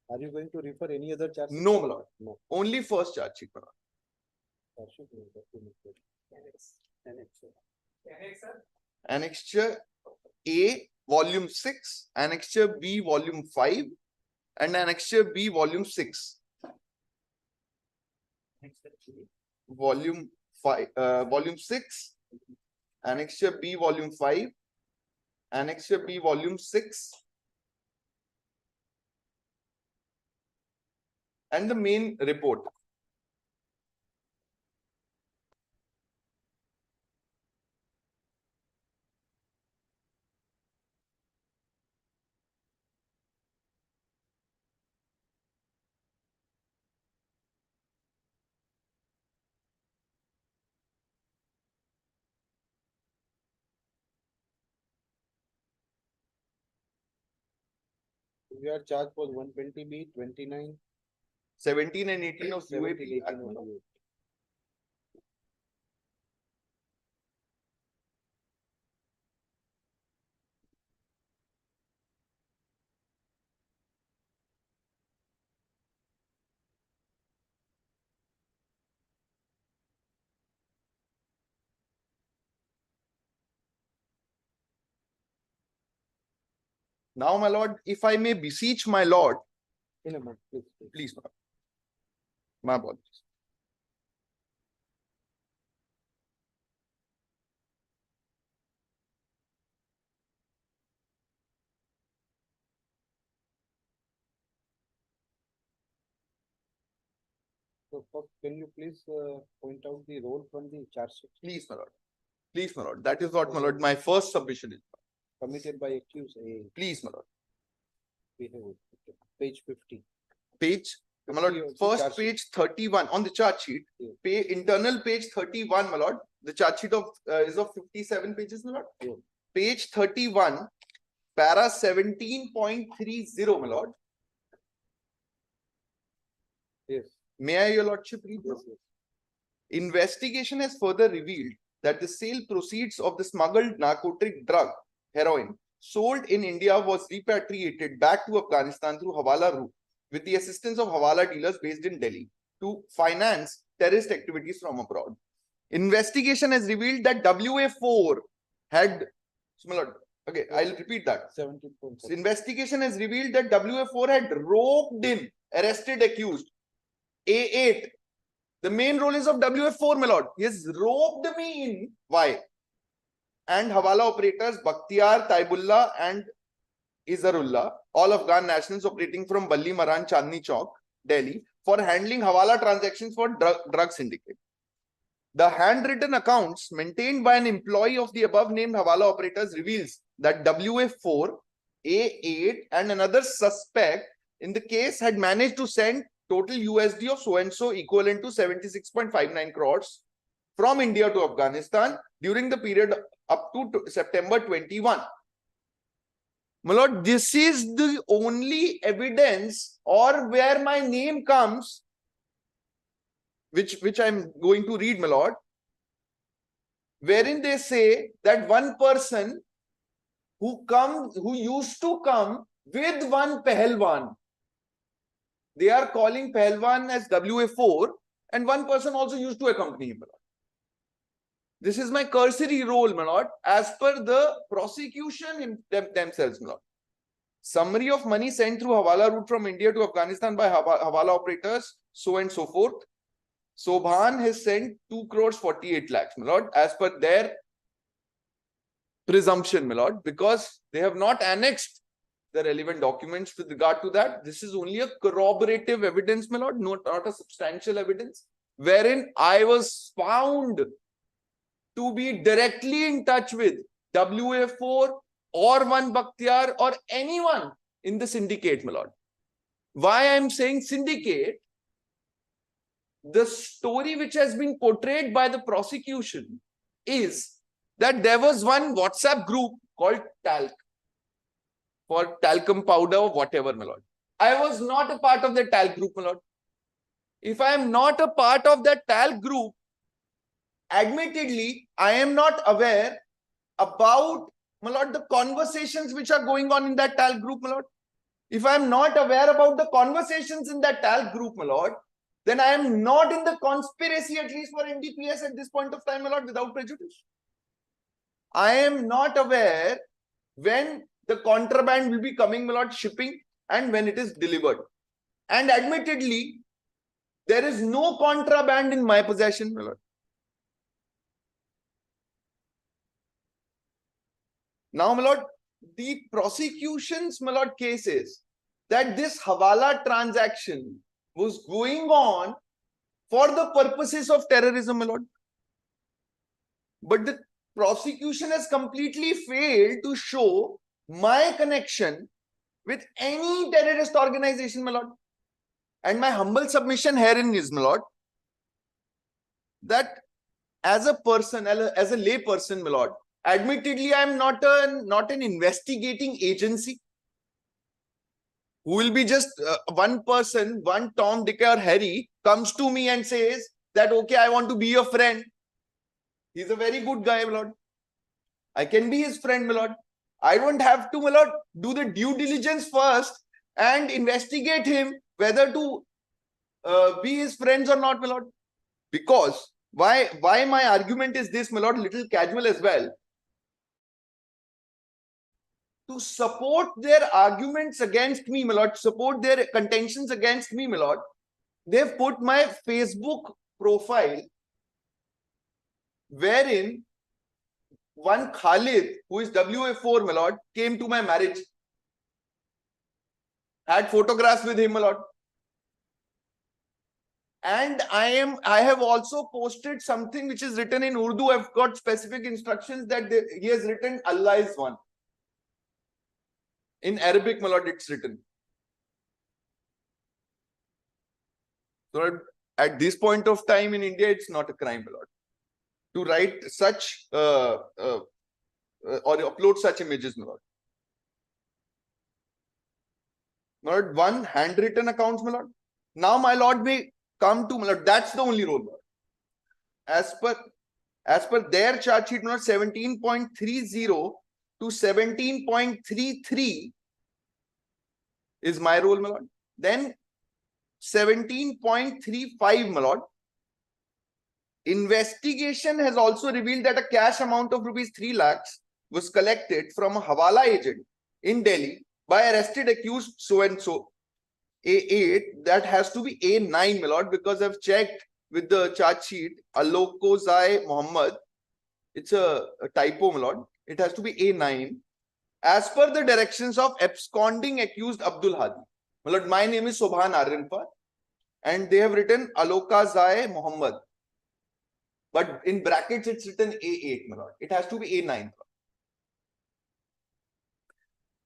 Are you going to refer any other charge sheet? No, my lord. No. Only first charge sheet, my lord. Charge sheet, no, document. Annexure A, volume 6, annexure B, volume 5, and annexure B, volume 6. Volume 5, volume 6, annexure B, volume 5, annexure B, volume 6, and the main report. We are charged for 120B, 29, 17 and 18 of 17, UAP 18 Act, of my lord. UAP. Now, my lord, if I may beseech my lord, In a month, please. please, my lord. My apologies. So, first, can you please point out the role from the charge sheet Please, my lord. Please, my lord. That is what, my lord, my first submission is. committed by accused A? Please, my lord. We have it. Page 50. Page, my lord, 50 of the first charge sheet. page 31 on the chart sheet. Yeah. Internal page 31, my lord. The chart sheet of is of 57 pages, my lord. Yeah. Page 31, para 17.30, my lord. Yes. May I, your lordship, read? Yes, yes. Investigation has further revealed that the sale proceeds of the smuggled narcotic drug, heroin, sold in India was repatriated back to Afghanistan through Hawala route with the assistance of Hawala dealers based in Delhi to finance terrorist activities from abroad. Investigation has revealed that WA4 had, okay, I'll repeat that. 17.4. Investigation has revealed that WA4 had roped in arrested accused. A8. The main role is of WF4, my lord. He has roped me in. Why? And Hawala operators Bakhtiar, Taibullah and Izarullah, all Afghan nationals operating from Balli Maran, Chandni Chowk, Delhi, for handling Hawala transactions for drug syndicate. The handwritten accounts maintained by an employee of the above named Hawala operators reveals that WF4, A8 and another suspect in the case had managed to send total USD of so and so equivalent to 76.59 crores from India to Afghanistan during the period up to September 21. My lord, this is the only evidence or where my name comes, which I'm going to read, my lord, wherein they say that one person who used to come with one Pahalwan. They are calling Pahalwan as WA4 and one person also used to accompany him, my lord. This is my cursory role, my lord, as per the prosecution themselves, my lord. Summary of money sent through Hawala route from India to Afghanistan by Hawala operators, so and so forth. Sobhan has sent 2 crores 48 lakhs, my lord, as per their presumption, my lord, because they have not annexed the relevant documents with regard to that. This is only a corroborative evidence, my lord, not a substantial evidence, wherein I was found to be directly in touch with WA4 or one Bakhtiar or anyone in the syndicate, my lord. Why I'm saying syndicate? The story which has been portrayed by the prosecution is that there was one WhatsApp group called Talc for talcum powder or whatever, my lord. I was not a part of the Talc group, my lord. If I am not a part of that Talc group, admittedly, I am not aware about, my lord, the conversations which are going on in that Talc group, my lord. If I am not aware about the conversations in that Talc group, my lord, then I am not in the conspiracy, at least for NDPS at this point of time, my lord, without prejudice. I am not aware when the contraband will be coming, my lord, shipping, and when it is delivered. And admittedly, there is no contraband in my possession, my lord. Now, my lord, the prosecution's, my lord, case is that this Hawala transaction was going on for the purposes of terrorism, my lord. But the prosecution has completely failed to show my connection with any terrorist organization, my lord. And my humble submission herein is, my lord, that as a person, as a lay person, my lord, admittedly, I am not an investigating agency who will be just one person, one Tom, Dick or Harry comes to me and says that, okay, I want to be your friend. He's a very good guy, my lord. I can be his friend, my lord. I don't have to, my lord, do the due diligence first and investigate him whether to be his friends or not, my lord. Because why my argument is this, my lord, little casual as well. To support their arguments against me, my lord, support their contentions against me, my lord, they've put my Facebook profile wherein one Khalid, who is WA4, my lord, came to my marriage. Had photographs with him, my lord. And I have also posted something which is written in Urdu. I've got specific instructions that he has written Allah is one. In Arabic, my lord, it's written. So at this point of time in India, it's not a crime, my lord, to write such or upload such images, my lord. My lord, one handwritten accounts, my lord. Now, my lord, may come to, my lord, that's the only role, my lord. As per their chart sheet, my lord, 17.30 to 17.33 is my role, my lord. Then 17.35, my lord. Investigation has also revealed that a cash amount of rupees 3 lakhs was collected from a Hawala agent in Delhi by arrested accused so and so. A8, that has to be A9, my lord, because I've checked with the charge sheet. Alokozai Muhammad. It's a typo, my lord. It has to be A9. As per the directions of absconding accused Abdul Hadi. My lord, my name is Sobhan Aryanpar, and they have written Alokozai Muhammad. But in brackets, it's written A8, my lord. It has to be A9.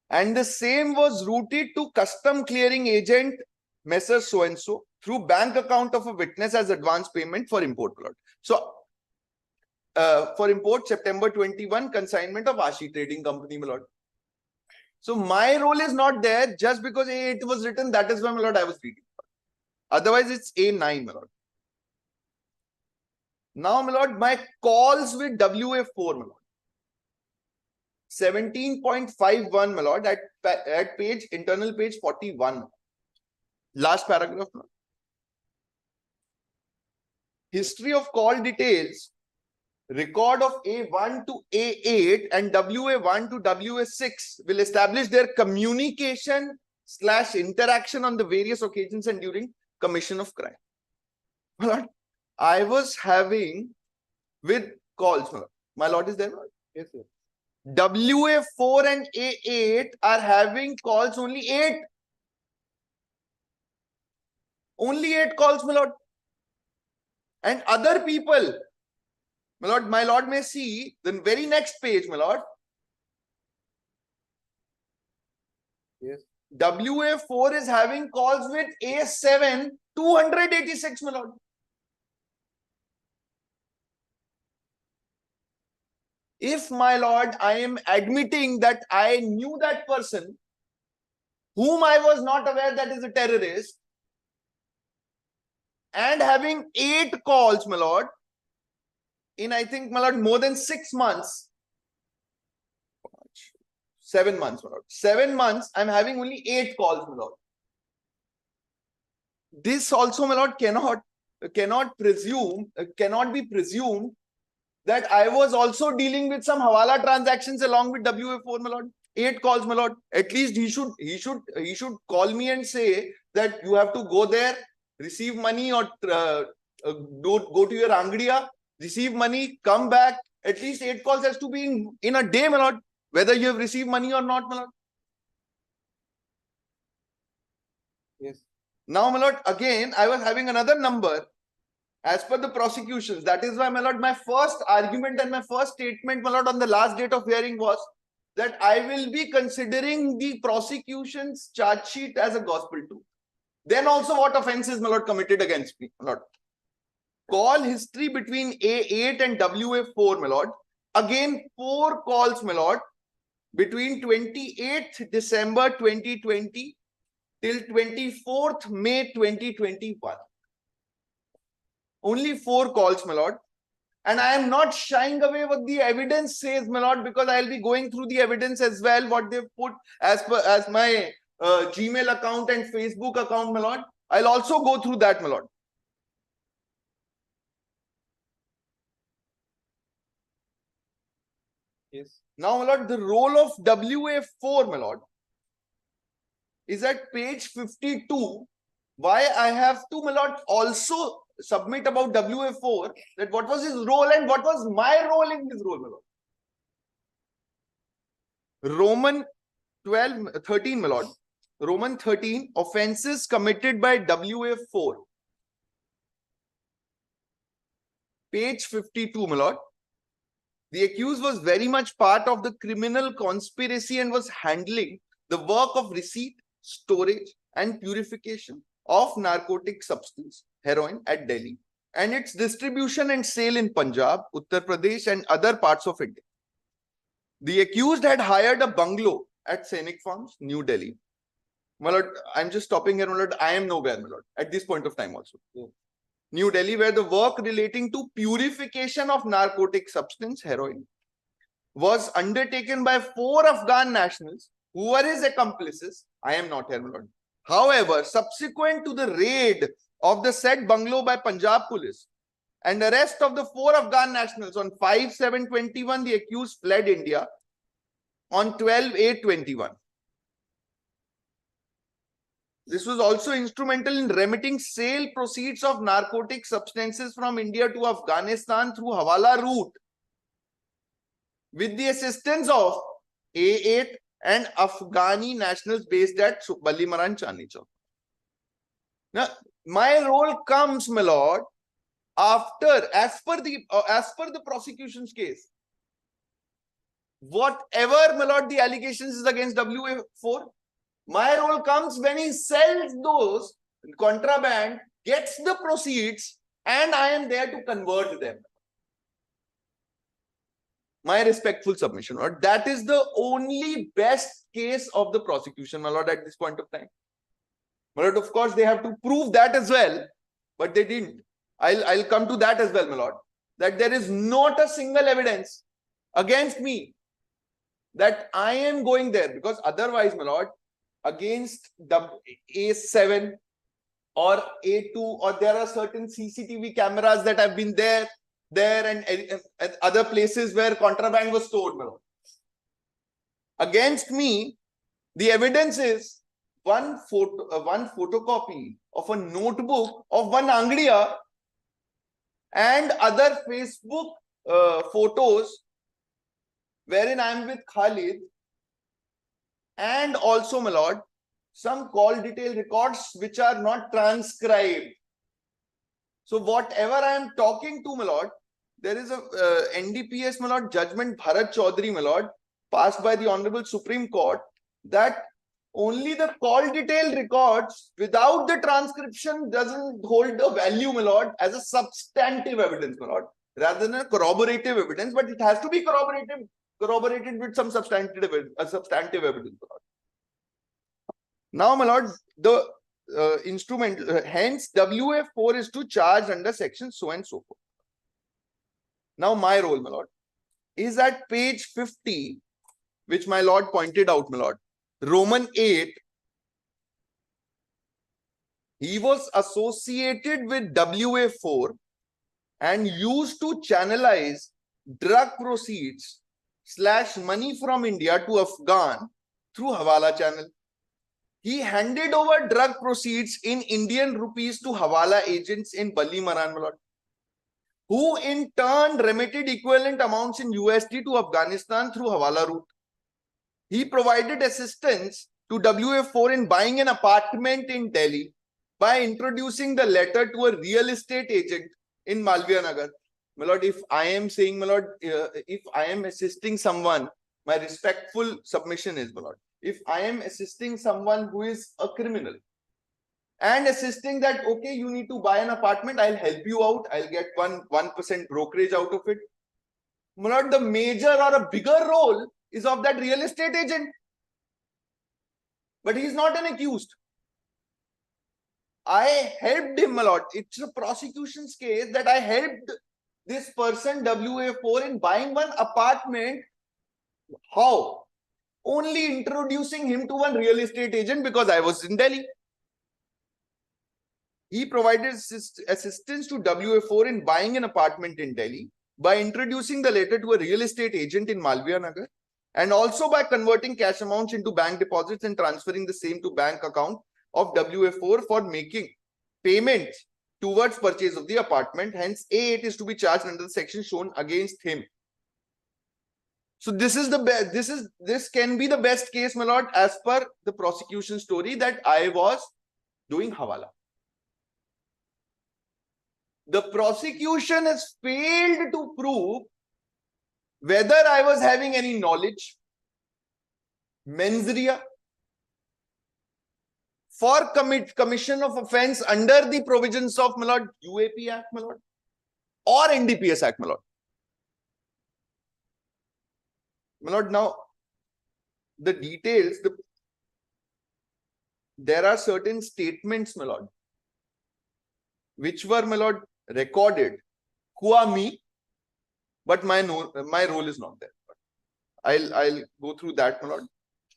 And the same was routed to custom clearing agent Messer so-and-so through bank account of a witness as advance payment for import, my lord. So, for import, September 21, consignment of Ashi Trading Company, my lord. So, my role is not there just because A8 was written. That is why, my lord, I was reading. Otherwise, it's A9, my lord. Now, my lord, my calls with WA4, my lord. 17.51, my lord, at page, internal page 41. Last paragraph. My lord. History of call details. Record of A1 to A8 and WA1 to WA6 will establish their communication / interaction on the various occasions and during commission of crime. My lord, I was having with calls. My lord is there. Yes, sir. WA4 and A8 are having calls only 8. Only 8 calls, my lord. And other people, my lord may see the very next page, my lord. Yes. WA4 is having calls with A7, 286, my lord. If, my lord, I am admitting that I knew that person, whom I was not aware that is a terrorist, and having 8 calls, my lord, in, I think, my lord, more than 6 months, 7 months, my lord. 7 months, I'm having only 8 calls, my lord. This also, my lord, cannot be presumed that I was also dealing with some hawala transactions along with WA4, my lord. 8 calls, my lord. At least he should call me and say that you have to go there, receive money, or go to your angdiya, receive money, come back. At least 8 calls has to be in a day, my lord, whether you have received money or not, my lord. Yes. Now, my lord, again, I was having another number as per the prosecutions. That is why, my lord, my first argument and my first statement, my lord, on the last date of hearing was that I will be considering the prosecution's charge sheet as a gospel truth. Then also what offenses, my lord, committed against me, my lord. Call history between A8 and WA4, my lord. Again, 4 calls, my lord, between 28th December 2020 till 24th May 2021. Only 4 calls, my lord. And I am not shying away what the evidence says, my lord, because I'll be going through the evidence as well, what they've put as my Gmail account and Facebook account, my lord. I'll also go through that, my lord. Yes. Now, my lord, the role of WA4, my lord, is at page 52. Why I have to, my lord, also submit about WA4, that what was his role and what was my role in his role, my lord. Roman 13, my lord. Roman 13, offenses committed by WA4. Page 52, my lord. The accused was very much part of the criminal conspiracy and was handling the work of receipt, storage, and purification of narcotic substance, heroin, at Delhi, and its distribution and sale in Punjab, Uttar Pradesh, and other parts of India. The accused had hired a bungalow at Sainik Farms, New Delhi. My lord, I'm just stopping here, my lord. I am nowhere, my lord, at this point of time also. Yeah. New Delhi, where the work relating to purification of narcotic substance, heroin, was undertaken by 4 Afghan nationals who were his accomplices. I am not here, my lord. However, subsequent to the raid of the said bungalow by Punjab police and arrest of the 4 Afghan nationals on 5/7/21, the accused fled India on 12/8/21. This was also instrumental in remitting sale proceeds of narcotic substances from India to Afghanistan through Hawala route with the assistance of A8 and Afghani nationals based at Ballimaran, Chandni Chowk. Now, my role comes, my lord, after, as per the prosecution's case. Whatever, my lord, the allegations is against WA4, my role comes when he sells those contraband, gets the proceeds, and I am there to convert them. My respectful submission, Lord. That is the only best case of the prosecution, my lord, at this point of time. My lord, of course, they have to prove that as well, but they didn't. I'll come to that as well, my lord. That there is not a single evidence against me that I am going there, because otherwise, my lord, against the A7 or A2, or there are certain CCTV cameras that have been there and other places where contraband was stored, my lord. Against me, the evidence is one photocopy of a notebook of one Angdiya and other Facebook photos wherein I am with Khalid, and also, my lord, some call detail records which are not transcribed. So whatever I am talking to, my lord, there is a NDPS, my lord, judgment Bharat Chaudhary, my lord, passed by the Honorable Supreme Court, that only the call detail records without the transcription doesn't hold the value, my lord, as a substantive evidence, my lord, rather than a corroborative evidence, but it has to be corroborated with some substantive evidence, my lord. Now, my lord, the instrument, hence WF4 is to charge under section so and so forth. Now, my role, my lord, is at page 50, which my lord pointed out, my lord. Roman 8, he was associated with WA4 and used to channelize drug proceeds / money from India to Afghan through Hawala channel. He handed over drug proceeds in Indian rupees to Hawala agents in Ballimaran, my lord, who in turn remitted equivalent amounts in USD to Afghanistan through Hawala route. He provided assistance to WF4 in buying an apartment in Delhi by introducing the letter to a real estate agent in Malviya Nagar. My lord, if I am saying, my lord, if I am assisting someone, my respectful submission is, my lord, if I am assisting someone who is a criminal and assisting that, okay, you need to buy an apartment, I'll help you out, I'll get 1% brokerage out of it. My lord, the major or a bigger role is of that real estate agent. But he is not an accused. I helped him, my lord. It's a prosecution's case that I helped this person, WA4, in buying one apartment. How? Only introducing him to one real estate agent because I was in Delhi. He provided assistance to WA4 in buying an apartment in Delhi by introducing the letter to a real estate agent in Malviya Nagar, and also by converting cash amounts into bank deposits and transferring the same to bank account of WA4 for making payments towards purchase of the apartment. Hence, A8 is to be charged under the section shown against him. So this is the best. This can be the best case, my lord, as per the prosecution story, that I was doing Hawala. The prosecution has failed to prove whether I was having any knowledge, mens rea, for commission of offence under the provisions of, my lord, UAP Act, my lord, or NDPS Act, my lord. My lord, now the details, there are certain statements, my lord, which were, my lord, recorded, hua me, but my role is not there. I'll go through that, my lord.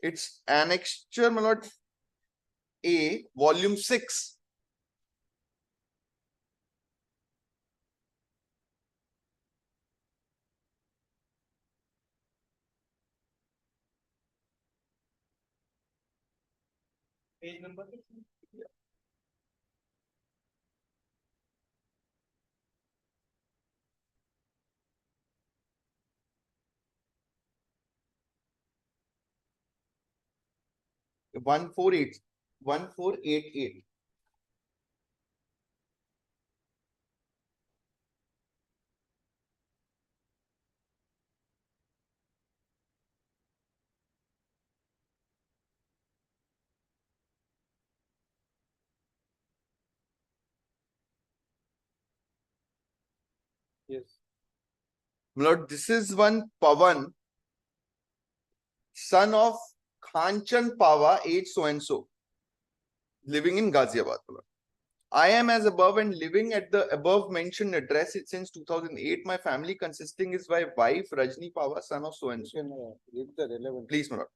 It's annexure, my lord, A, volume 6. Page number. One four eight 1488. Yes. Lord, this is one Pavan, son of Kanchan Pava, age so and so, living in Ghaziabad. Lord. I am as above and living at the above mentioned address since 2008. My family consisting is my wife Rajni Pava, son of so and You so. can read the relevant. Please, my lord.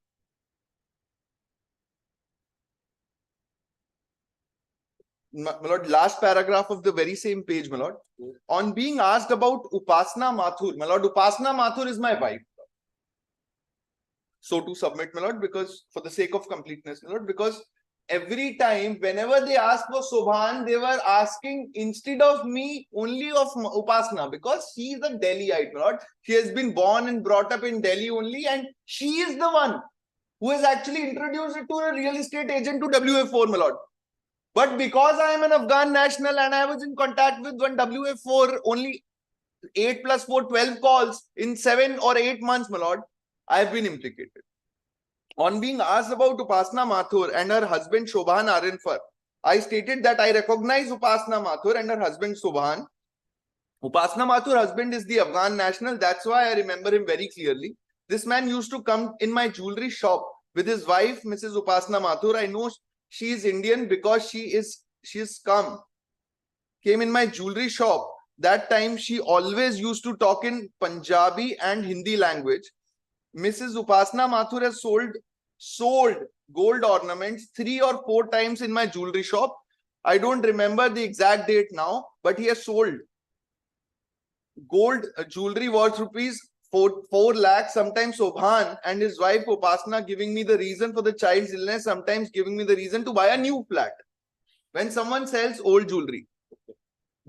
My lord, last paragraph of the very same page, my lord. Yes. On being asked about Upasna Mathur, my lord, Upasna Mathur is my wife. So to submit, my lord, because for the sake of completeness, my lord, because every time, whenever they ask for Sobhan, they were asking instead of me only of Upasna, because she is a Delhiite, my lord. She has been born and brought up in Delhi only, and she is the one who has actually introduced it to a real estate agent to WF4, my lord. But because I am an Afghan national and I was in contact with one WF4 only 8 plus 4, 12 calls in 7 or 8 months, my lord, I have been implicated. On being asked about Upasna Mathur and her husband Shobhan Arinfar, I stated that I recognize Upasna Mathur and her husband Shobhan. Upasna Mathur husband is the Afghan national. That's why I remember him very clearly. This man used to come in my jewelry shop with his wife, Mrs. Upasna Mathur. I know she is Indian because she is came in my jewelry shop. That time she always used to talk in Punjabi and Hindi language. Mrs. Upasna Mathur has sold gold ornaments 3 or 4 times in my jewelry shop. I don't remember the exact date now, but he has sold gold jewelry worth rupees 4 lakh. Sometimes Sobhan and his wife Upasna giving me the reason for the child's illness, sometimes giving me the reason to buy a new flat when someone sells old jewelry.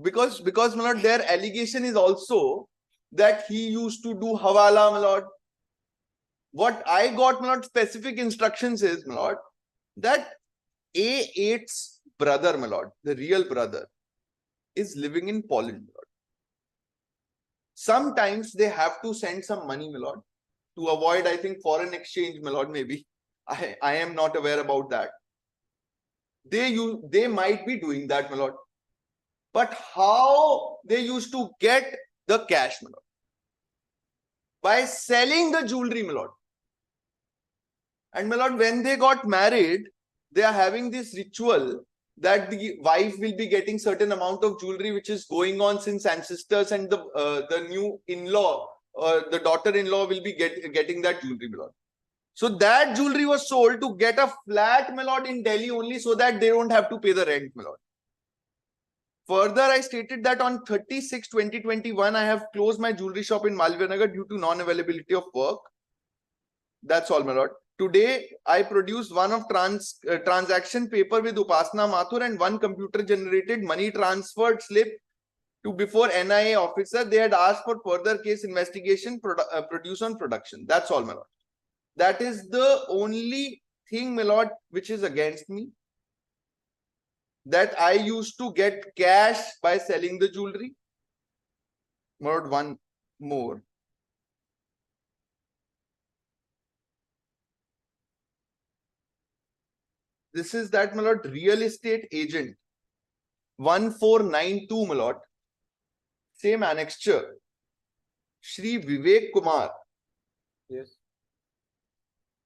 Because my lord, their allegation is also that he used to do hawala, my lord. What I got, my lord, specific instructions is, my lord, that A8's brother, my lord, the real brother, is living in Poland, my lord. Sometimes they have to send some money, my lord, to avoid, I think, foreign exchange, my lord, maybe. I am not aware about that. They might be doing that, my lord. But how they used to get the cash, my lord? By selling the jewelry, my lord. And my lord, when they got married, they are having this ritual that the wife will be getting certain amount of jewelry which is going on since ancestors, and the new in-law, the daughter-in-law will be getting that jewelry, my lord. So that jewelry was sold to get a flat, my lord, in Delhi only, so that they don't have to pay the rent, my lord. Further, I stated that on 30/6/2021, I have closed my jewelry shop in Malvinagar due to non-availability of work. That's all, my lord. Today, I produced one of transaction paper with Upasna Mathur and one computer-generated money transferred slip to before NIA officer. They had asked for further case investigation, produce on production. That's all, my lord. That is the only thing, my lord, which is against me. That I used to get cash by selling the jewelry. My lord, one more. This is that, my lord, real estate agent 1492, my lord. Same annexure. Shri Vivek Kumar. Yes.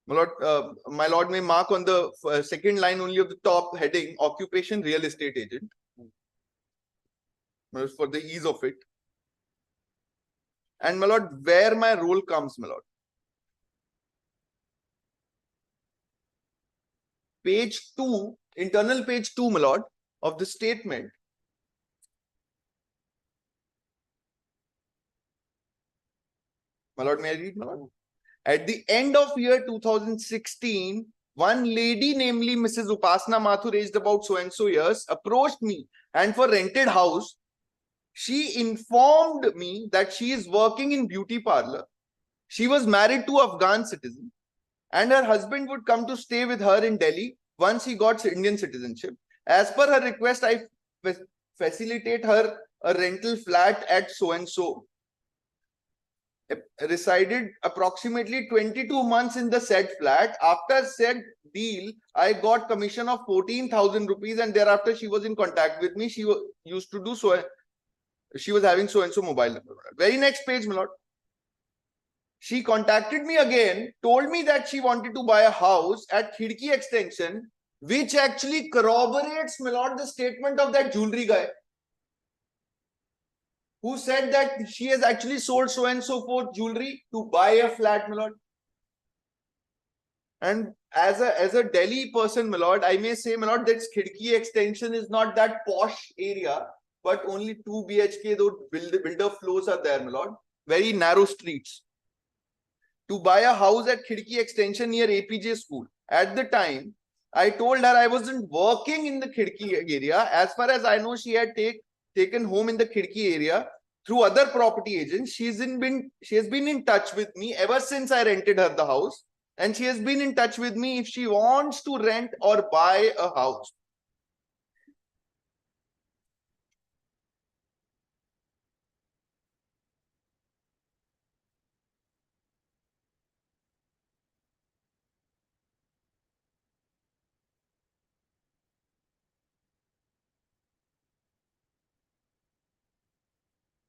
My lord may mark on the second line only of the top heading, occupation real estate agent. For the ease of it. And my lord, where my role comes, my lord. Page 2, internal page 2, my lord, of the statement. My lord, may I read, my lord? At the end of year 2016, one lady, namely Mrs. Upasana Mathur, aged about so and so years, approached me and for rented house, she informed me that she is working in beauty parlor. She was married to Afghan citizen and her husband would come to stay with her in Delhi once he got Indian citizenship. As per her request, I facilitate her a rental flat at so and so. Resided approximately 22 months in the said flat. After said deal, I got commission of 14,000 rupees and thereafter she was in contact with me. She used to do so. She was having so and so mobile number. Very next page, my lord. She contacted me again, told me that she wanted to buy a house at Khidki extension, which actually corroborates, my lord, the statement of that jewelry guy, who said that she has actually sold so and so forth jewelry to buy a flat, my lord. And as a Delhi person, my lord, I may say, my lord, that Khidki extension is not that posh area, but only 2 BHK, though builder floors are there, my lord. Very narrow streets. To buy a house at Khidki extension near APJ school. At the time, I told her I wasn't working in the Khidki area. As far as I know, she had taken home in the Khidki area through other property agents. She has been in touch with me ever since I rented her the house, and she has been in touch with me if she wants to rent or buy a house.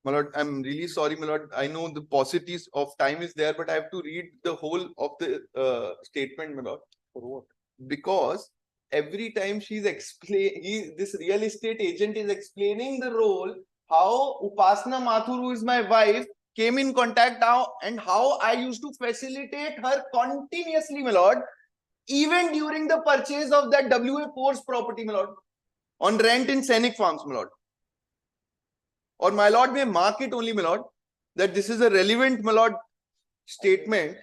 My lord, I'm really sorry, my lord. I know the paucities of time is there, but I have to read the whole of the statement, my lord. For what? Because every time she's this real estate agent is explaining the role, how Upasana Mathur, who is my wife, came in contact now, and how I used to facilitate her continuously, my lord, even during the purchase of that WA4's property, my lord, on rent in Scenic Farms, my lord. Or my lord may mark it only, my lord, that this is a relevant, my lord, statement.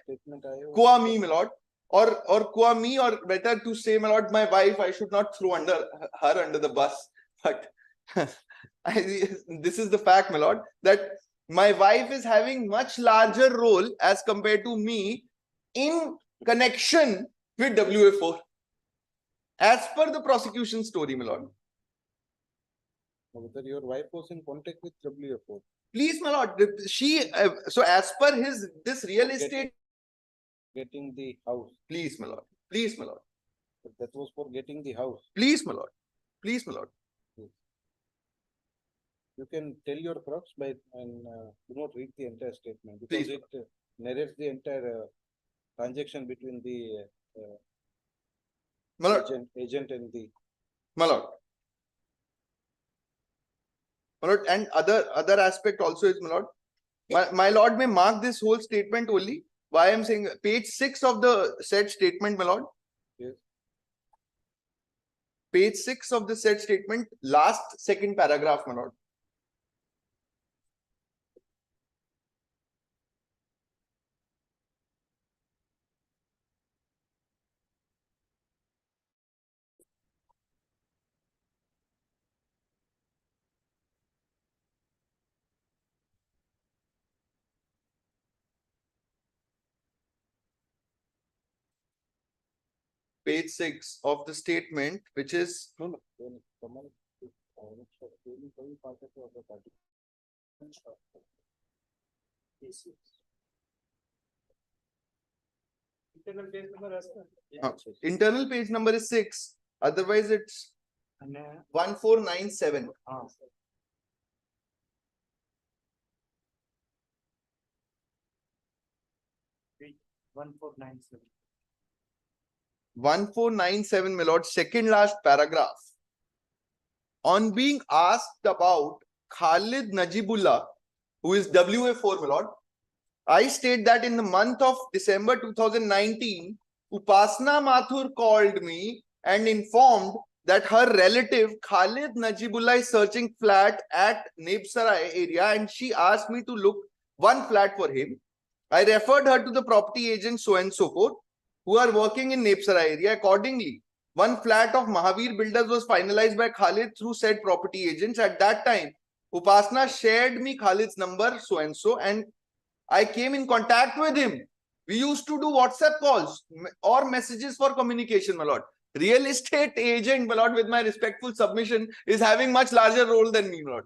Qua me, my lord, or qua me, or better to say, my lord, my wife. I should not throw her under the bus, but this is the fact, my lord, that my wife is having much larger role as compared to me in connection with WA4, as per the prosecution story, my lord. Whether your wife was in contact with WA4. Please, my lord, so as per this real estate, Getting the house. please, my lord, please, my lord, But that was for getting the house. please, my lord, please, my lord. You can tell your crux by and do not read the entire statement, because Please. it narrates the entire transaction between the My lord, agent and the. my lord. My lord, and other aspect also is, my lord. My lord may mark this whole statement only. Why I'm saying page 6 of the said statement, my lord. Yes. Page 6 of the said statement, last second paragraph, my lord. Page 6 of the statement, which is No, no. Then someone is really very part of the other party. Internal page number असतं. internal page number is 6. Otherwise, it's અને 1497. હા 1497. 1497, my lord, second last paragraph. On being asked about Khalid Najibullah, who is WA4, my lord, I state that in the month of December 2019, Upasana Mathur called me and informed that her relative Khalid Najibullah is searching flat at Nebsarai area, and she asked me to look one flat for him. I referred her to the property agent so and so forth, who are working in Nepsara area. Accordingly, one flat of Mahavir Builders was finalized by Khalid through said property agents. At that time, Upasna shared me Khalid's number so and so, and I came in contact with him. We used to do WhatsApp calls or messages for communication, my lord. Real estate agent, my lord, with my respectful submission, is having much larger role than me, my lord.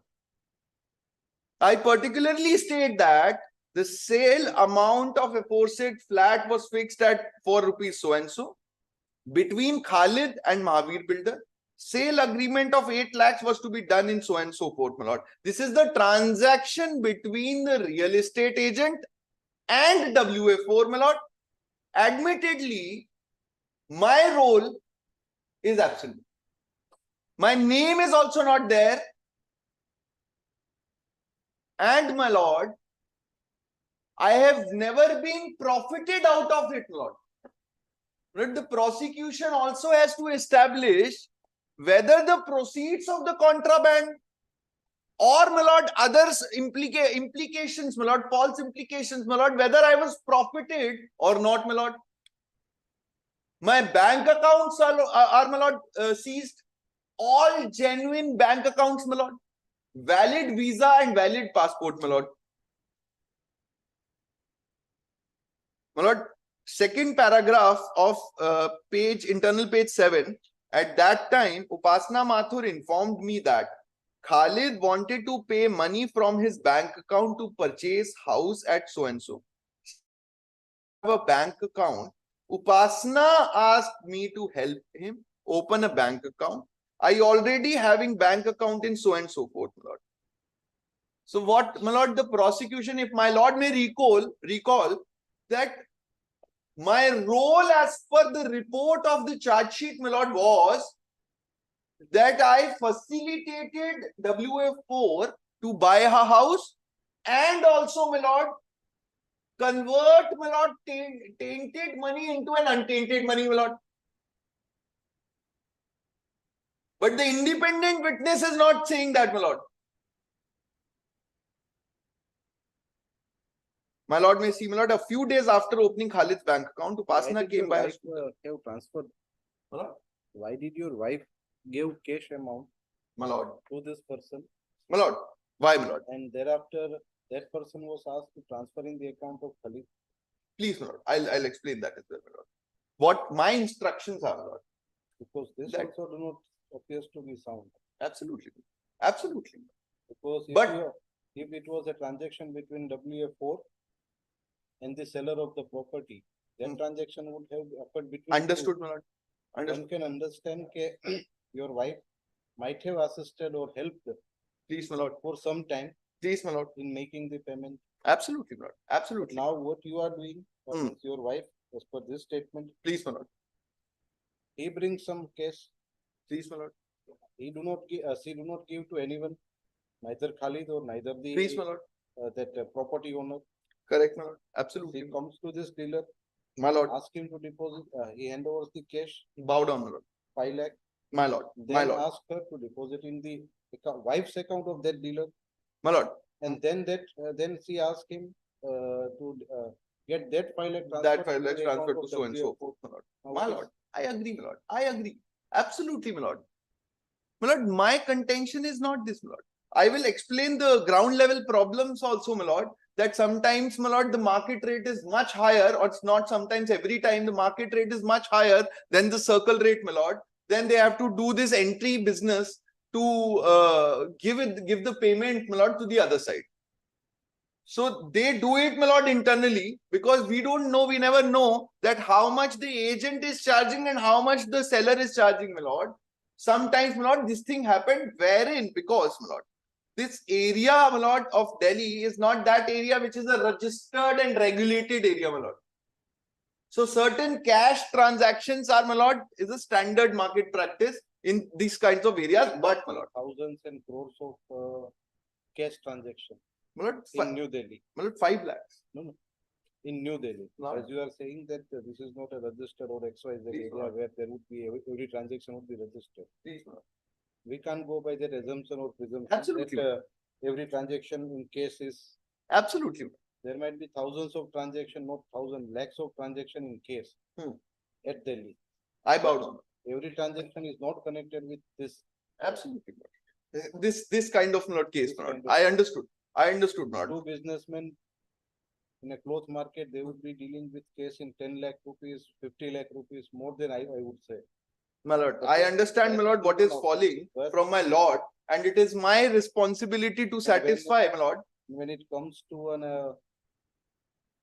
I particularly state that the sale amount of aforesaid flat was fixed at 4 rupees so and so between Khalid and Mahavir Builder. Sale agreement of 8 lakhs was to be done in so and so forth, my lord. This is the transaction between the real estate agent and WA4, my lord. Admittedly, my role is absent. My name is also not there. And my lord, I have never been profited out of it, lord. But the prosecution also has to establish whether the proceeds of the contraband or, my lord, others implications, my lord, false implications, my lord, whether I was profited or not, my lord. My bank accounts are my lord, seized. All genuine bank accounts, my lord. Valid visa and valid passport, my lord. My lord, second paragraph of internal page 7. At that time, Upasna Mathur informed me that Khalid wanted to pay money from his bank account to purchase house at so and so. Have a bank account. Upasna asked me to help him open a bank account. I already having bank account in so and so forth, my lord. So what, my lord, the prosecution, if my lord may recall that my role as per the report of the charge sheet, my lord, was that I facilitated WF4 to buy a house and also, my lord, convert, my lord, tainted money into an untainted money, my lord. But the independent witness is not saying that, my lord. My lord may see, my lord, a few days after opening Khalid's bank account, Upasna came by. Have transferred. Why did your wife give cash amount My lord. to this person? My lord. Why, my lord? And thereafter, that person was asked to transfer in the account of Khalid. Please, my lord. I'll explain that as well, my lord. What my instructions are, my lord. Because this That- also do not appears to be sound. Absolutely. Absolutely. Because But- if it was a transaction between WA4 and the seller of the property, that Hmm. transaction would have occurred between. two. Understood, my lord. One Understood. can understand that your wife might have assisted or helped Please, my lord. for some time Please, my lord. in making the payment. Absolutely, my lord. But Absolutely. now what you are doing, Hmm. means your wife, as per this statement, Please, my lord. he brings some cash. Please, my lord. He do not give, she do not give to anyone, neither Khalid or neither the Please, my lord. property owner. Correct, my lord. He Absolutely. comes to this dealer, My lord. ask him to deposit. He hand overs the cash, Bow down, my lord. 5 lakh. My lord. My Then lord. ask her to deposit in the wife's account of that dealer, My lord. and then then she asked him to get that 5 lakh That 5 to lakhs the account transferred to of so and so WF4. forth, my lord. Now, My what is- lord. I agree, my lord. I agree. Absolutely, my lord. My lord, my contention is not this, my lord. I will explain the ground level problems also, my lord. That sometimes, my lord, the market rate is much higher, or it's not sometimes, every time the market rate is much higher than the circle rate, my lord. Then they have to do this entry business to give the payment, my lord, to the other side. So they do it, my lord, internally, because we don't know, we never know that how much the agent is charging and how much the seller is charging, my lord. Sometimes, my lord, this thing happened wherein, because, my lord, this area, my lord, of Delhi is not that area which is a registered and regulated area, my lord. So certain cash transactions are, my lord, is a standard market practice in these kinds of areas, but, my lord, thousands and crores of cash transaction my lord, in New Delhi. my lord, 5 lakhs. No. In New Delhi, No. as you are saying that this is not a registered or XYZ Please, area Lord. where there would be every transaction would be registered. Please, my lord. We can't go by that assumption or presumption Absolutely. that every transaction in case is, Absolutely. there might be thousands of transaction, not thousand, lakhs of transaction in case. Hmm. at Delhi. I bow down. Every transaction is not connected with this. Absolutely. This kind of not case, This my lord. kind of- I understood. I understood, my lord. Two businessmen in a cloth market, they would be dealing with case in 10 lakh rupees, 50 lakh rupees, more than I would say. My lord, But I that- understand, my that lord, what is no, falling but- from my lord, and it is my responsibility to satisfy, my lord. When it comes to an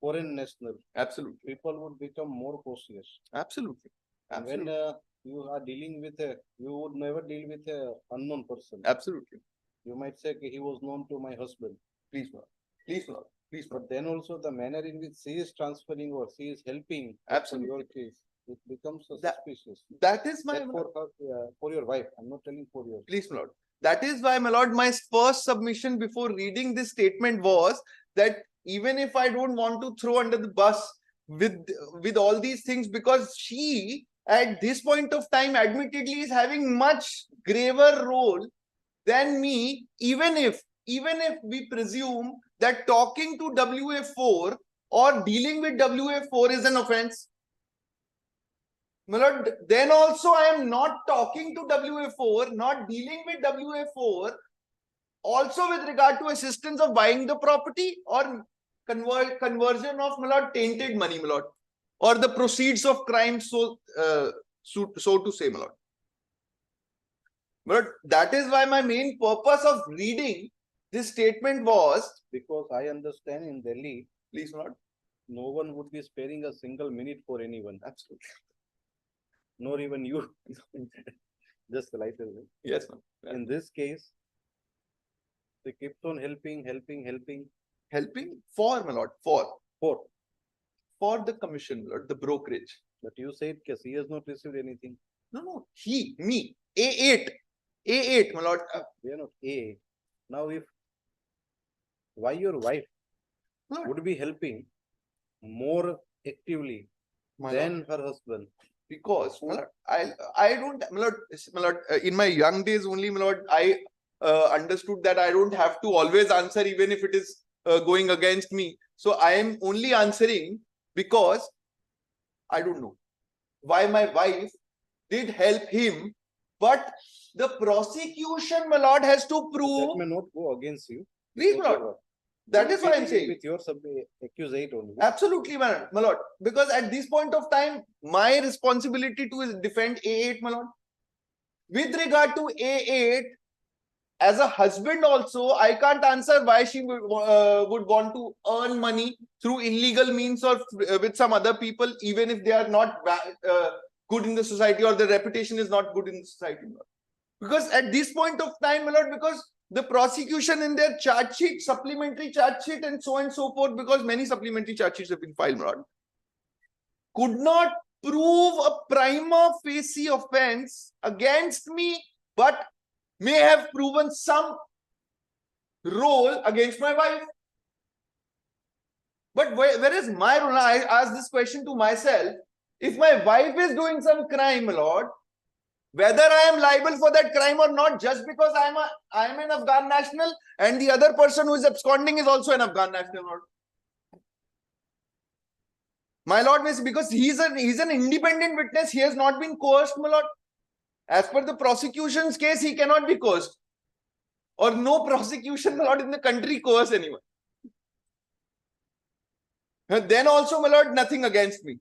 foreign national, Absolutely. people would become more cautious. Absolutely. And when Absolutely. you are dealing with you would never deal with a unknown person. Absolutely. You might say, "Okay, he was known to my husband." Please, my lord. Please, my lord. Please, my lord. But then also the manner in which she is transferring or she is helping. Absolutely. Your case, it becomes That- suspicious. That is my, That for your wife, I'm not telling for your. please, my lord. That is why, my lord, my first submission before reading this statement was that even if I don't want to throw under the bus with all these things, because she at this point of time admittedly is having much graver role than me, even if we presume that talking to WA4 or dealing with WA4 is an offense. My lord, then also I am not talking to WA4, not dealing with WA4, also with regard to assistance of buying the property or conversion of, my lord, tainted money, my lord, or the proceeds of crime, so to say, my lord. But that is why my main purpose of reading this statement was, Because I understand in Delhi, please, my lord. no one would be sparing a single minute for anyone, Absolutely. nor even you. Just like that. Yes, ma'am. In this case, they kept on helping. Helping for, my lord, for the commission, my lord, the brokerage. But you said that he has not received anything. No, me, A8, my lord. We are not A. Now, why your wife Lord, would be helping more actively my than lord, her husband? because, my lord, I don't, my lord, in my young days only, my lord, I understood that I don't have to always answer even if it is going against me. So I am only answering because I don't know why my wife did help him, but the prosecution, my lord, has to That prove. may not go against you. Please, my lord. That is what I'm saying. With your accusate only. Absolutely, my lord. Because at this point of time, my responsibility to defend A8, my lord. With regard to A8, as a husband also, I can't answer why she would want to earn money through illegal means or with some other people, even if they are not good in the society or their reputation is not good in the society. Because at this point of time, my lord, because the prosecution in their charge sheet, supplementary charge sheet and so forth, because many supplementary charge sheets have been filed, my lord, could not prove a prima facie offense against me, but may have proven some role against my wife. But where is my role? I ask this question to myself. If my wife is doing some crime, my lord, whether I am liable for that crime or not, just because I am an Afghan national and the other person who is absconding is also an Afghan national, lord. My lord, because he's an independent witness, he has not been coerced, my lord. As per the prosecution's case, he cannot be coerced. Or no prosecution, my lord, in the country coerce anyone. Then also, my lord, nothing against me.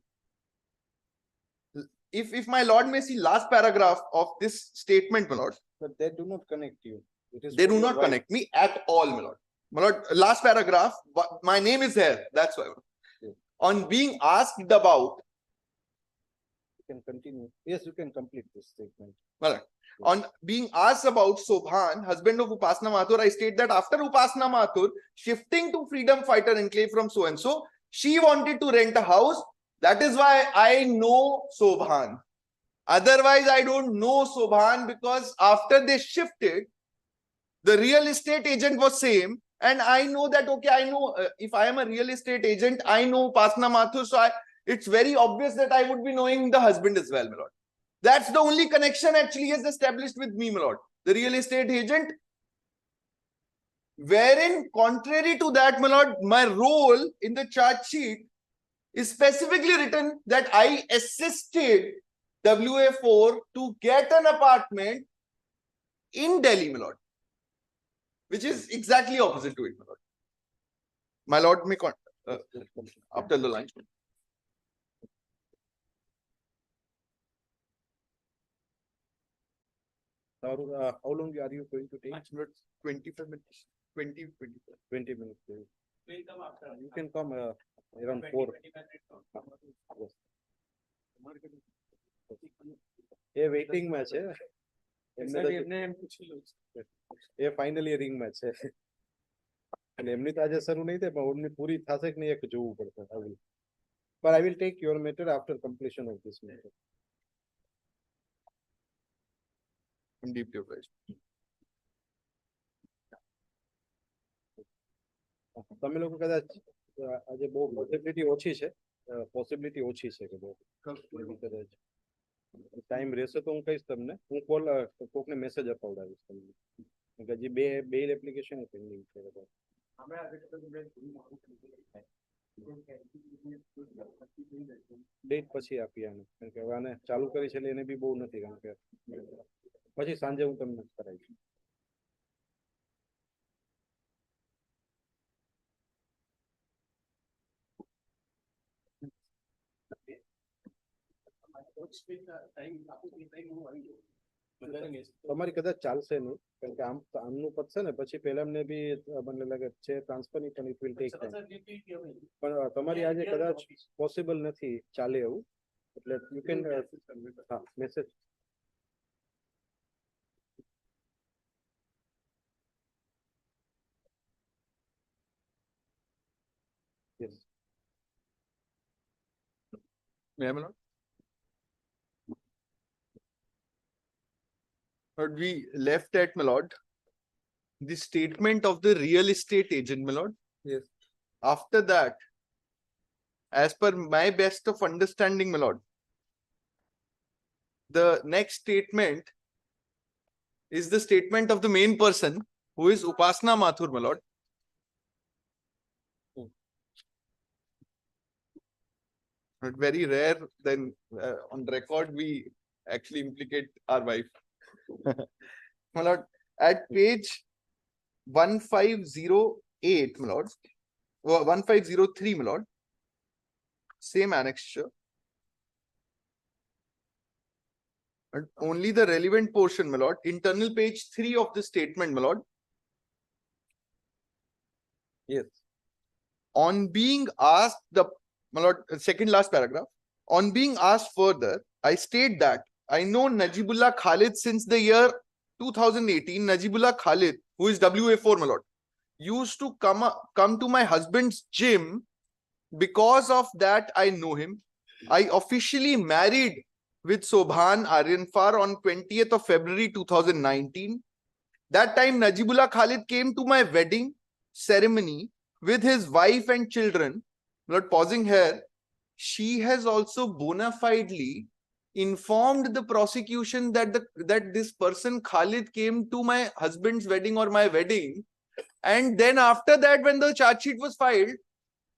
If my lord may see last paragraph of this statement, my lord. But they do not connect you. They do not connect me at all, my lord. My lord, last paragraph, my name is there. That's why. Yes. On being asked about. You can continue. Yes, you can complete this statement. Well, yes. On being asked about Sobhan, husband of Upasana Mathur, I state that after Upasana Mathur shifting to Freedom Fighter Enclave from so and so, she wanted to rent a house. That is why I know Sobhan. Otherwise, I don't know Sobhan, because after they shifted, the real estate agent was same. And I know that, okay, I know if I am a real estate agent, I know Upasana Mathur. So it's very obvious that I would be knowing the husband as well, my lord. That's the only connection actually is established with me, my lord. The real estate agent. Wherein, contrary to that, my lord, my role in the charge sheet is specifically written that I assisted WA4 to get an apartment in Delhi, my lord, which is exactly opposite to it, my lord. My lord may after the lunch. How long are you going to take? 25 minutes. 20 minutes. You can come around 4. Yes. A waiting માં છે એ final યરિંગ માં છે એટલે એમની તો આજે શરૂ નહીં થાય પણ એમની પૂરી થશે કે નહીં એક જોવું પડશે but I will take your matter after completion of this matter. I'm deeply obliged. તમે લોકો કદાચ આજે બહુ પોસિબિલિટી ઓછી છે કે બહુ કદાચ ટાઈમ રહેશે તો હું કહીશ તમને હું કોકને મેસેજ અપાવડાવીશ તમને કે હજી બે એપ્લિકેશન પેન્ડિંગ છે કદાચ ડેટ પછી આપી આને કારણ કે હવે આને ચાલુ કરી છે એટલે એને બી બહુ નથી કારણ કે પછી સાંજે હું તમને કરાવીશ. તમારી કદાચ ચાલશે નહીં કારણ કે આમનું પતશે ને પછી પેલા એમને બી મને લાગે છે ટ્રાન્સફર ની પણ ઇટ વિલ ટેક ટાઈમ પણ તમારી આજે કદાચ પોસિબલ નથી ચાલે એવું એટલે યુ કેન હા message yes May I, my lord? But we left at, my lord, the statement of the real estate agent, my lord. Yes. After that, as per my best of understanding, my lord, the next statement is the statement of the main person, who is Upasana Mathur, my lord. But very rare, then on record, we actually implicate our wife. My lord, at page 1508, my lord, 1503, my lord, same annexure. And only the relevant portion, my lord, internal page 3 of the statement, my lord. Yes. On being asked my lord, second last paragraph. On being asked further, I state that I know Najibullah Khalid since the year 2018. Najibullah Khalid, who is WA4, my lord, used to come to my husband's gym. Because of that, I know him. I officially married with Sobhan Aryanfar on 20th of February 2019. That time, Najibullah Khalid came to my wedding ceremony with his wife and children. Not pausing here, she has also bona fidely informed the prosecution that this person Khalid came to my husband's wedding or my wedding, and then after that, when the charge sheet was filed,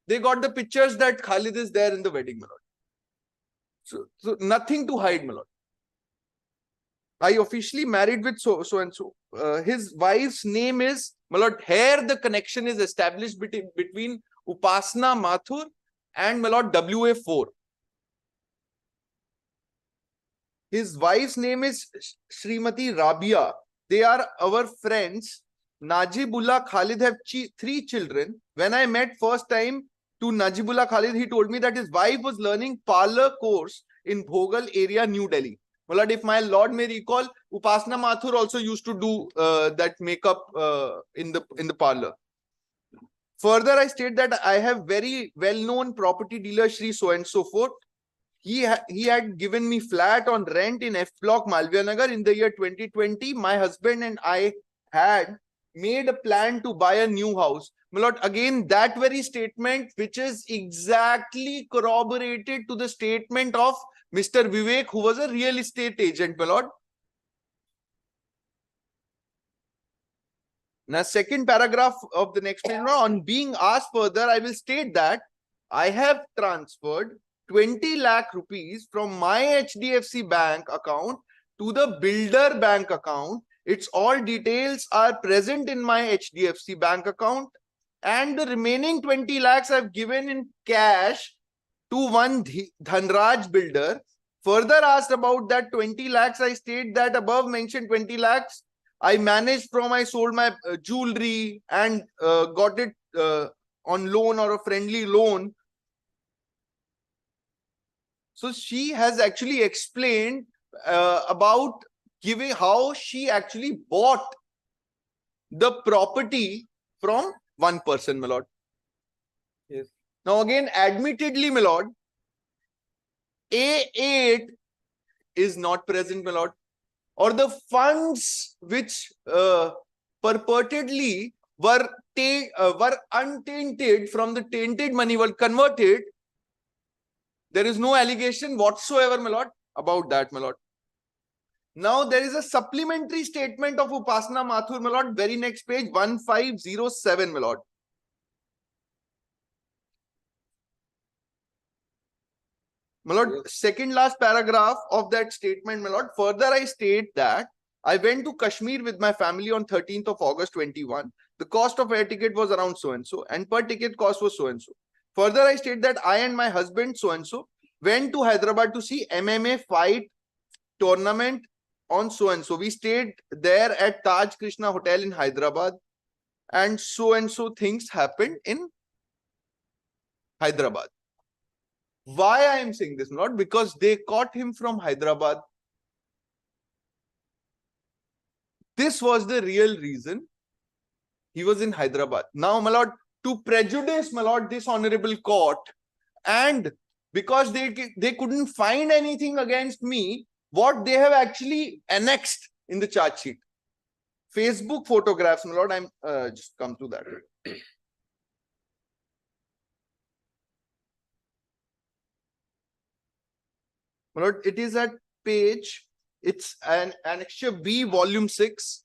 they got the pictures that Khalid is there in the wedding, my lord. So nothing to hide, my lord. I officially married with so and so. His wife's name is, my lord. Here the connection is established between Upasana Mathur and my lord WA4. His wife's name is Srimati Rabia. They are our friends. Najibullah Khalid have 3 children. When I met first time to Najibullah Khalid, he told me that his wife was learning parlor course in Bhogal area, New Delhi. My lord, if my lord may recall, Upasana Mathur also used to do that makeup in the parlor. Further, I state that I have very well-known property dealer Shri so and so forth. He had given me flat on rent in F Block, Malviya Nagar in the year 2020. My husband and I had made a plan to buy a new house. My lord, again, that very statement, which is exactly corroborated to the statement of Mr. Vivek, who was a real estate agent, my lord. Now, second paragraph of the next page, on being asked further, I will state that I have transferred 20 lakh rupees from my HDFC bank account to the builder bank account. Its all details are present in my HDFC bank account, and the remaining 20 lakhs I've given in cash to one Dhanraj builder. Further asked about that 20 lakhs, I state that above mentioned 20 lakhs I managed from, I sold my jewelry and got it on loan or a friendly loan. So she has actually explained about giving how she actually bought the property from one person, my lord. Yes. Now again, admittedly, my lord, A8 is not present, my lord, or the funds which purportedly were untainted from the tainted money were converted. There is no allegation whatsoever, my lord, about that, my lord. Now there is a supplementary statement of Upasana Mathur, my lord, very next page, 1507, my lord. My lord, second last paragraph of that statement, my lord. Further, I state that I went to Kashmir with my family on 13th of August 21. The cost of air ticket was around so and so, and per ticket cost was so and so. Further, I state that I and my husband so and so went to Hyderabad to see MMA fight tournament on so and so. We stayed there at Taj Krishna Hotel in Hyderabad, and so things happened in Hyderabad. Why I am saying this, not because they caught him from Hyderabad. This was the real reason he was in Hyderabad. Now, my lord, to prejudice, my lord, this honorable court, and because they couldn't find anything against me, what they have actually annexed in the charge sheet. Facebook photographs, my lord, I'm just come to that. My lord, it is at page, it's an annexure B, volume 6.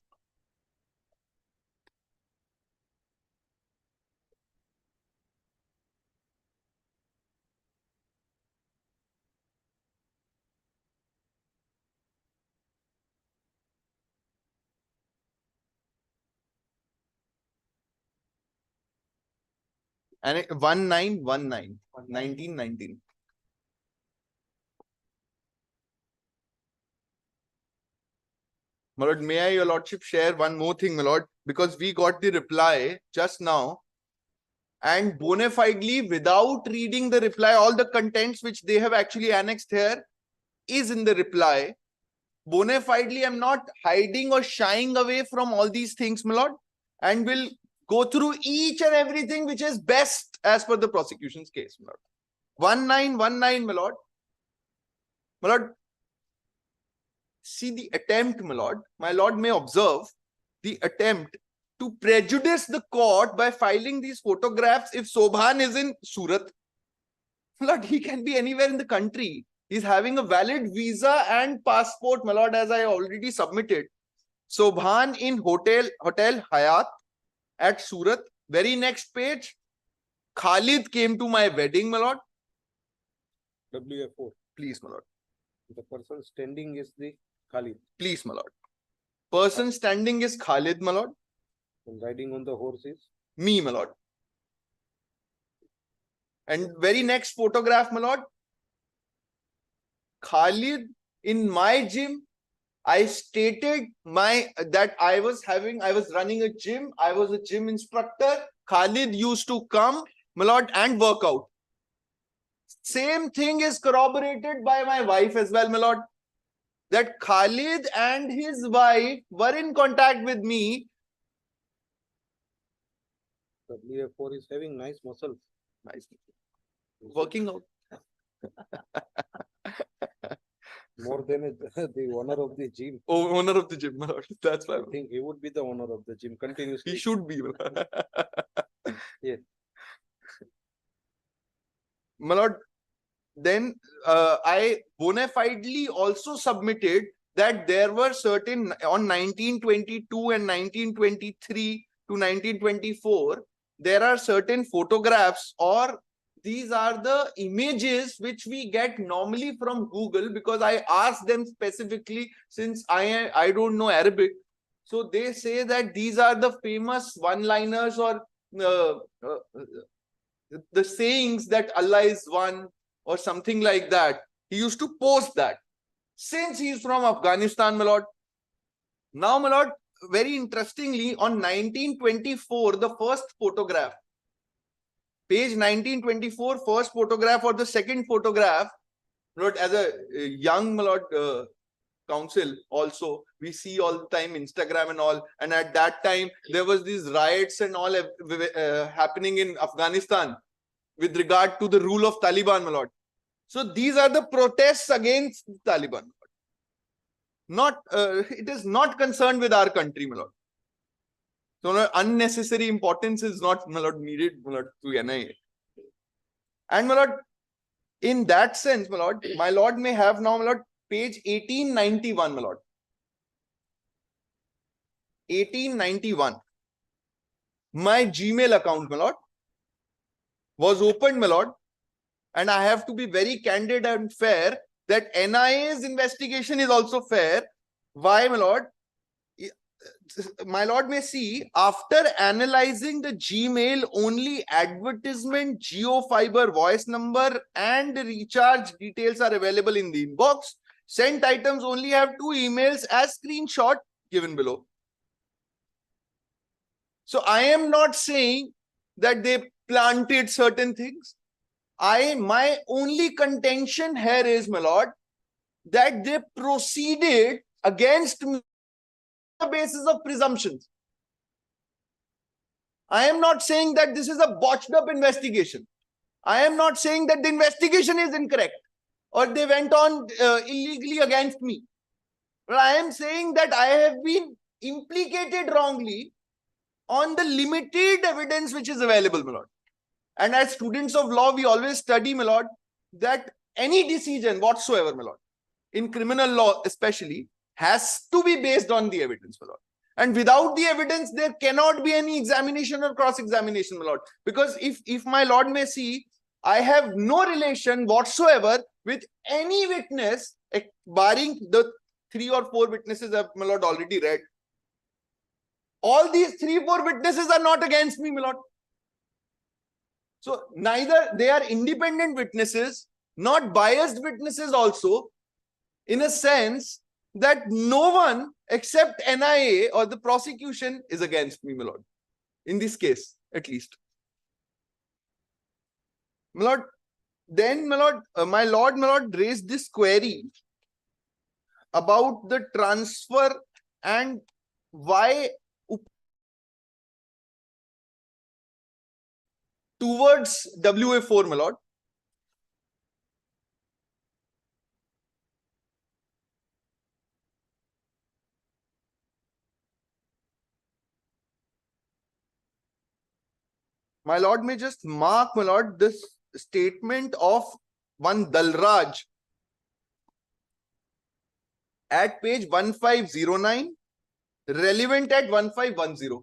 And 1919, 1919. My lord, may I, your lordship, share one more thing, my lord, because we got the reply just now, and bona fidely, without reading the reply, all the contents which they have actually annexed here is in the reply. Bona fidely, I'm not hiding or shying away from all these things, my lord, and will go through each and everything which is best as per the prosecution's case, my lord. 1919, my lord. My lord, see the attempt, my lord may observe the attempt to prejudice the court by filing these photographs. If Sobhan is in Surat, my lord, he can be anywhere in the country. He's having a valid visa and passport, my lord, as I already submitted. Sobhan in Hotel Hayat at Surat. Very next page, Khalid came to my wedding, my lord. WA4. Please, my lord. The person standing is the Khalid. Please, my lord. Person standing is Khalid, my lord. And riding on the horse is Me, my lord. And very next photograph, my lord. Khalid in my gym. I stated that I was running a gym. I was a gym instructor. Khalid used to come, my lord, and work out. Same thing is corroborated by my wife as well, my lord. That Khalid and his wife were in contact with me. WA4 is having nice muscles. Nice. Working out. More than the owner of the gym. Oh, owner of the gym, my lord. That's why. I think he would be the owner of the gym continuously. He should be. Yes. My lord, then I bona fidely also submitted that there were certain on 1922 and 1923 to 1924, there are certain photographs or these are the images which we get normally from Google, because I asked them specifically, since I don't know Arabic. So they say that these are the famous one-liners or uh, uh, the sayings that Allah is one or something like that. He used to post that. Since he is from Afghanistan, my lord. Now, my lord, very interestingly, on 1924, the first photograph, page 1924, first photograph or the second photograph, not as a young, my lord, council also, we see all the time Instagram and all, and at that time there was these riots and all happening in Afghanistan with regard to the rule of Taliban, my lord. So these are the protests against Taliban. Not it is not concerned with our country, my lord. So no, unnecessary importance is not, my lord, needed, my lord, to NIA. And my lord, in that sense, my lord may have now, my lord, page 1891, my lord. 1891. My Gmail account, my lord, was opened, my lord, and I have to be very candid and fair that NIA's investigation is also fair. Why, my lord? My lord may see, after analyzing the Gmail, only advertisement, geofiber voice number and recharge details are available in the inbox. Sent items only have 2 emails as screenshot given below. So I am not saying that they planted certain things. My only contention here is, my lord, that they proceeded against me on the basis of presumptions. I am not saying that this is a botched up investigation. I am not saying that the investigation is incorrect or they went on illegally against me. But I am saying that I have been implicated wrongly on the limited evidence which is available, my lord. And as students of law, we always study, my lord, that any decision whatsoever, my lord, in criminal law especially, has to be based on the evidence, my lord. And without the evidence, there cannot be any examination or cross-examination, my lord. Because if my lord may see, I have no relation whatsoever with any witness, barring the 3 or 4 witnesses I've, my lord, already read. All these 3-4 witnesses are not against me, my lord. So neither they are independent witnesses, not biased witnesses also, in a sense that no one except NIA or the prosecution is against me, my lord. In this case, at least. My lord, then, my lord raised this query about the transfer and why towards WA4, my lord. My lord may just mark, my lord, this statement of one Dalraj at page 1509, relevant at 1510.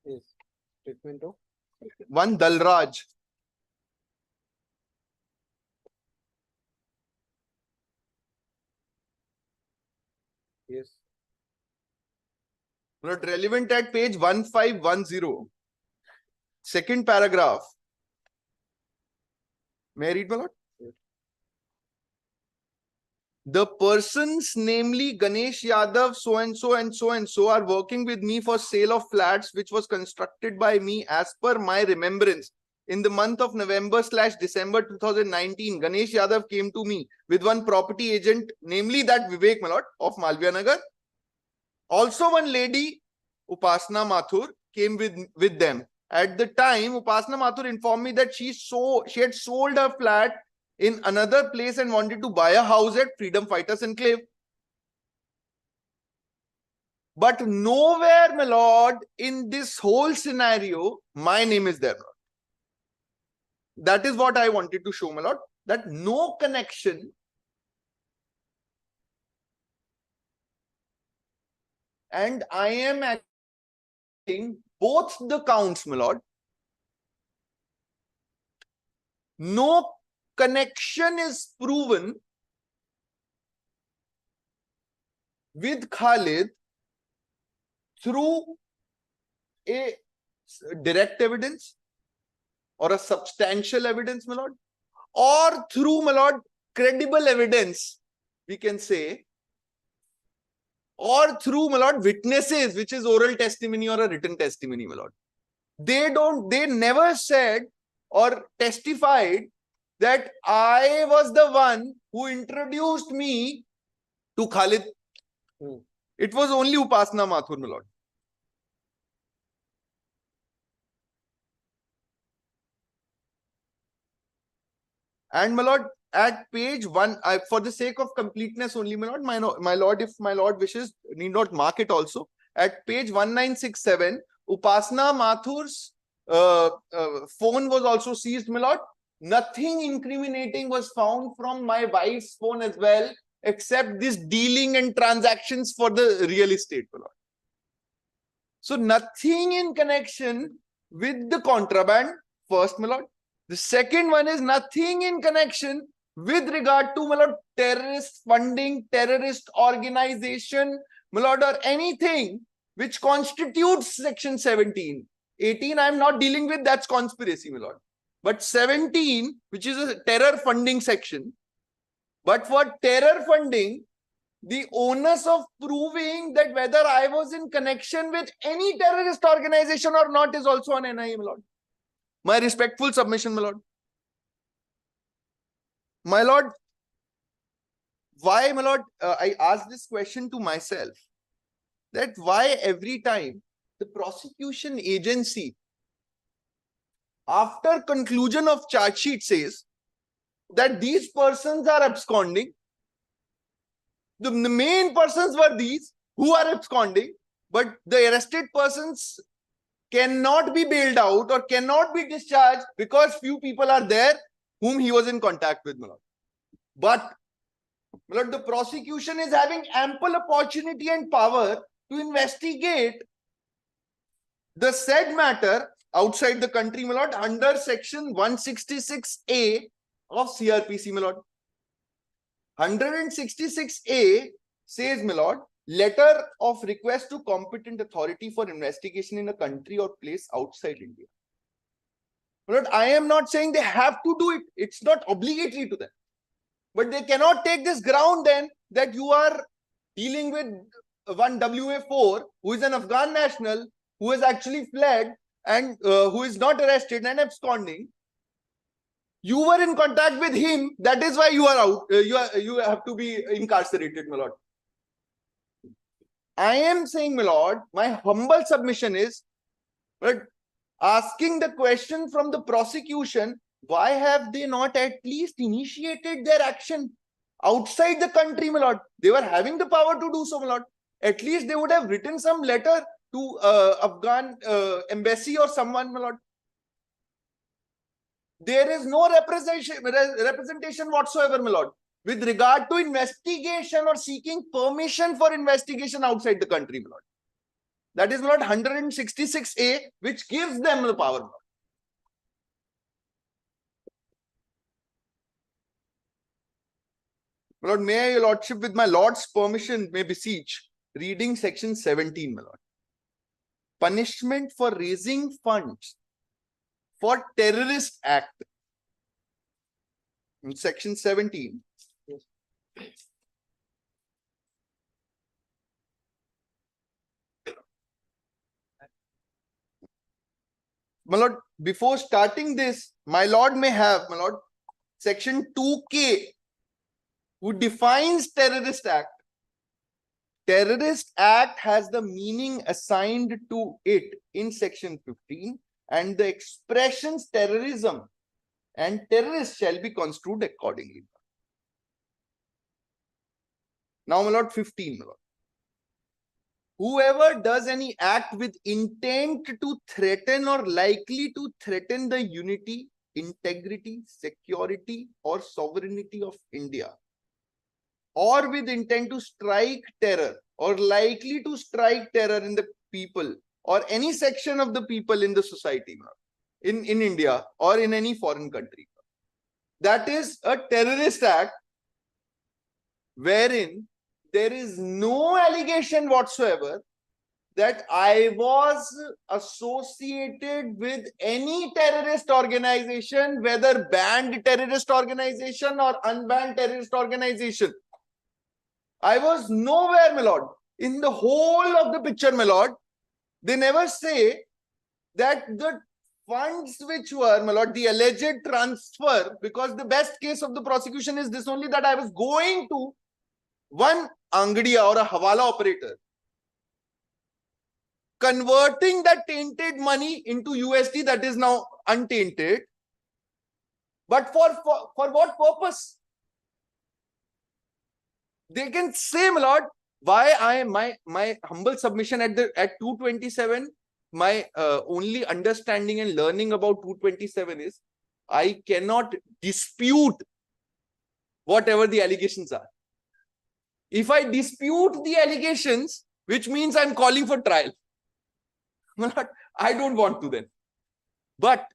Yes. Statement of One Dalraj. yes. Not relevant at page 1510. Second paragraph. May I read, my lord? The persons, namely Ganesh Yadav, so and so and so and so, are working with me for sale of flats, which was constructed by me as per my remembrance. In the month of November/December 2019, Ganesh Yadav came to me with one property agent, namely that Vivek, my lord, of Malviya Nagar. Also, one lady, Upasna Mathur, came with them. At the time, Upasna Mathur informed me that she had sold her flat in another place and wanted to buy a house at Freedom Fighters Enclave. But nowhere, my lord, in this whole scenario, my name is there. That is what I wanted to show, my lord, that no connection. And I am acting both the counts, my lord. no connection is proven with Khalid through a direct evidence or a substantial evidence, my lord, or through, my lord, credible evidence, we can say, or through, my lord, witnesses, which is oral testimony or a written testimony, my lord. They never said or testified that I was the one who introduced me to Khalid. It was only Upasana Mathur, my lord. And my lord, at page 1, for the sake of completeness only, my lord, if my lord wishes, need not mark it also. At page 1967, Upasana Mathur's phone was also seized, my lord. Nothing incriminating was found from my wife's phone as well, except this dealing and transactions for the real estate, my lord. So nothing in connection with the contraband, first, my lord. The second one is nothing in connection with regard to, my lord, terrorist funding, terrorist organization, my lord, or anything which constitutes section 17. 18, I'm not dealing with, that's conspiracy, my lord. But 17, which is a terror funding section. But for terror funding, the onus of proving that whether I was in connection with any terrorist organization or not is also on NIA, my lord. My respectful submission, my lord. My lord, why, my lord, I asked this question to myself, that why every time the prosecution agency, after conclusion of charge sheet, says that these persons are absconding, the main persons were these who are absconding, but the arrested persons cannot be bailed out or cannot be discharged because few people are there whom he was in contact with, my lord. But, my lord, the prosecution is having ample opportunity and power to investigate the said matter outside the country, my lord, under section 166A of CRPC, my lord. 166A says, my lord, letter of request to competent authority for investigation in a country or place outside India. My lord, I am not saying they have to do it. It's not obligatory to them. But they cannot take this ground then that you are dealing with one WA4 who is an Afghan national who has actually fled and who is not arrested and absconding. You were in contact with him. That is why you are out. You have to be incarcerated, my lord. I am saying, my lord, my humble submission is, but asking the question from the prosecution, why have they not at least initiated their action outside the country, my lord? They were having the power to do so, my lord. At least they would have written some letter to Afghan embassy or someone, my lord. There is no representation whatsoever, my lord, with regard to investigation or seeking permission for investigation outside the country, my lord. That is, my lord, 166A, which gives them the power, my lord. My lord, may I, your lordship, with my lord's permission, may beseech, reading section 17, my lord. Punishment for raising funds for terrorist act. In section 17. My lord, before starting this, my lord may have, my lord, section 2K, who defines terrorist act. Terrorist act has the meaning assigned to it in section 15, and the expressions terrorism and terrorist shall be construed accordingly. Now, my lord, 15, my lord. Whoever does any act with intent to threaten or likely to threaten the unity, integrity, security, or sovereignty of India, or with intent to strike terror or likely to strike terror in the people or any section of the people in the society, in India or in any foreign country, that is a terrorist act wherein there is no allegation whatsoever that I was associated with any terrorist organization, whether banned terrorist organization or unbanned terrorist organization. I was nowhere, my lord. In the whole of the picture, my lord, they never say that the funds which were, my lord, the alleged transfer, because the best case of the prosecution is this only, that I was going to one Angadiya or a Hawala operator, converting that tainted money into USD that is now untainted. But for what purpose? They can say, my lord, why my humble submission at 227, my only understanding and learning about 227 is I cannot dispute whatever the allegations are. If I dispute the allegations, which means I'm calling for trial. I don't want to then. But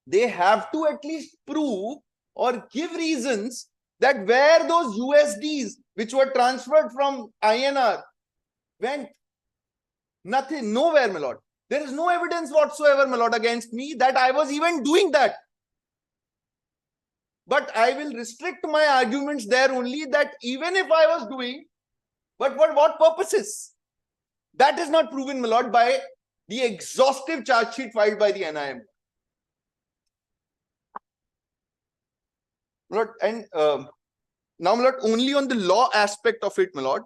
they have to at least prove or give reasons that where those USDs which were transferred from INR went. Nothing, nowhere, my lord. There is no evidence whatsoever, my lord, against me that I was even doing that. But I will restrict my arguments there only, that even if I was doing, but for what purposes? That is not proven, my lord, by the exhaustive charge sheet filed by the NIM. My lord, and now, my lord, only on the law aspect of it, my lord.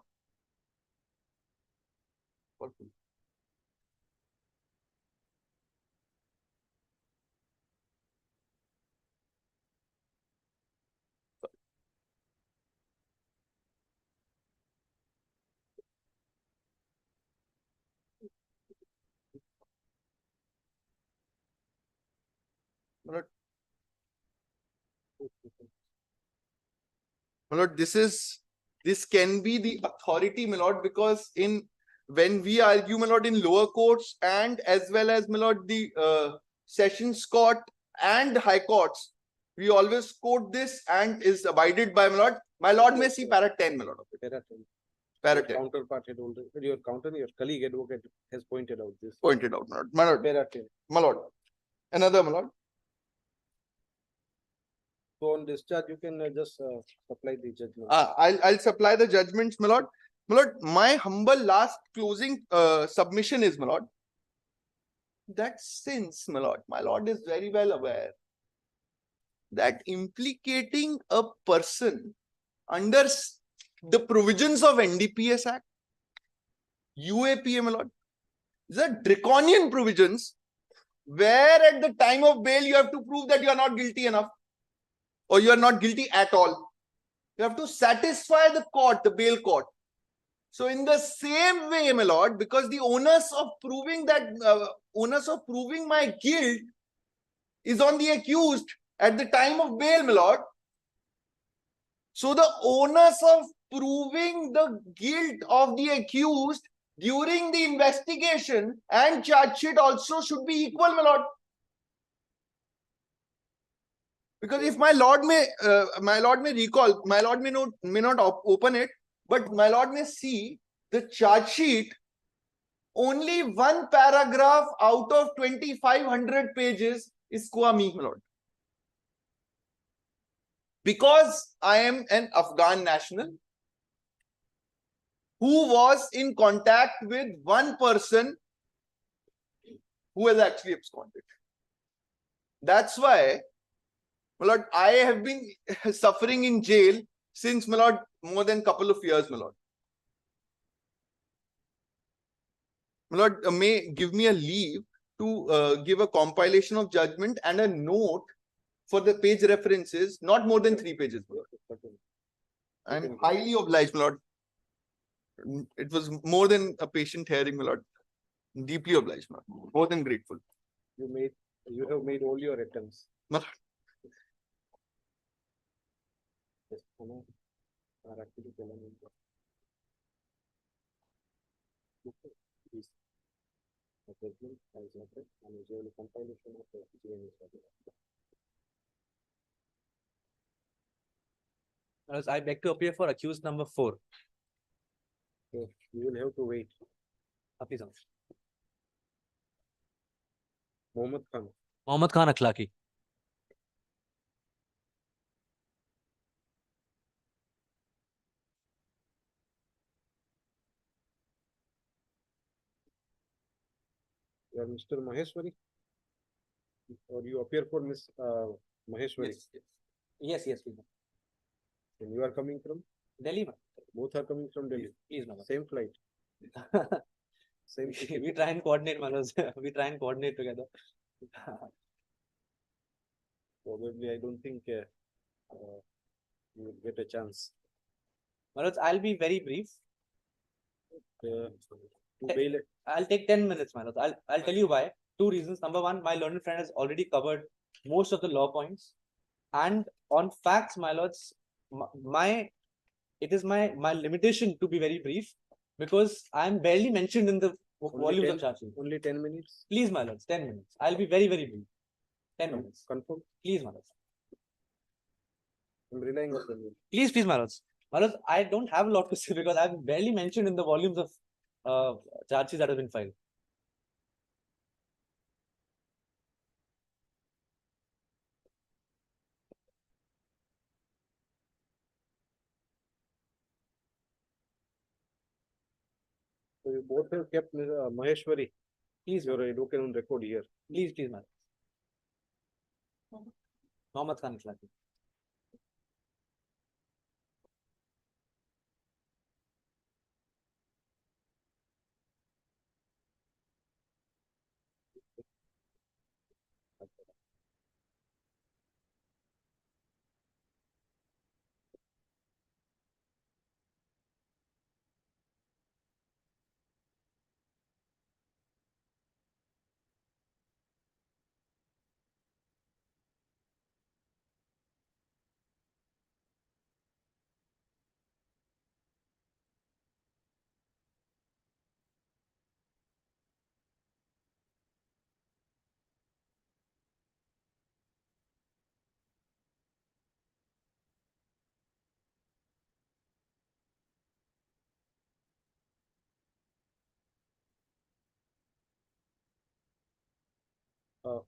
My lord, this can be the authority, my lord, because when we argue, my lord, in lower courts and as well as, my lord, the sessions court and high courts, we always quote this and is abided by, my lord. My lord may see para 10, my lord. Para 10. Para Your 10. counterpart had already, your colleague advocate has pointed out this. Pointed out, my lord. My lord. Para 10. My lord. Another, my lord. So on discharge, you can just supply the judgment. I'll supply the judgments, my lord. My lord, my humble last closing submission is, my lord, that since, my lord is very well aware that implicating a person under the provisions of NDPS Act, UAPA, my lord, these are draconian provisions where at the time of bail you have to prove that you are not guilty enough or you are not guilty at all. You have to satisfy the court, the bail court. So in the same way, my lord, because the onus of proving my guilt is on the accused at the time of bail, my lord. So the onus of proving the guilt of the accused during the investigation and charge sheet also should be equal, my lord. Because if my lord may recall, my lord may not open it, but my lord may see the charge sheet. Only one paragraph out of 2,500 pages is Kwame, my lord. Because I am an Afghan national who was in contact with one person who has actually absconded. That's why, my lord, I have been suffering in jail since, my lord, more than a couple of years, my lord. My lord, may give me a leave to give a compilation of judgment and a note for the page references, not more than 3 pages. I'm highly obliged, my lord. It was more than a patient hearing, my lord. Deeply obliged, my lord. More than grateful. You have made all your attempts. My lord. Yes, are actually telling me that. Please. The judgment has noted and is a compilation of the I beg to appear for accused number 4. So you will have to wait. Please, Honor. Mohammed Khan. Mohammed Khan Akhlaqi. You are Mr. Maheshwari? Or you appear for Miss Maheshwari? Yes, yes. Yes, please. And you are coming from? Delhi, ma'am. Both are coming from Delhi. Please, ma'am. Same flight. Same ticket. We try and coordinate, Manoj. We try and coordinate together. Probably, I don't think you will get a chance. Manoj, I'll be very brief. To bail it. I'll take 10 minutes, Manoj. I'll tell you why. 2 reasons. Number 1, my learned friend has already covered most of the law points. And on facts, my lords, it is my limitation to be very brief because I'm barely mentioned in the volumes of charge sheet. Only 10 minutes? Please, my lords, 10 minutes. I'll be very, very brief. 10 minutes. Confirm? Please, my lords. I'm relying on you. Please, my lords. My lords, I don't have a lot to say because I'm barely mentioned in the volumes of charges that have been filed. So you both have kept Maheshwari. Please, Your advocate on record here. please, my lords. Mohammed Khan Akhlaqi.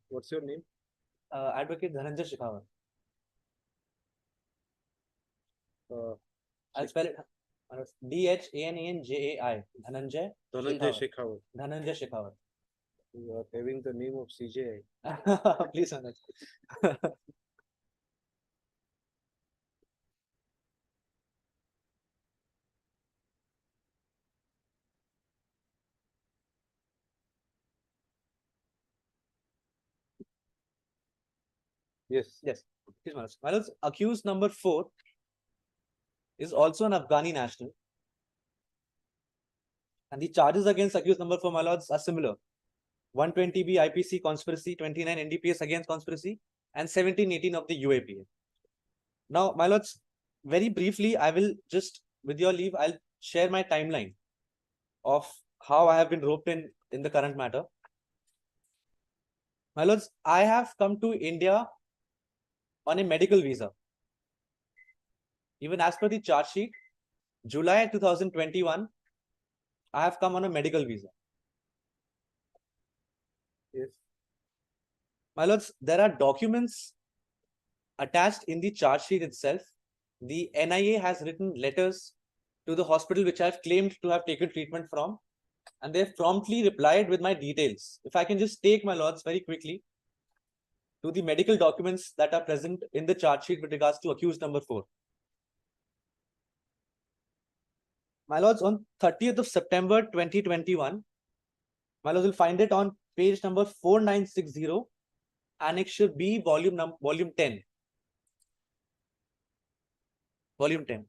What's your name? Advocate Dhananjay Shekhawat. I'll spell it. Dhananjai. Dhananjay Dhananjay Shekhawat. Dhananjay Shekhawat. You are having the name of CJI. Please, Manoj. Yes. Yes. Please, Manoj. Manoj, accused number 4 is also an Afghani national. And the charges against accused number 4, my lords, are similar. 120B IPC conspiracy, 29 NDPS against conspiracy, and 1718 of the UAPA. Now, my lords, very briefly, I will just, with your leave, I'll share my timeline of how I have been roped in the current matter. My lords, I have come to India on a medical visa. Even as per the charge sheet, July 2021, I have come on a medical visa. Yes. My lords, there are documents attached in the charge sheet itself. The NIA has written letters to the hospital which I have claimed to have taken treatment from, and they have promptly replied with my details. If I can just take, my lords, very quickly to the medical documents that are present in the charge sheet with regards to accused number 4. My lords, on 30th of September 2021, my lords will find it on page number 4960, annexure B, volume 10. Volume 10.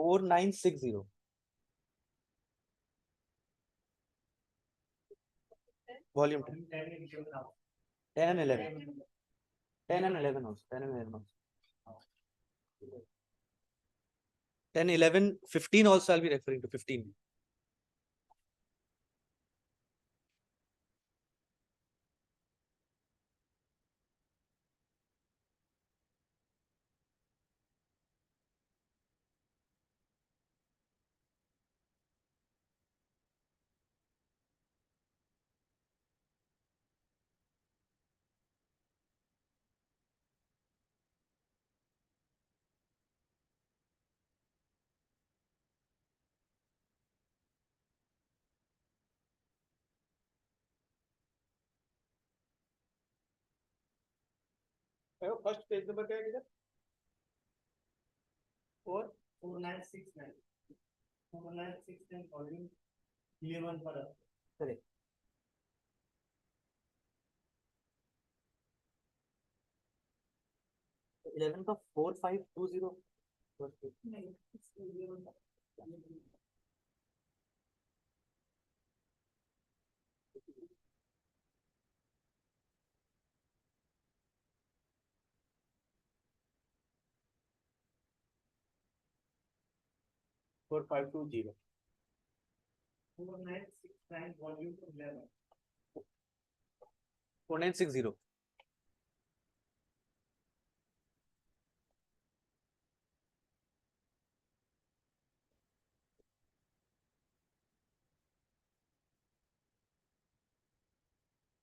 4960. Volume 10. 10 and 11. 10 and 11 also. 10 and 11 also. 10, 11, 15 also I'll be referring to 15. First page number क्या है किधर? 4969. 4969 volume 11 पर है. Correct. So 11 का 4520. नहीं, 11 पर. 4520. 4969 volume 11. 4960.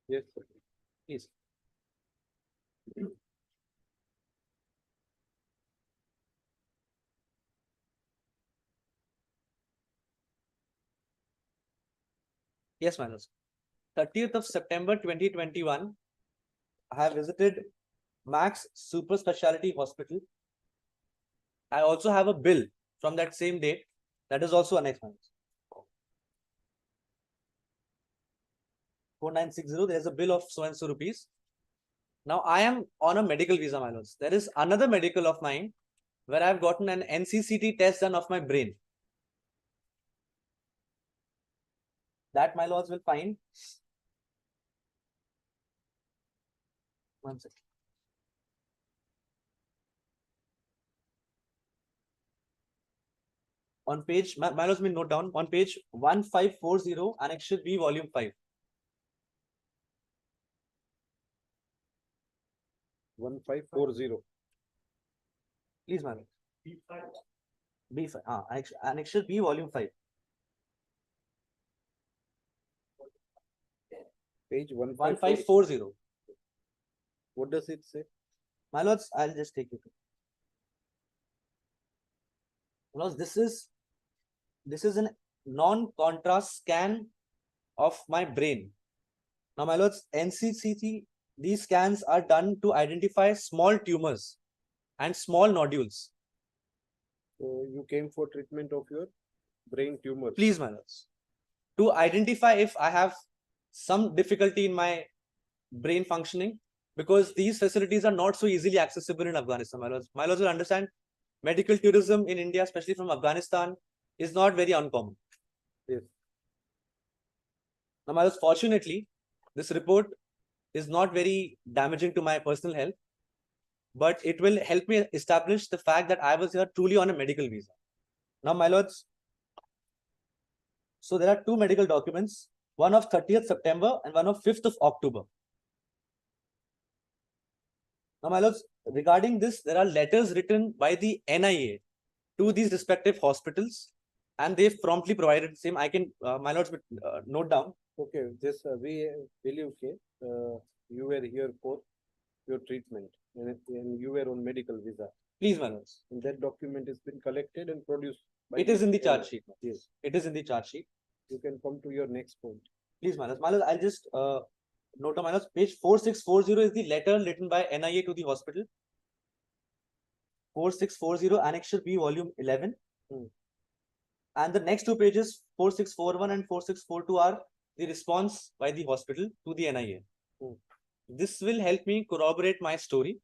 Yes, sir. Please. Yes, Manoj. 30th of September 2021, I have visited Max Super Speciality Hospital. I also have a bill from that same date that is also annexed. 4960, there is a bill of so and so rupees. Now I am on a medical visa, my lords. There is another medical of mine where I have gotten an NCCT test done of my brain. That, my lords, will find. One second. On page, my lords may note down, on page 1540, Annex B, volume 5. 1540. Please, my lord. B5. B5. Annex B, volume 5. Page 1540. What does it say? My lords, I'll just take you to. My lords, this is a non-contrast scan of my brain. Now, my lords, NCCT, these scans are done to identify small tumors and small nodules. So you came for treatment of your brain tumor. Please, my lords, to identify if I have some difficulty in my brain functioning, because these facilities are not so easily accessible in Afghanistan. My lords will understand medical tourism in India, especially from Afghanistan, is not very uncommon. Yes. Now, my lords, fortunately, this report is not very damaging to my personal health, but it will help me establish the fact that I was here truly on a medical visa. Now, my lords, so there are two medical documents, one of 30th September and one of 5th of October. Now, my lords, regarding this, there are letters written by the NIA to these respective hospitals, and they've promptly provided the same. I can, my lords, note down. Okay, just we believe you were here for your treatment and you were on medical visa. Please, my lords. And that document has been collected and produced. It is in the charge sheet. Yes. It is in the charge sheet. You can come to your next point. Please, my lords. My lords, I'll just note down, my lords, page 4640 is the letter written by NIA to the hospital. 4640, Annex B, volume 11. And the next two pages, 4641 and 4642, are the response by the hospital to the NIA. This will help me corroborate my story,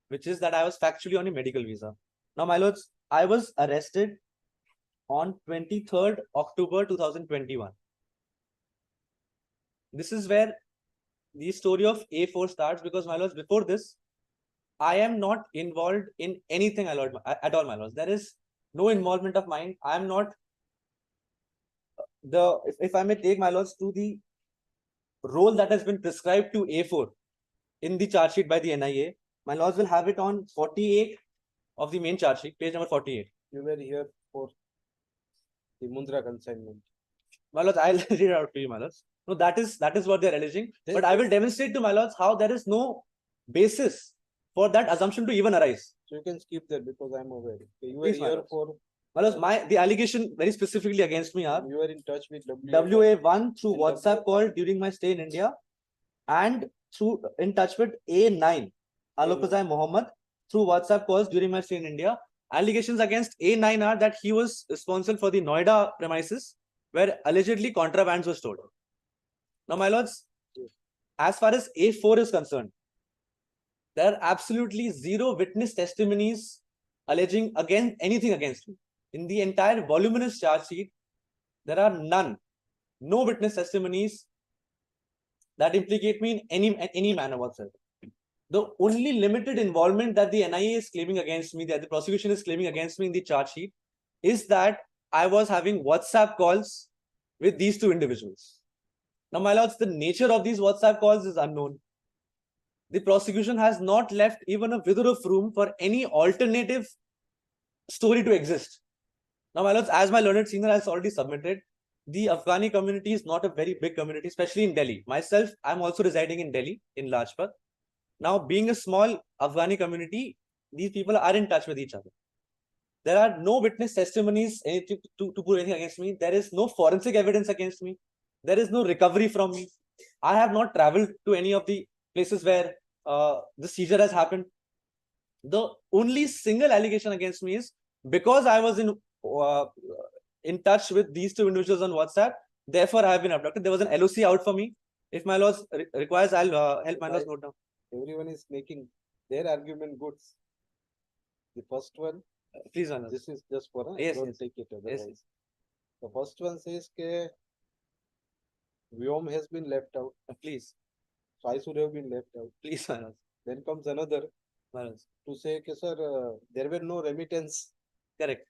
which is that I was factually on a medical visa. Now, my lords, I was arrested on 23rd October 2021. This is where the story of A4 starts, because my lords, before this, I am not involved in anything at all, my lords. There is no involvement of mine. I am not if I may take my lords to the role that has been prescribed to A4 in the charge sheet by the NIA. My lords will have it on 48 of the main charge sheet, page number 48. You were here for the Mundra consignment. My lords, I'll read it out to you, my lords. No, that is what they're alleging. But I will demonstrate to my lords how there is no basis for that assumption to even arise. So you can skip that because I'm aware. Okay, you were Please, my here lords. for, My lords, the allegation very specifically against me are you were in touch with WA1 through And WhatsApp call during my stay in India, and through in touch with A9, Alokazai Mohammed, through WhatsApp calls during my stay in India. Allegations against A9 are that he was responsible for the Noida premises where allegedly contrabands were stored. Now, my lords, as far as A4 is concerned, there are absolutely zero witness testimonies alleging anything against me. In the entire voluminous charge sheet, there are no witness testimonies that implicate me in any manner whatsoever. The only limited involvement that the NIA is claiming against me, that the prosecution is claiming against me in the charge sheet, is that I was having WhatsApp calls with these two individuals. Now, my lords, the nature of these WhatsApp calls is unknown. The prosecution has not left even a wither of room for any alternative story to exist. Now, my lords, as my learned senior has already submitted, the Afghani community is not a very big community, especially in Delhi. Myself, I'm also residing in Delhi, in Lajpat. Now, being a small Afghani community, these people are in touch with each other. There are no witness testimonies to prove anything against me. There is no forensic evidence against me. There is no recovery from me. I have not traveled to any of the places where the seizure has happened. The only single allegation against me is because I was in touch with these two individuals on WhatsApp, therefore I have been abducted. There was an LOC out for me. If my lords requires, I'll help my lords note down. everyone is making their argument goods. The first one, Please, my lords. this is just for Yes, don't yes. take it Yes, otherwise. yes. The first one says ke Vyom has been left out. Please, So I should have been left out. please, my lords. Then comes another My lords. to say ke sir, there were no remittance. Correct.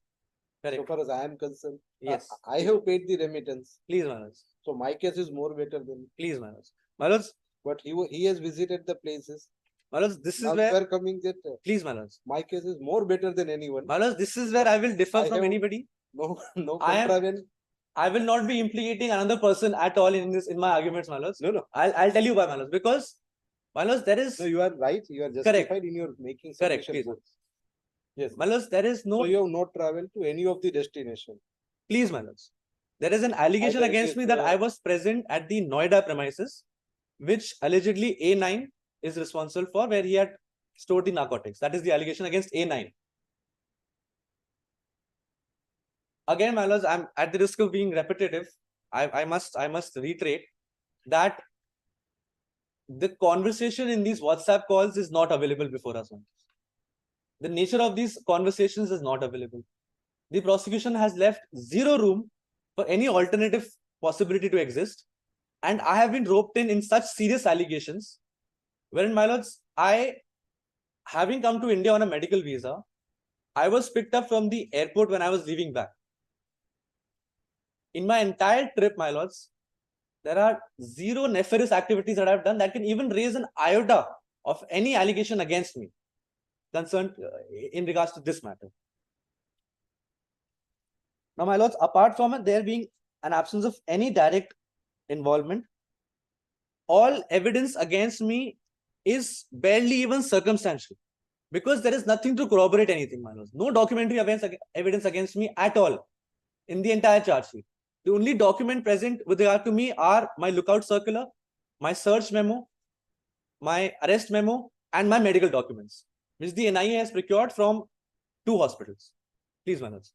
So Correct. far as I am concerned, Yes. I have paid the remittance. Please, my lords. So my case is more better than. Please, my lords. My lords, But he has visited the places. my lords, this is Now where. we are coming that Please, my lords. my case is more better than anyone. My lords, this is where I will differ I from have- anybody. No I am- contravent. I will not be implicating another person at all in my arguments, my lords. No. I'll tell you why, my lords. Because, my lords, there is. No, you are right. You are justified in your making Correct, sufficient please. goods. Yes. My lords, there is no. So you have not traveled to any of the destination. Please, my lords. There is an allegation Either it against is, me that I was present at the Noida premises, which allegedly A9 is responsible for, where he had stored the narcotics. That is the allegation against A9. Again, my lords, I'm at the risk of being repetitive. I must reiterate that the conversation in these WhatsApp calls is not available before us. The nature of these conversations is not available. The prosecution has left zero room for any alternative possibility to exist. And I have been roped in such serious allegations, wherein, my lords, having come to India on a medical visa, I was picked up from the airport when I was leaving back. In my entire trip, my lords, there are zero nefarious activities that I've done that can even raise an iota of any allegation against me concerned in regards to this matter. Now, my lords, apart from there being an absence of any direct involvement, all evidence against me is barely even circumstantial, because there is nothing to corroborate anything, my lords. No documentary evidence against me at all in the entire charge sheet. The only document present with regard to me are my lookout circular, my search memo, my arrest memo, and my medical documents, which the NIA has procured from 2 hospitals. Please, my lords.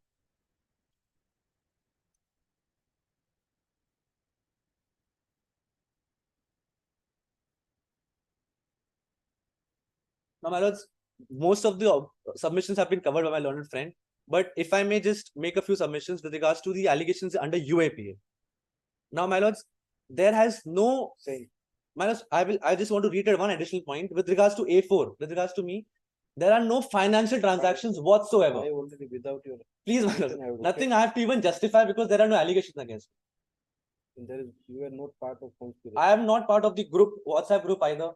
Now, my lords, most of the submissions have been covered by my learned friend. But if I may just make a few submissions with regards to the allegations under UAPA. Now, my lords, there has no say. My lords, I just want to reiterate one additional point with regards to A4, with regards to me. There are no financial transactions whatsoever. I already without your. Please, my lords, I have nothing I have to even justify because there are no allegations against me. There is, you are not part of conspiracy. I am not part of the group, WhatsApp group either.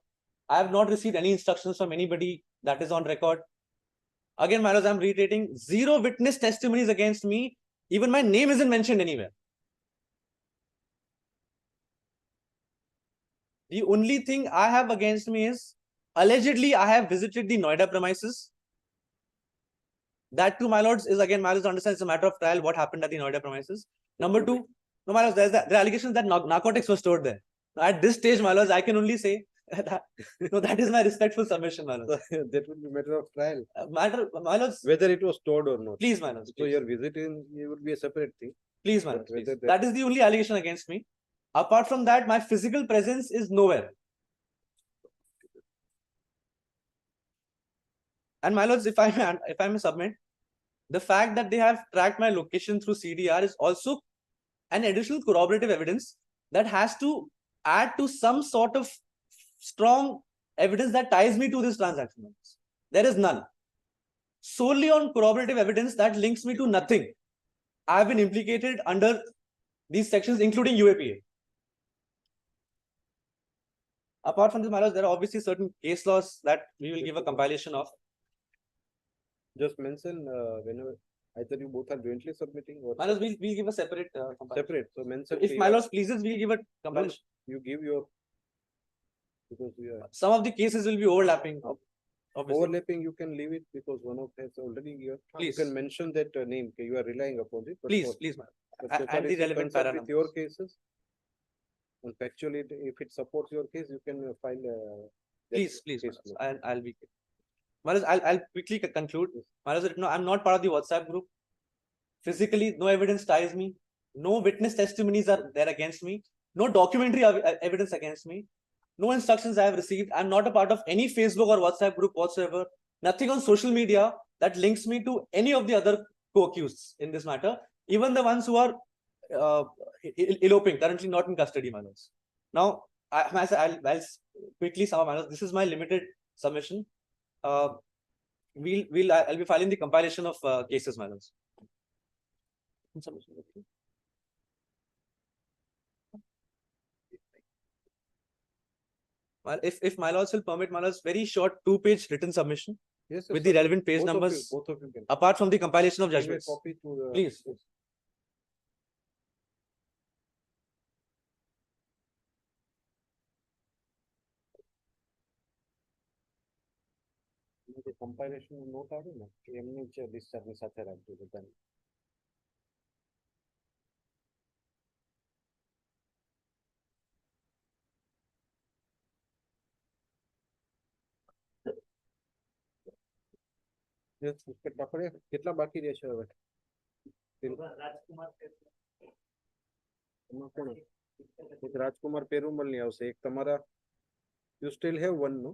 I have not received any instructions from anybody that is on record. Again, my lords, I'm reiterating, zero witness testimonies against me. Even my name isn't mentioned anywhere. The only thing I have against me is, allegedly, I have visited the Noida premises. That too, my lords, is again, my lords understand it's a matter of trial what happened at the Noida premises. Number two, no, my lords, the allegations that narcotics were stored there. Now, at this stage, my lords, I can only say that, no, that is my respectful submission, my lords. That would be matter of trial, My lords, whether it was stored or not. please, my lords, So please. your visiting, it would be a separate thing. Please, my But lords, please. whether That is the only allegation against me. Apart from that, my physical presence is nowhere. And my lords, if I may submit, the fact that they have tracked my location through CDR is also an additional corroborative evidence that has to add to some sort of strong evidence that ties me to this transaction. There is none. Solely on corroborative evidence that links me to nothing, I have been implicated under these sections, including UAPA. Apart from this, my lords, there are obviously certain case laws that we will give a compilation of. Just mention whenever either you both are jointly submitting or My lords, we'll give a separate compilation. separate. So mention. If my lords pleases, we'll give a compilation. You give your, because we are Some of the cases will be overlapping. Obviously. overlapping. You can leave it because one of has already given. Please. You can mention that name. Okay, you are relying upon it. But Please, for- please, ma'am. but so far And the as relevant concerned para with your numbers. cases. And factually, if it supports your case, you can file. That Please, please, case Manas, law. I'll be. Manas, I'll quickly conclude. Manas, no, I'm not part of the WhatsApp group. Physically, no evidence ties me. No witness testimonies are there against me. No documentary evidence against me. No instructions I have received. I'm not a part of any Facebook or WhatsApp group whatsoever. Nothing on social media that links me to any of the other co-accused in this matter. Even the ones who are eloping, currently not in custody, Manas. Now, I'll quickly sum up, Manas. This is my limited submission. I'll be filing the compilation of cases, Manas. If my lords will permit, my lords, very short 2-page written submission Yes, with sir. the relevant page Both of you- numbers, Both of you can. apart from the compilation of Give a judgments. copy to the. Please. Compilation note આવે ને એમની જ ડિસ્ચાર્જની સાથે રાખજો બધાને. આપણે કેટલા બાકી રહેશે હવે? એમાં કોણ? એક રાજકુમાર પેરુમલ ની આવશે, એક તમારા you still have one, no?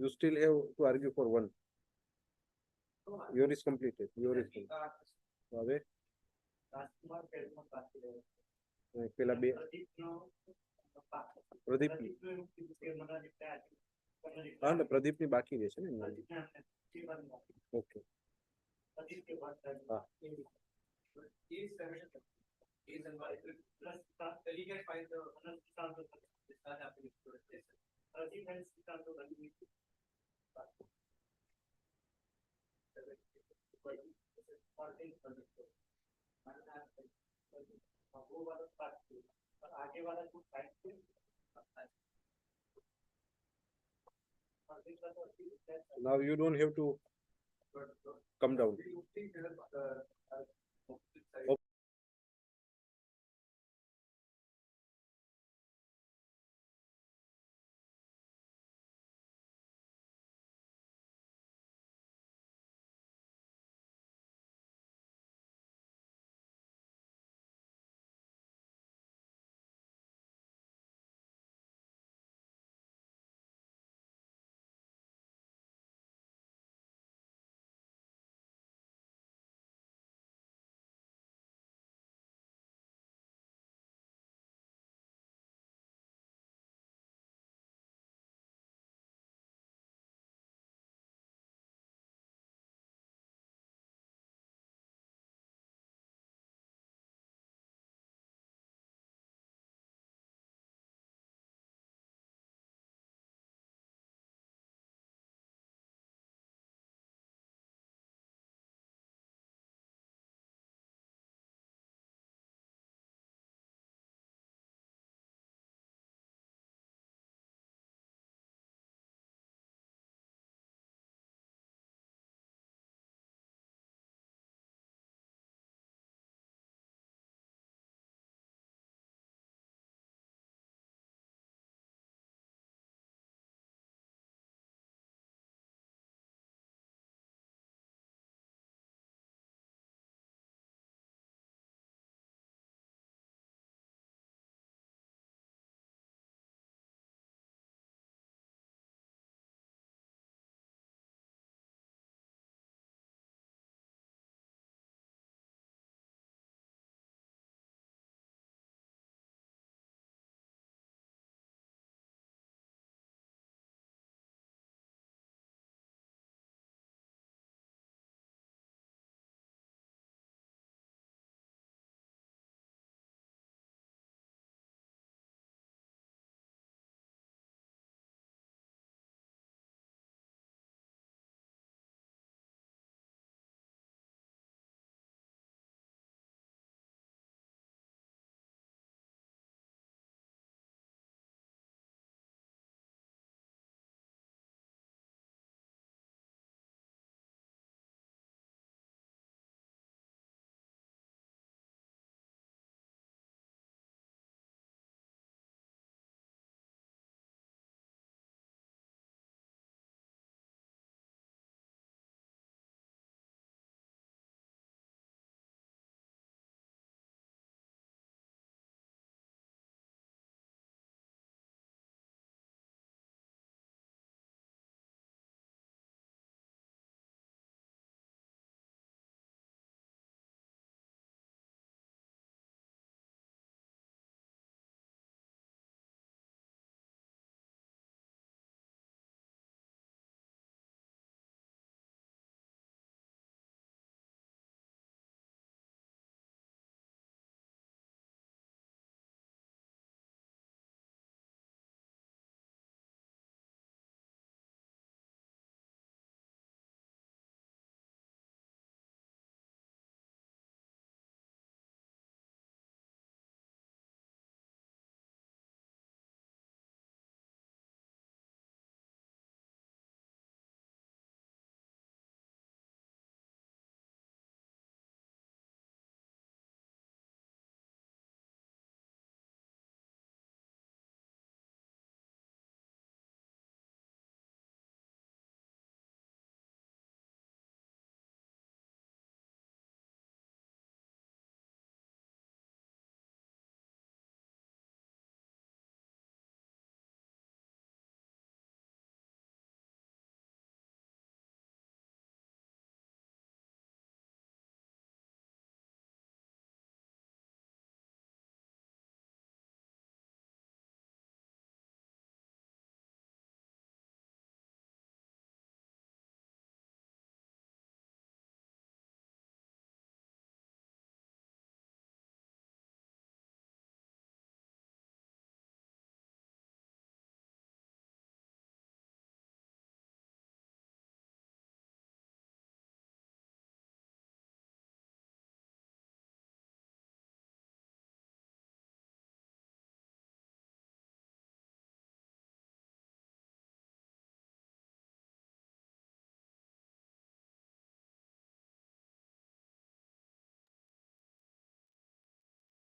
You still have to argue for one. Your is completed. Your is completed. હવે પેલા બે પ્રદીપ હા ને પ્રદીપ ની બાકી રહેશે ને ઓકે હા now you don't have to come down.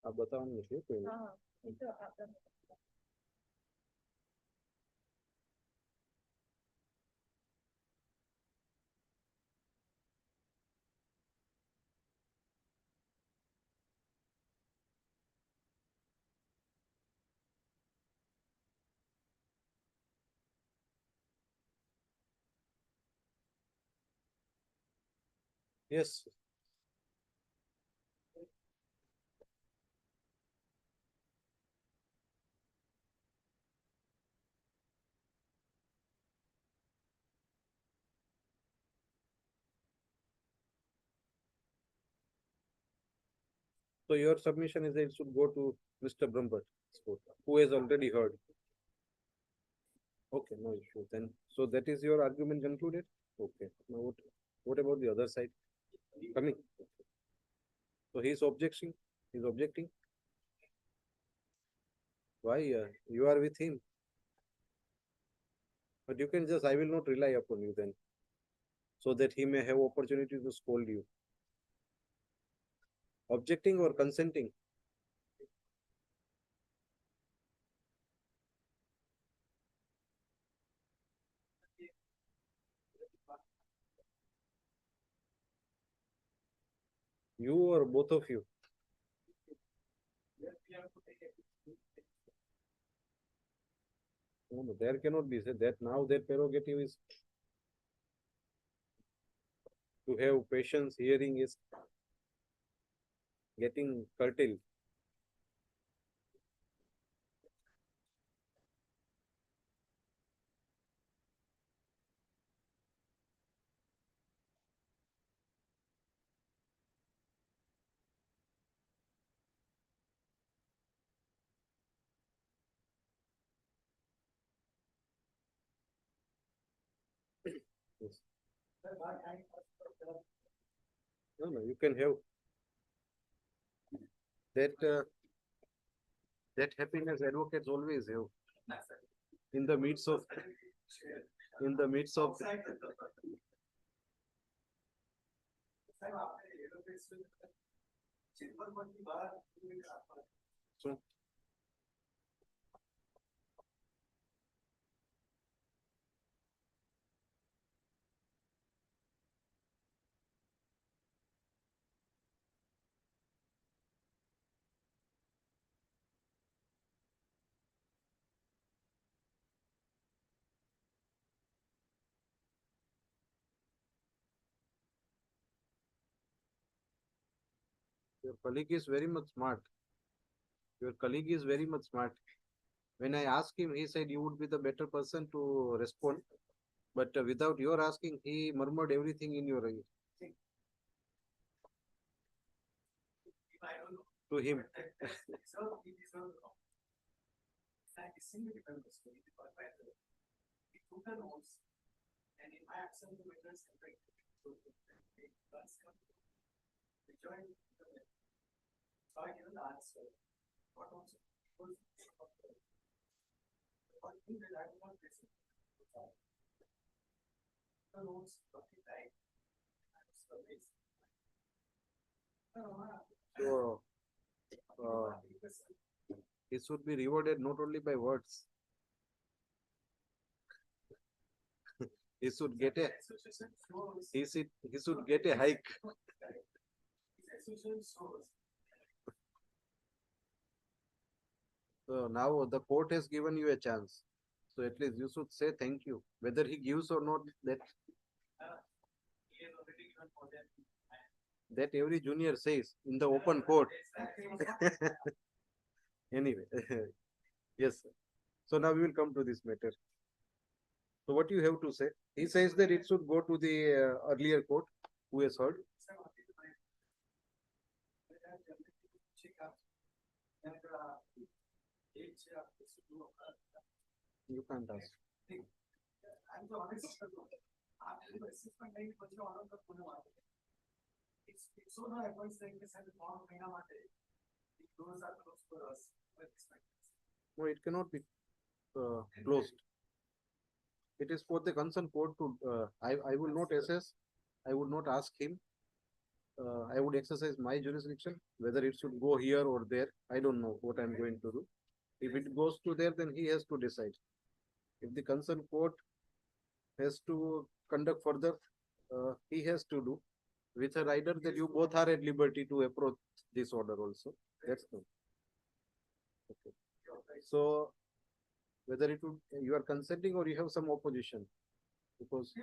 આ બતાવવાનું છે કોઈ હા એ તો આપણે Yes. So your submission is that it should go to Mr. Brahmbhatt, who has already heard. Okay, no issue then. So that is your argument concluded? Okay. Now what about the other side? Coming. So he is objecting. He's objecting. Why? You are with him. But you can just, I will not rely upon you then. So that he may have opportunity to scold you. Objecting or consenting? You or both of you? No, no, there cannot be said that now their prerogative is to have patience, hearing is getting curtailed. Yes. No, no, you can have that. That happiness advocates always have in the midst of in the midst of so your colleague is very much smart. Your colleague is very much smart. When I asked him, he said you would be the better person to respond. But without your asking, he murmured everything in your ear. To him. So uh, he should be rewarded not only by words. He should get a he should get a hike. So now the court has given you a chance. So at least you should say thank you. Whether he gives or not, that every junior says in the open court. Anyway, yes. Sir. So now we will come to this matter. So what you have to say? He says that it should go to the earlier court who has heard. You can't ask. No, it cannot be closed. It is for the concerned court to. I will not assess. I would not ask him. I would exercise my jurisdiction, whether it should go here or there. I don't know what I'm going to do. If it goes to there, then he has to decide. If the concerned court has to conduct further, he has to do with a rider that you both are at liberty to approach this order also. That's the. Okay. So whether it would, you are consenting or you have some opposition, because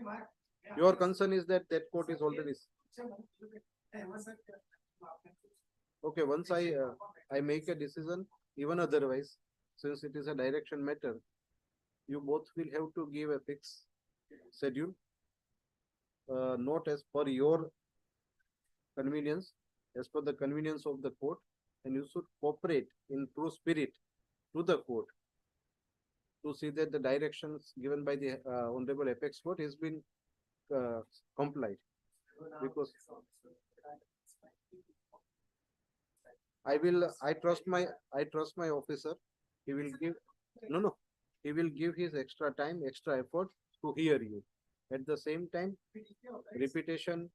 your concern is that that court is already. Okay, once I make a decision, even otherwise, since it is a direction matter, you both will have to give a fixed schedule, not as per your convenience, as per the convenience of the court, and you should cooperate in true spirit to the court to see that the directions given by the Honorable Apex Court has been complied. Because I trust my officer. He will give, no, he will give his extra time, extra effort to hear you. At the same time, repetition,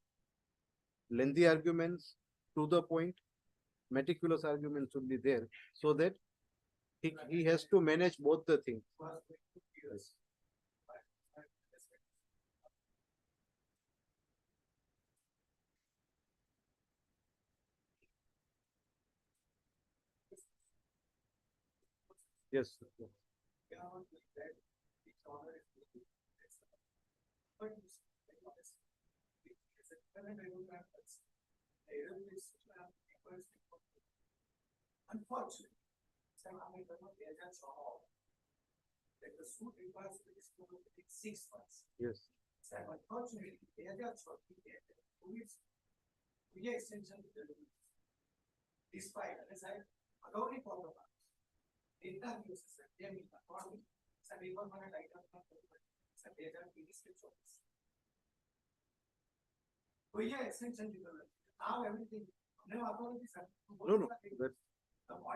lengthy arguments, to the point, meticulous arguments should be there, so that he has to manage both the things. Yes. Unfortunately, like the suit requires to be spoken within 6 months. Yes. So unfortunately, they are just working there. 2 weeks, extension to the limit. Despite, as I already talked about, interviews, they mean according, some people want to light up, some they are in this office. Extension to the limit. Now everything, no authority, No.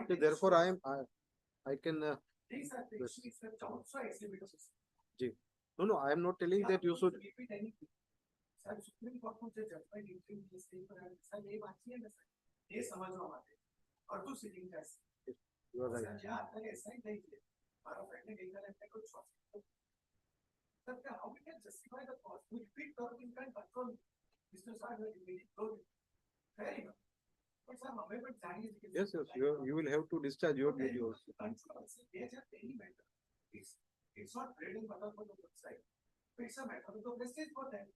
Therefore, I can. These are the issues that also exhibit. No, I am not telling that you should. Repeat anything. Sir, Supreme Court में जो judgment entry इस paper है, sir ये बात ही है ना sir, ये समझो हमारे, और तो sitting test. You are right. Sir यहाँ तक ऐसा ही नहीं है, हमारा friend ने कहीं ना कहीं कुछ सोचा. सर क्या how we can justify the cost? We repeat और we can control. Mr. Sir, we repeat it. Very good. But sir, हमें भी जानिए कि Yes, you will have to discharge your duty also. They just any matter. It's not trading matter for the website. It's a matter of the message for them.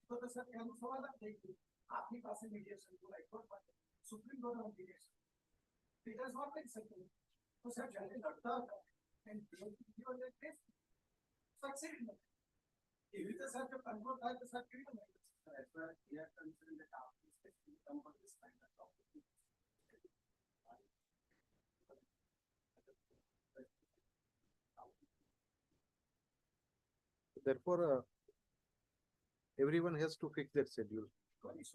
So the sir can सवाल आप देखिए, आपके पास mediation को like what Supreme Court of mediation. It does not make sense. तो sir जल्दी लड़ता है and you are the best. Succeed. If it is such a control type, the sir can do it. As well, we are considering the topic. This kind of topic. Therefore, everyone has to fix that schedule.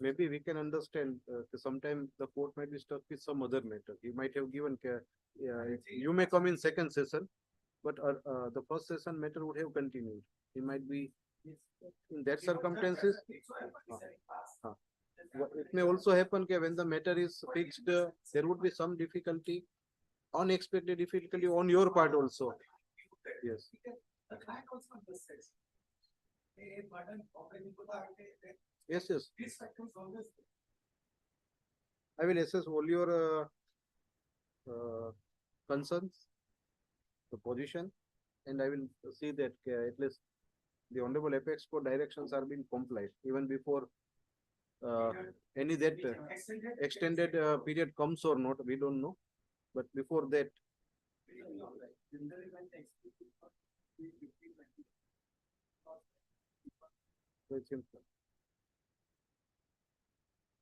Maybe we can understand sometime the court might be stuck with some other matter. He might have given care. You may come in second session, but the first session matter would have continued. He might be in that circumstances. It may also happen when the matter is fixed, there would be some difficulty, unexpected difficulty on your part also. Yes. The client also understands. Yes. These factors always. I will assess all your concerns, the position, and I will see that at least the Honorable Apex Court directions are being complied even before any that extended period comes or not, we don't know. But before that,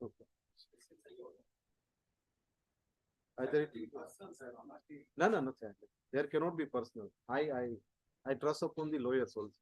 okay. Either it, no, sir. There cannot be personal. I trust upon the lawyers also.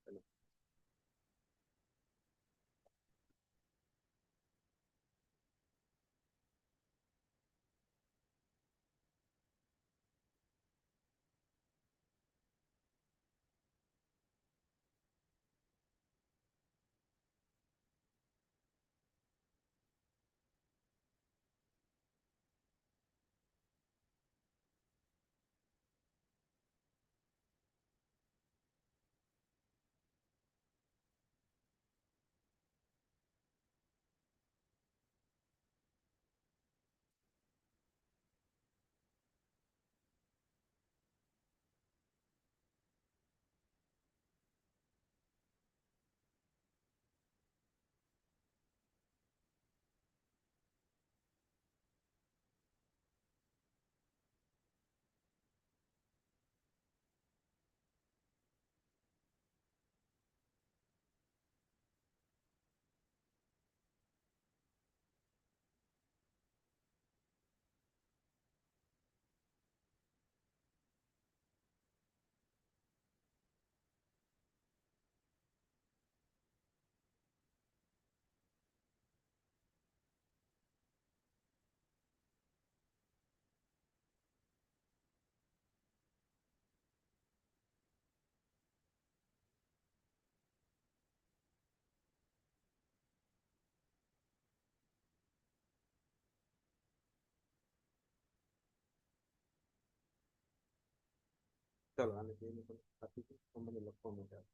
ચાલો આને બેને પણ આપી દો. મને લખવા માટે આપો.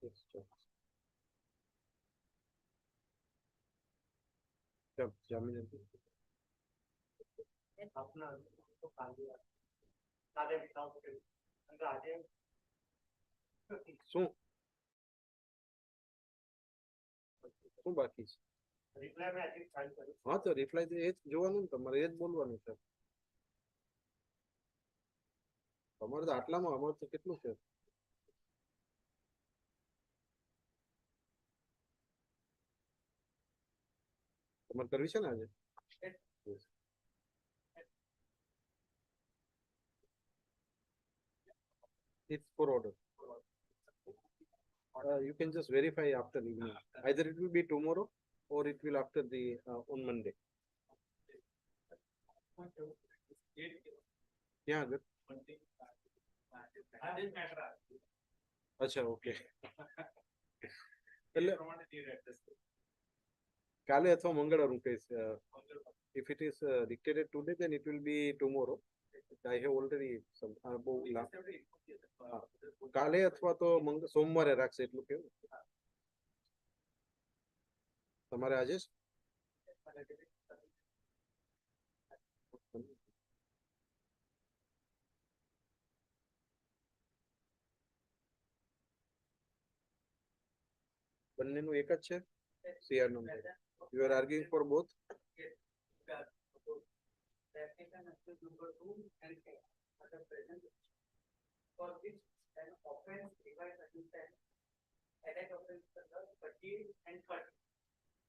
Yes, sure. ચાલો જામીન આપી. આપના તો કાલે બતાવો કે આજે શું શું બાકી છે? રિપ્લાય મેં આજે ફાઇલ કર્યું. હા તો રિપ્લાય તો એ જ જોવાનું ને, તમારે એ જ બોલવાનું છે. તમારે તો આટલામાં, અમારે તો કેટલું છે? તમારે કરવી છે ને આજે? It's for order. You can just verify after evening. Either it will be tomorrow or it will after the on Monday. Yeah, good. અચ્છા ઓકે. એટલે કાલે અથવા મંગળવાર હું કહીશ. If it is dictated today, then it will be tomorrow. I have already some બહુ કાલે અથવા તો સોમવારે રાખશે એટલું કેવું તમારે આજે જ? બંનેનું એક જ છે CR number. You are arguing for both? For which an offense requires assistance, attack offense 30 and 30.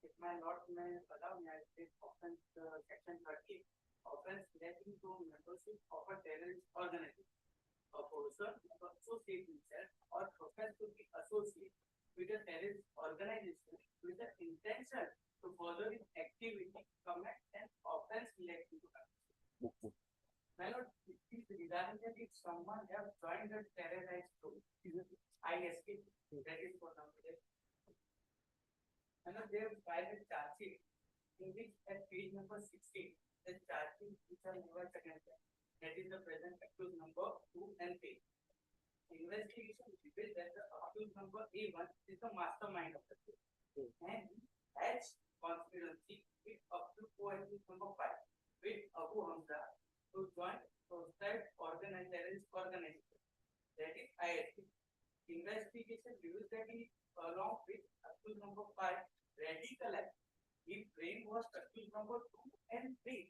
If my lord may allow me, I say offense section 30, offense relating to membership of a terrorist organization. A person associate himself or profess to be associate with a terrorist organization with the intention to further its activity, commit an offense relating to that. My lord, it is regarding that if someone have joined the terrorized group, ISP, that is for number. And they have filed a charge sheet in which at page number 16, the charge sheet which are never seconded. That is the present accused number 2 and 3. Investigation revealed that the accused number A1 is the mastermind of the case. And has conspiracy with up to co-accused number 5 with Abu Hamza to join proscribed organization. That is ISP. Investigation reveals that he, along with accused number 5, radicalized. He brainwashed accused number 2 and 3.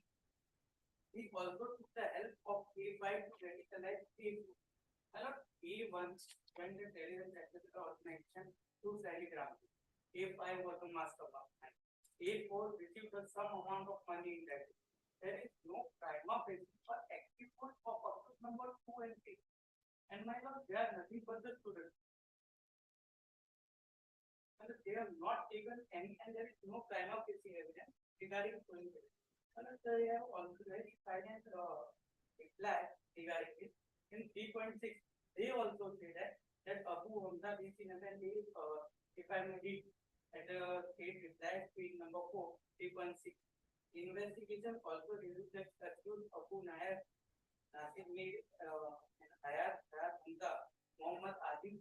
He also took the help of A5 to radicalize A2. A1 joined the terrorist activity organization through Telegram. A5 was the mastermind. A4 received some amount of money in that. There is no prima facie or active proof of accused number 2 and 3. And my lord, they are nothing but the students. And they have not taken any, and there is no prima facie evidence regarding criminal. And they have already filed a reply regarding it. In 3.6, they also say that Abu Hamza is in an if I may read at the state reply page number 4, 3.6. Investigation also reveals that accused Abu Nair Nasir made Hayat Hamza Muhammad Adim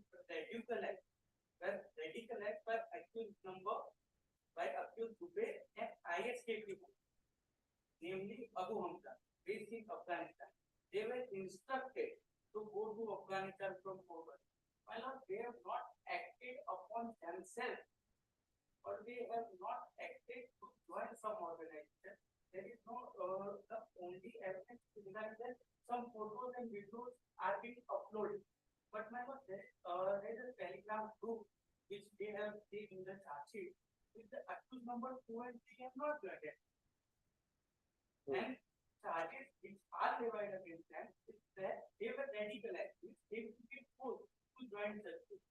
radicalized by accused number by accused Dubai and ISKP, namely Abu Hamza, based in Afghanistan. They were instructed to go to Afghanistan from forward. My lord, they have not acted upon themselves, or they have not acted to join some organization. There is no the only evidence is that some photos and videos are being uploaded. But my lord, there is a Telegram group which they have seen in the charge sheet with the accused number 2 and 3 have not joined. And charges which are levied against them is that they were radicalized, which they will be forced to join the group.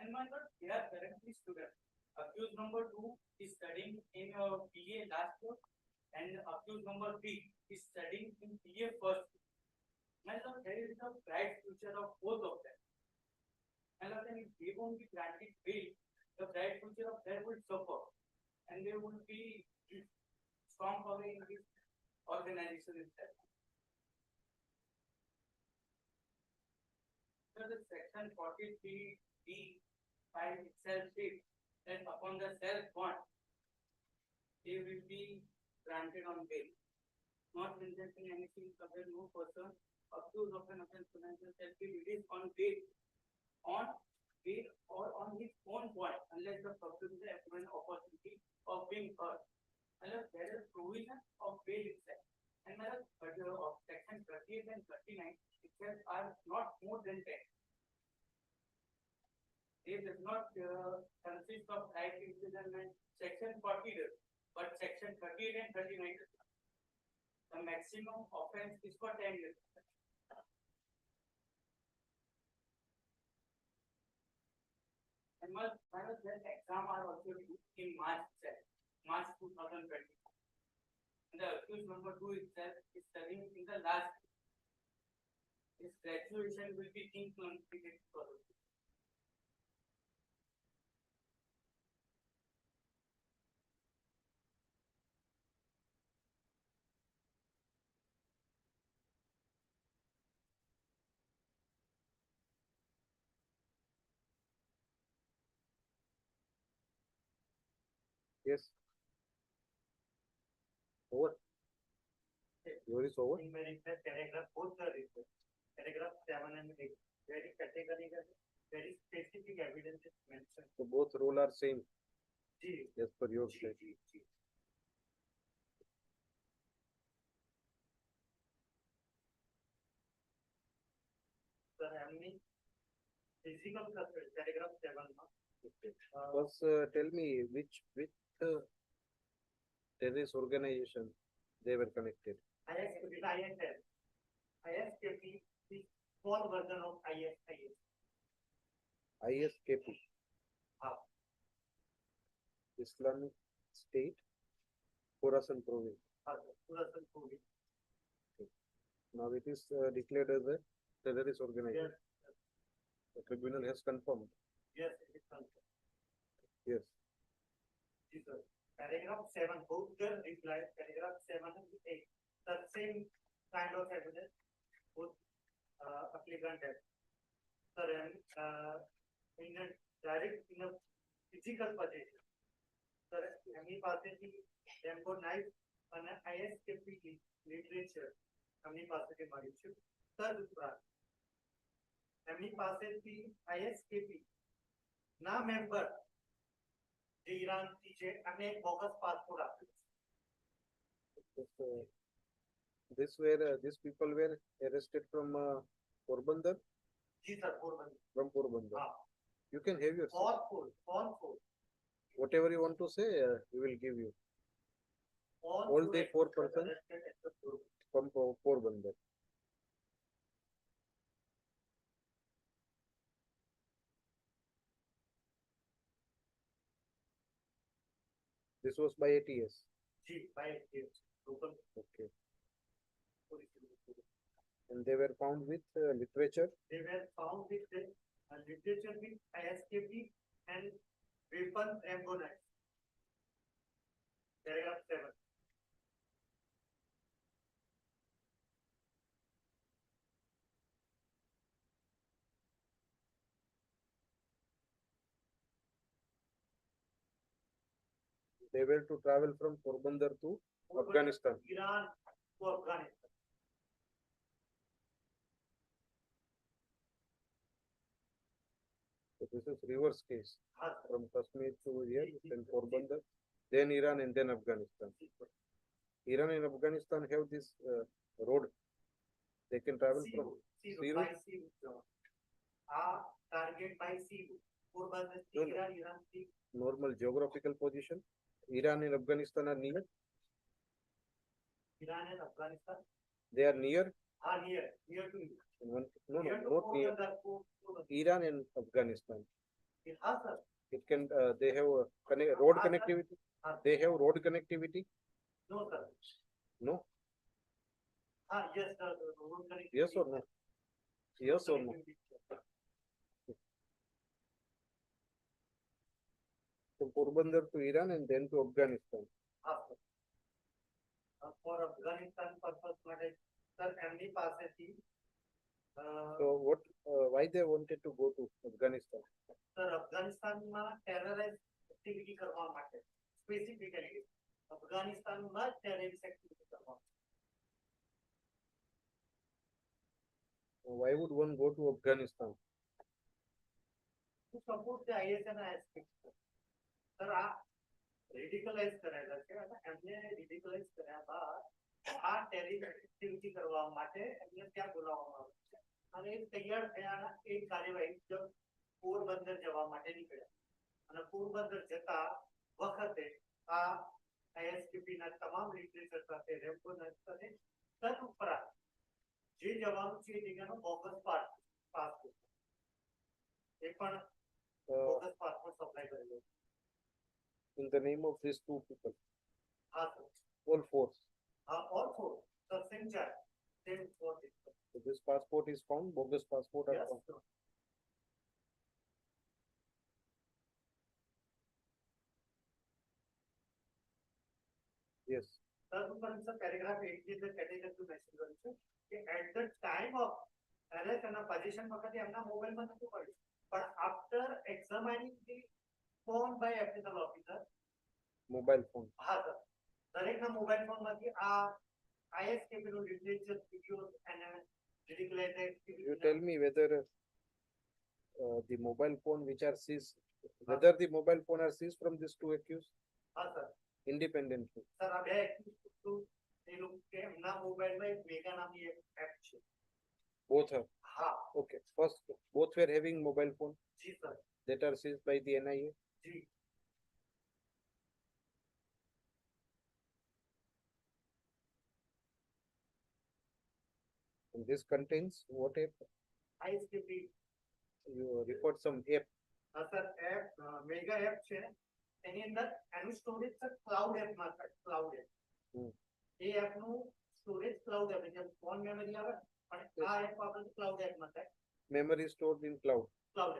And my lord, they are currently students. Accused number 2 is studying in PA last year, and accused number 3 is studying in PA first. My lord, there is a bright future of both of them. My lord, and if they won't be granted bail, the bright future of them will suffer, and they will be strong power in this organization itself. So the section 43B5 itself states that upon the self bond, they will be granted on bail. Not injecting anything other no person accused of an offense financial shall be released on bail or on his own bond unless the public is given opportunity of being heard. Unless there is provision of bail itself. And of section 38 and 39 itself are not more than 10. They does not consist of life imprisonment. Section 40 does, but section 38 and 39 does not. The maximum offense is for 10 years. And that exam are also due in March itself, March 2020. And the accused number 2 itself is studying in the last year. His graduation will be incompleted further. Yes. Over. Your is over. In my reply, paragraph, both the reply, paragraph 7 and 8, very categorical, very specific evidence is mentioned. So both rule are same G. as per your study. Sir, हमने physical structure, paragraph 7 में, First, tell me which terrorist organization they were connected. ISKP is small version of ISIS. ISKP. हाँ. Islamic State, Khorasan Province. हाँ, Khorasan Province. Now it is declared as a terrorist organization. Yes, The tribunal has confirmed. yes, it is confirmed. Yes. जी sir, paragraph 7 Bhutgar replied, paragraph 7 and 8, the same kind of evidence both applicant have. Sir, and in a in a physical position, sir, એમની પાસેથી tempo knife અને ISKP literature એમની પાસેથી મળ્યું છે. તદ ઉપરાંત એમની પાસેથી ISKP ના મેમ્બર જે ઈરાનથી છે અને એક બોગસ પાસપોર્ટ આપ્યો છે. These people were arrested from Porbandar, જી સર, પોરબંદર. from Porbandar. હા, You can have your say. all four. Whatever you want to say, we will give you all the four persons arrested at the Porbandar. from Porbandar. This was by ATS. જી, by local Okay. police. And they were found with literature. They were found with the literature with ISKP and weapon ammunition. Paragraph 7. They were to travel from Porbandar to Afghanistan. Iran to Afghanistan. So this is reverse case हाँ sir. from Kashmir to here, then Porbandar, then Iran, and then Afghanistan. Iran and Afghanistan have this road. They can travel Sea from route, sea sea route, route? by sea route. Target by sea route. Porbandar No, to no. Iran to Normal geographical position. Iran and Afghanistan are near. Iran and Afghanistan. They are near. Near to Iran. And one, no, Near to not near. Porbandar, Porbandar. Iran and Afghanistan. हाँ sir. It can. They have road हाँ, sir. connectivity. हाँ. They have road connectivity. No sir. No. Yes sir. Road connectivity. Yes or no? Yes or no? From Porbandar to Iran and then to Afghanistan. For Afghanistan purpose માટે sir એમની પાસેથી So what? Why they wanted to go to Afghanistan? Sir અફઘાનિસ્તાનમાં terrorist activity કરવા માટે specifically અફઘાનિસ્તાનમાં terrorist activity કરવા. Why would one go to Afghanistan? To support the ISN aspect. Sir આ ridiculize કરેલા છે અને એમને ridiculize કર્યા બાદ આ ટેરરિસ્ટ એક્ટિવિટી કરવા માટે એમને ત્યાં બોલાવવામાં આવ્યું છે અને એ તૈયાર થયાના એક કાર્યવાહી જબ પોરબંદર જવા માટે નીકળ્યા અને પોરબંદર જતા વખતે આ ISKP ના તમામ લિટરેચર સાથે રેમ્પોના સાથે તદુપરાંત જે જવાનું છે એ જગ્યાનો બોગસ પાસપોર્ટ એ પણ બોગસ પાસપોર્ટ સપ્લાય કરેલો. In the name of these two people, हाँ sir. all four. All four. The same child. Same four. So this passport is found. Bogus passport are Yes. found. Sir. Yes. Sir, paragraph 8 is the category to mention કર્યું છે કે at the time of arrest and possession વખતે એમના મોબાઈલમાં નતું પડ્યું પણ after examining the phone by official officer. Mobile phone. હા સર. દરેકના મોબાઈલ ફોનમાંથી આ ISKP નું લિટરેચર વિડિયોઝ અને You tell me whether the mobile phone which are seized, whether the mobile phone are seized from these two accused હા sir. independently. Sir આ બે એ લોકો કે એમના મોબાઈલમાં એક મેગા નામની એક એપ છે. Both are. હા. Okay. First, both were having mobile phone જી sir. that are seized by the NIA. જી. And this contains what app? ISKP. You referred some app. હા સર એપ મેગા એપ છે એની અંદર એનું storage sir cloud એપમાં છે. Cloud app એ એપનું storage cloud app એટલે phone memory આવે પણ આ એપ આપણે ક્લાઉડ એપમાં થાય. Memory stored in cloud. Cloud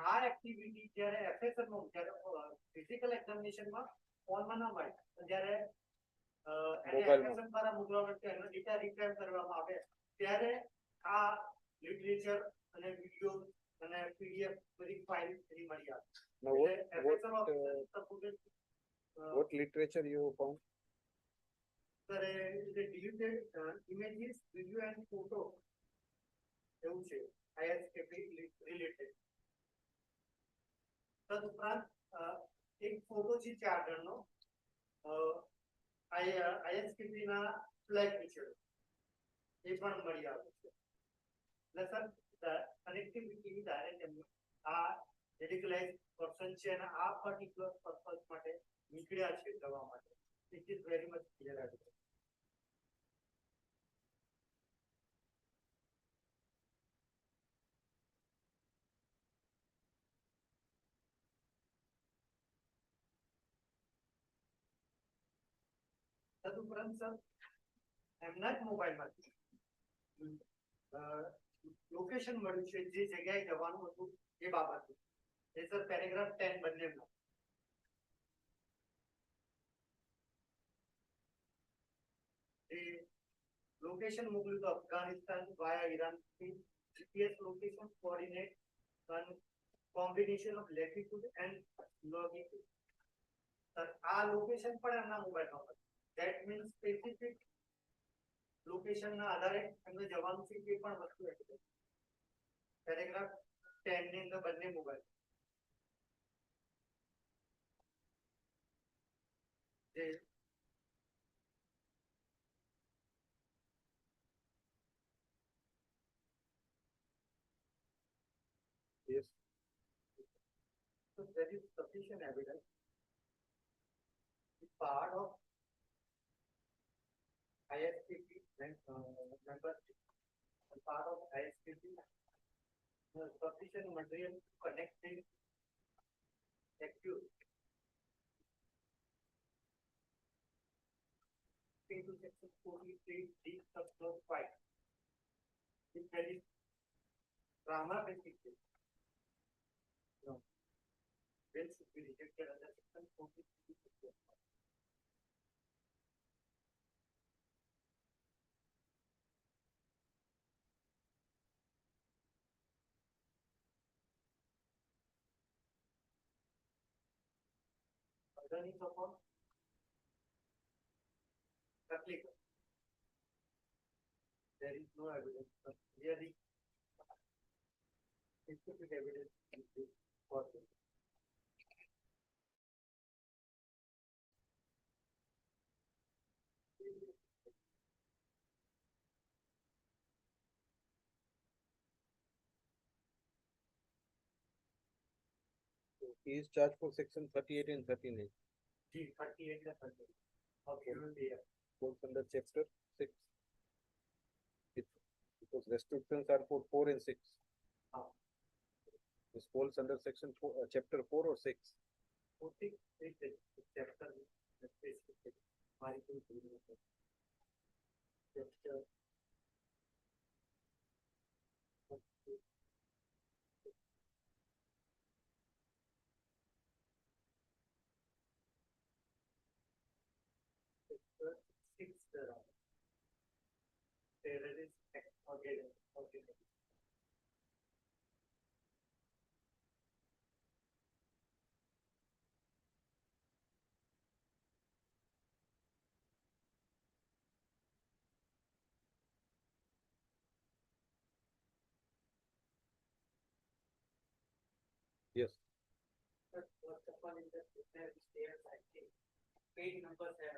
આ એક્ટિવિટી જ્યારે FSR માં જ્યારે ફિઝિકલ એક્ઝામિનેશન માં ફોન માં ના મળે જ્યારે Mobile માં. FSR દ્વારા મોકલવામાં આવે એનો ડેટા રિટ્રાઈવ કરવામાં આવે ત્યારે આ લિટરેચર અને વિડિયો અને PDF બધી ફાઇલ મળી આવે. Now, FSR officer what literature you found? Sir, the deleted images, video and photo એવું છે ISKP related. તદુપરાંત એક ફોટો છે 4 જણનો ISKP ના ફ્લેગ પિક્ચર એ પણ મળી આવે છે. એટલે સર કનેક્ટિવિટી ડાયરેક્ટ આ રેડિકલાઇઝ પર્સન છે અને આ પર્ટિક્યુલર પર્પઝ માટે નીકળ્યા છે જવા માટે. It is very much clear. તદુપરાંત સર એમના જ મોબાઈલમાંથી લોકેશન મળ્યું છે જે જગ્યાએ જવાનું હતું એ બાબતે એ સર પેરેગ્રાફ 10 બંનેમાં એ લોકેશન મોકલ્યું તો અફઘાનિસ્તાન વાયા ઈરાન થી GPS location coordinate and combination of latitude and longitude. Sir આ લોકેશન પણ એમના મોબાઈલમાં હોય. That means specific location ના આધારે એમને જવાનું છે એ પણ વસ્તુ છે. પેરેગ્રાફ 10 ની અંદર બંને મોબાઈલ જે Yes. So there is sufficient evidence. The part of ISKP membership, the part of ISKP, sufficient material to connect the accused into section 43D subclause 5. If there is drama basically, no, then should be rejected under section 43D subclause 5. Underneath upon applicable. There is no evidence, but clearly specific evidence is possible. He is charged for section 38 and 39. G 38 and 38. Okay, yeah. Falls under chapter 6. Because restrictions are for 4 and 6. This falls under section 4, chapter 4 or 6. 40 chapter specific. Chapter six terrorist organization. Yes. First of all, in the stairs, I think, page number 7,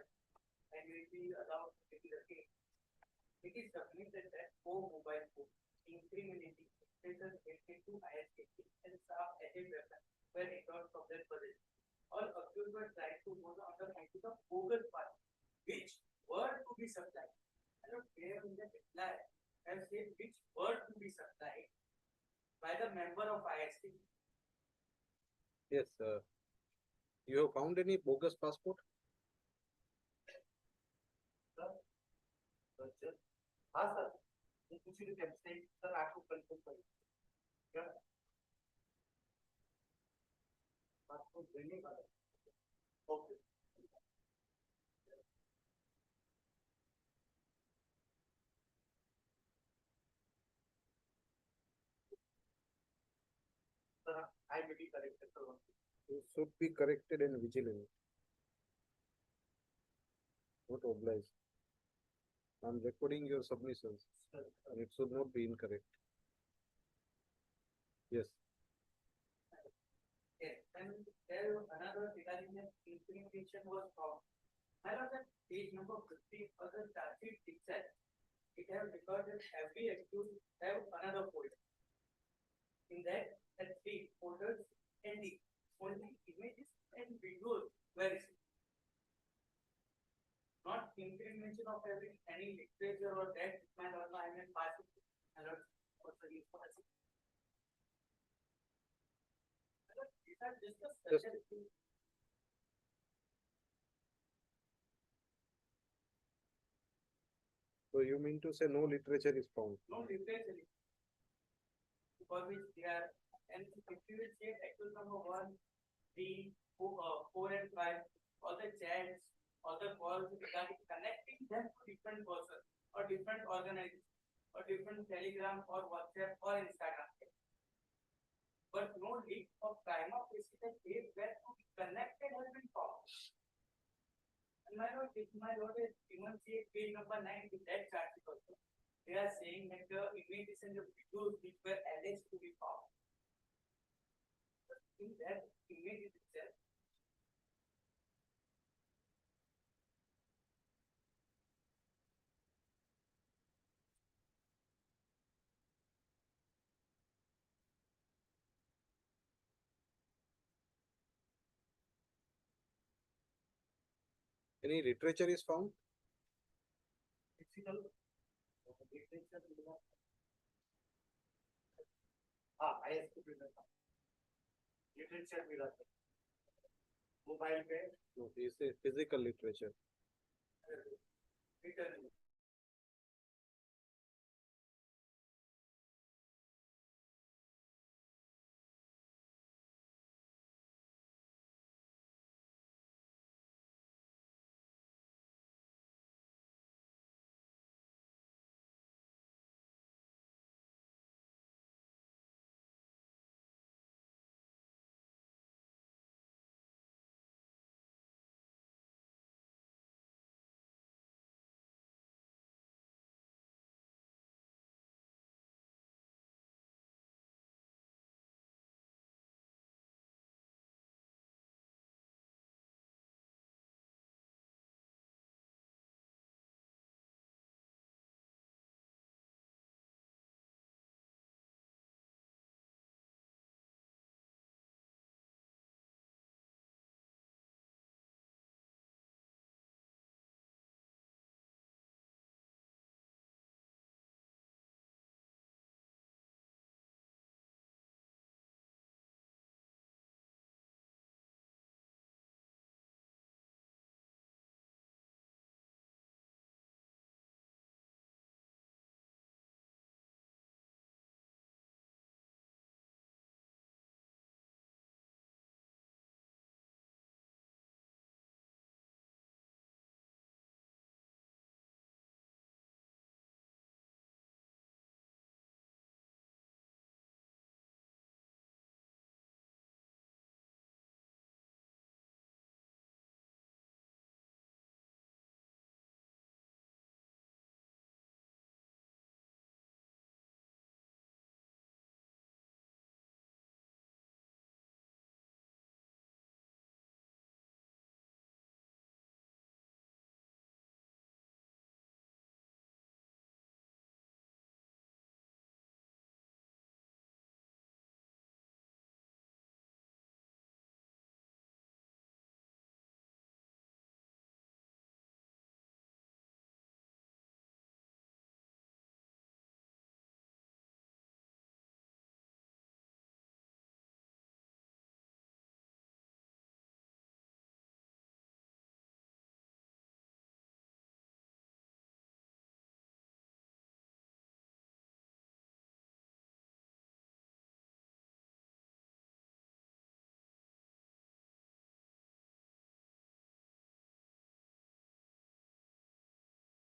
and will be allowed to take the case. It is submitted that 4 mobile phones incriminating expressions related to ISKP and staff as a weapon were recovered from their possession. All accused were tried to move on the basis of bogus parts, which were to be supplied. I don't care in the reply, I have said which were to be supplied by the member of ISKP. Yes. You have found any bogus passport? हाँ sir, पूछी थी website sir आपको confirm करें क्या आपको देने वाला okay sir I will be corrected sir You should be corrected and vigilant. Not obliged. I'm recording your submissions and it should not be incorrect. Yes. Yes, and there was another regarding the implementation was wrong. I know that page number 50 of the statute itself, it has recorded every accused have another folder. In that, the 3 folders and the only images and videos were received. Not implementation of any literature or text, my lord, I am passing. My lord, also is passing. My lord, these are just the Just- suggestions. So you mean to say no literature is found? No literature. For which they are, and if you will see accused number 1, 3, 4 and 5, all the chats, all the calls regarding connecting them to different persons or different organizations or different Telegram or WhatsApp or Instagram. But no link of crime of physical case where to be connected has been found. And my lord, if my lord is even see page number 9 with that chart also, they are saying that the images and the videos which were alleged to be found. But in that image itself, Any literature is found? Physical literature मिला हाँ ISP मिला literature मिला mobile पे No, he says physical literature. written